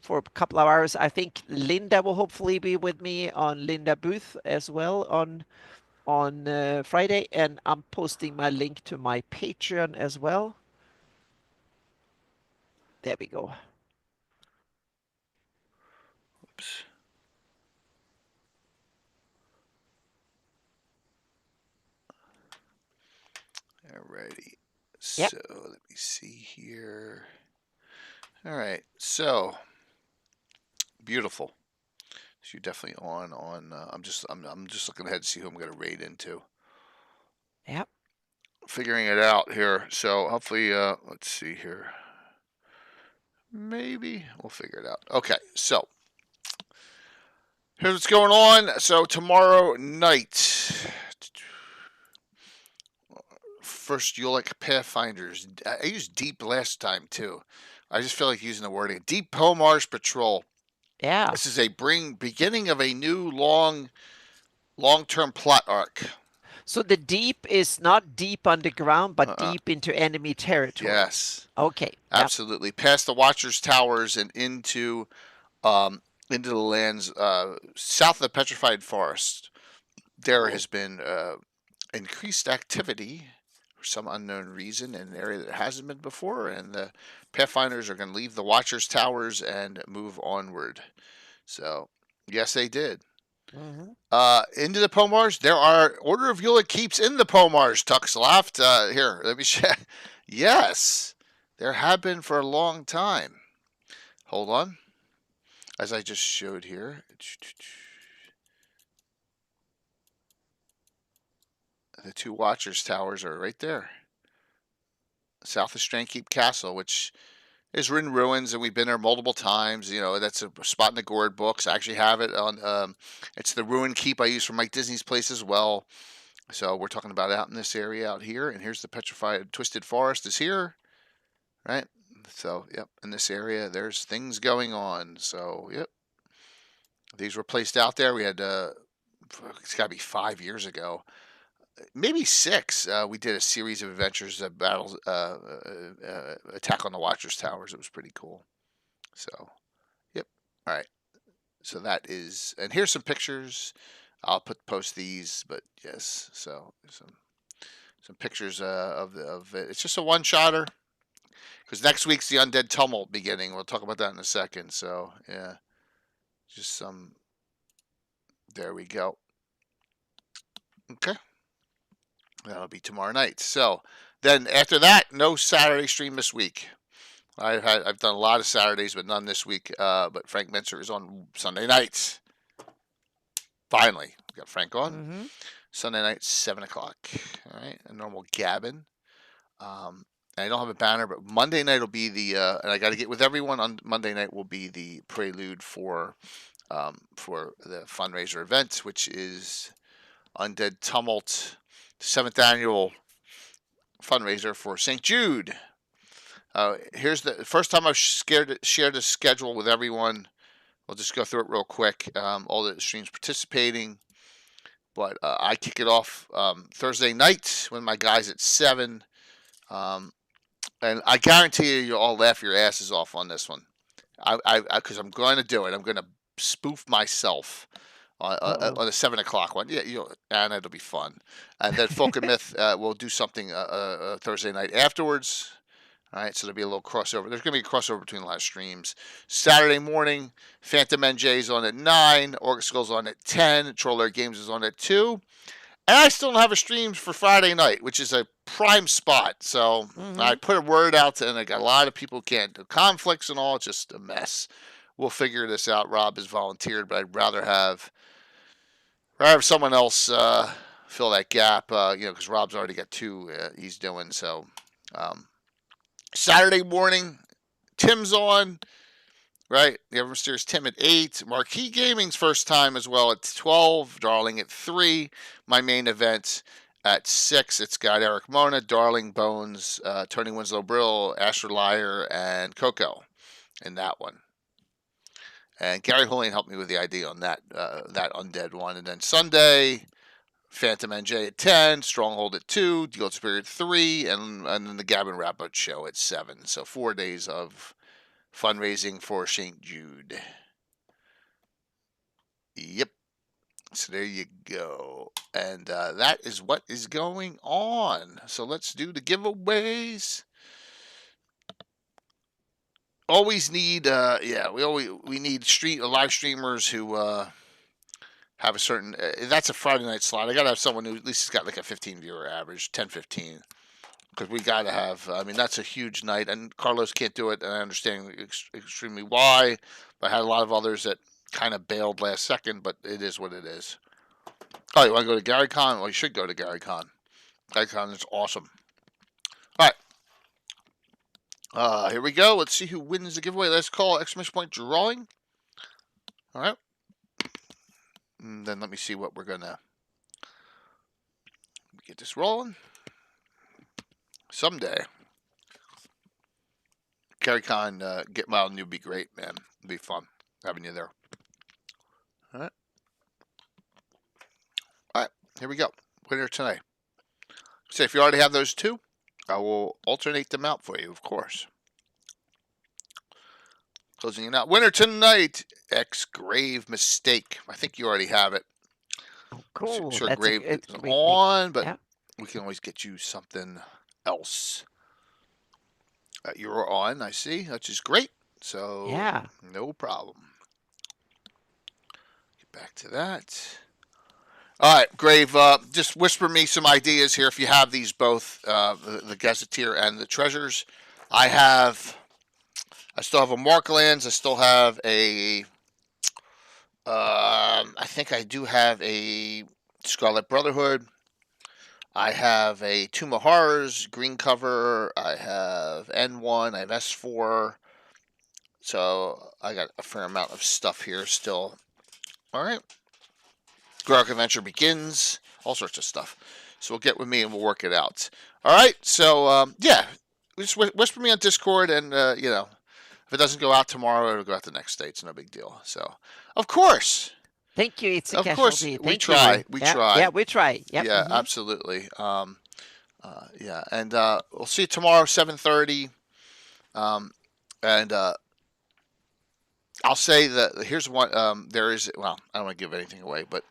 for a couple of hours. I think Linda will hopefully be with me on Linda Booth as well on Friday, and I'm posting my link to my Patreon as well. There we go. Oops. Alrighty. Yep. So let me see here. All right. So beautiful. So you're definitely on. I'm just looking ahead to see who I'm going to raid into. Yep. Figuring it out here. So hopefully, let's see here. Maybe we'll figure it out. Okay. So here's what's going on. So tomorrow night, first Ulick Pathfinders. I used deep last time too. I just feel like using the wording. Deep Pomars Patrol. Yeah. This is a beginning of a new long-term plot arc. So the deep is not deep underground, but Uh-uh. deep into enemy territory. Yes. Okay. Absolutely. Yep. Past the Watcher's Towers and into the lands south of the Petrified Forest. There has been increased activity for some unknown reason in an area that hasn't been before, and the Pathfinders are going to leave the Watcher's Towers and move onward. So, yes, they did. Into the Pomars, there are Order of Eula keeps in the Pomars. Tux laughed. Here, let me check. Yes, there have been for a long time. Hold on. As I just showed here. The two Watchers Towers are right there. South of Strandkeep Castle, which is in ruins, and we've been there multiple times. You know, that's a spot in the Gourd books. I actually have it on. It's the ruin keep I use for Mike Disney's place as well. So we're talking about out in this area out here, and here's the Petrified Twisted Forest is here, right? So yep, in this area there's things going on. So yep, these were placed out there. We had it's got to be 5 years ago. Maybe 6. We did a series of adventures, battles, attack on the Watcher's Towers. It was pretty cool. So, yep. All right. So that is, and here's some pictures. I'll post these, but yes. So some pictures of it. It's just a one-shotter because next week's the Undead Tumult beginning. We'll talk about that in a second. So yeah, just some. There we go. Okay. That'll be tomorrow night. So then after that, no Saturday stream this week. I've done a lot of Saturdays, but none this week. But Frank Mincer is on Sunday nights. Finally, we got Frank on Sunday night, 7:00. All right, a normal gabbin. I don't have a banner, but Monday night will be the. And I got to get with everyone on Monday night. Will be the prelude for the fundraiser event, which is Undead Tumult 7th annual fundraiser for St. Jude. Here's the first time I've shared the schedule with everyone. We'll just go through it real quick. All the streams participating, but I kick it off Thursday night with my guys at 7. And I guarantee you, you'll all laugh your asses off on this one. Because I'm going to do it. I'm going to spoof myself on the 7 o'clock one. Yeah, and it'll be fun. And then Folk and Myth will do something Thursday night afterwards. All right, so there'll be a little crossover. There's going to be a crossover between a lot of streams. Saturday morning, Phantom NJ's on at 9, Orgaskull's on at 10, Troller Games is on at 2. And I still don't have a stream for Friday night, which is a prime spot. So I put a word out, and I got a lot of people who can't do conflicts and all. It's just a mess. We'll figure this out. Rob has volunteered, but I'd rather have someone else fill that gap, because Rob's already got 2 he's doing. So Saturday morning, Tim's on, right? The Ever Mysterious Tim at 8. Marquee Gaming's first time as well at 12. Darling at 3. My main event at 6. It's got Eric Mona, Darling, Bones, Tony Winslow Brill, Asher Liar, and Coco in that one. And Gary Julian helped me with the idea on that undead one. And then Sunday, Phantom NJ at 10, Stronghold at 2, Guild Spirit 3, and then the Gavin Rappert show at 7. So 4 days of fundraising for St. Jude. Yep. So there you go. And that is what is going on. So let's do the giveaways. Always need, we need live streamers who have a certain, that's a Friday night slot. I got to have someone who at least has got like a 15 viewer average, 10, 15. Because we got to have, that's a huge night. And Carlos can't do it, and I understand extremely why. But I had a lot of others that kind of bailed last second, but it is what it is. Oh, you want to go to GaryCon? Well, you should go to GaryCon. GaryCon is awesome. All right. Here we go. Let's see who wins the giveaway. Let's call exclamation point drawing. All right. And then let me see what we're going to get this rolling. Someday, GaryCon, get Mild and you would be great, man. It'd be fun having you there. All right. All right. Here we go. Winner tonight. So if you already have those 2, I will alternate them out for you, of course. Closing it out. Winner tonight, Grave Mistake. I think you already have it. Oh, cool. Sure, Grave is on, but we can always get you something else. You're on, I see, which is great. So, yeah, no problem. Get back to that. All right, Grave, just whisper me some ideas here if you have these both, the Gazetteer and the Treasures. I still have a Marklands. I still have a, I think I do have a Scarlet Brotherhood. I have a Tomb of Horrors green cover. I have N1. I have S4. So I got a fair amount of stuff here still. All right. GREYHAWK Adventure Begins. All sorts of stuff. So we'll get with me and we'll work it out. All right. So, just whisper me on Discord, and, if it doesn't go out tomorrow, it'll go out the next day. It's no big deal. So, of course. Thank you. It's a of course, we try. We try. Yeah, we try. Yep. Yeah, absolutely. And we'll see you tomorrow, 7:30. And I'll say that here's one. There is. Well, I don't want to give anything away, but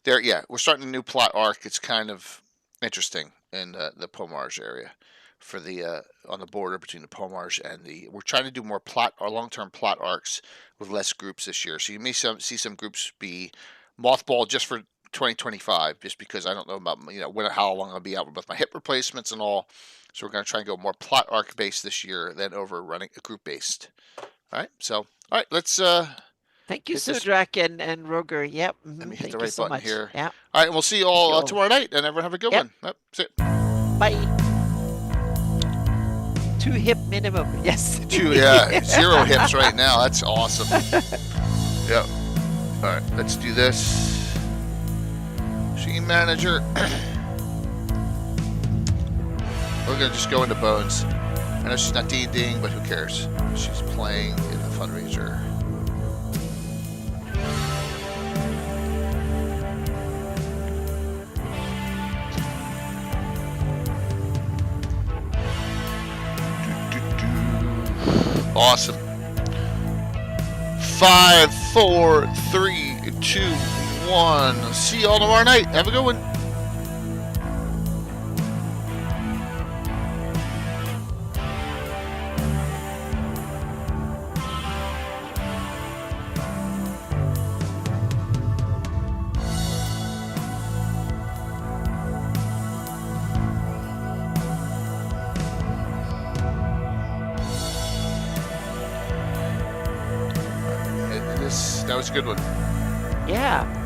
there. Yeah, we're starting a new plot arc. It's kind of interesting in the Pomarge area, for the on the border between the Pomarge and the. We're trying to do more long-term plot arcs with less groups this year. So you may see some groups be mothballed just for 2025, just because I don't know about how long I'll be out with my hip replacements and all. So we're going to try and go more plot arc based this year than over running a group based. All right. So all right, let's. Thank you, Sudrak and Roger. Yep. Let me hit Thank the you right so button much. here. Yeah. All right, and we'll see you all tomorrow night, and everyone have a good one. Yep, that's it. Bye. 2 hip minimum. Yes. 2, yeah. 0 hips right now. That's awesome. Yep. All right, let's do this. Machine Manager. We're gonna just go into Bones. I know she's not D&Ding, but who cares? She's playing in the fundraiser. 5, 4, 3, 2, 1. See you all tomorrow night. Have a good one. That was a good one. Yeah.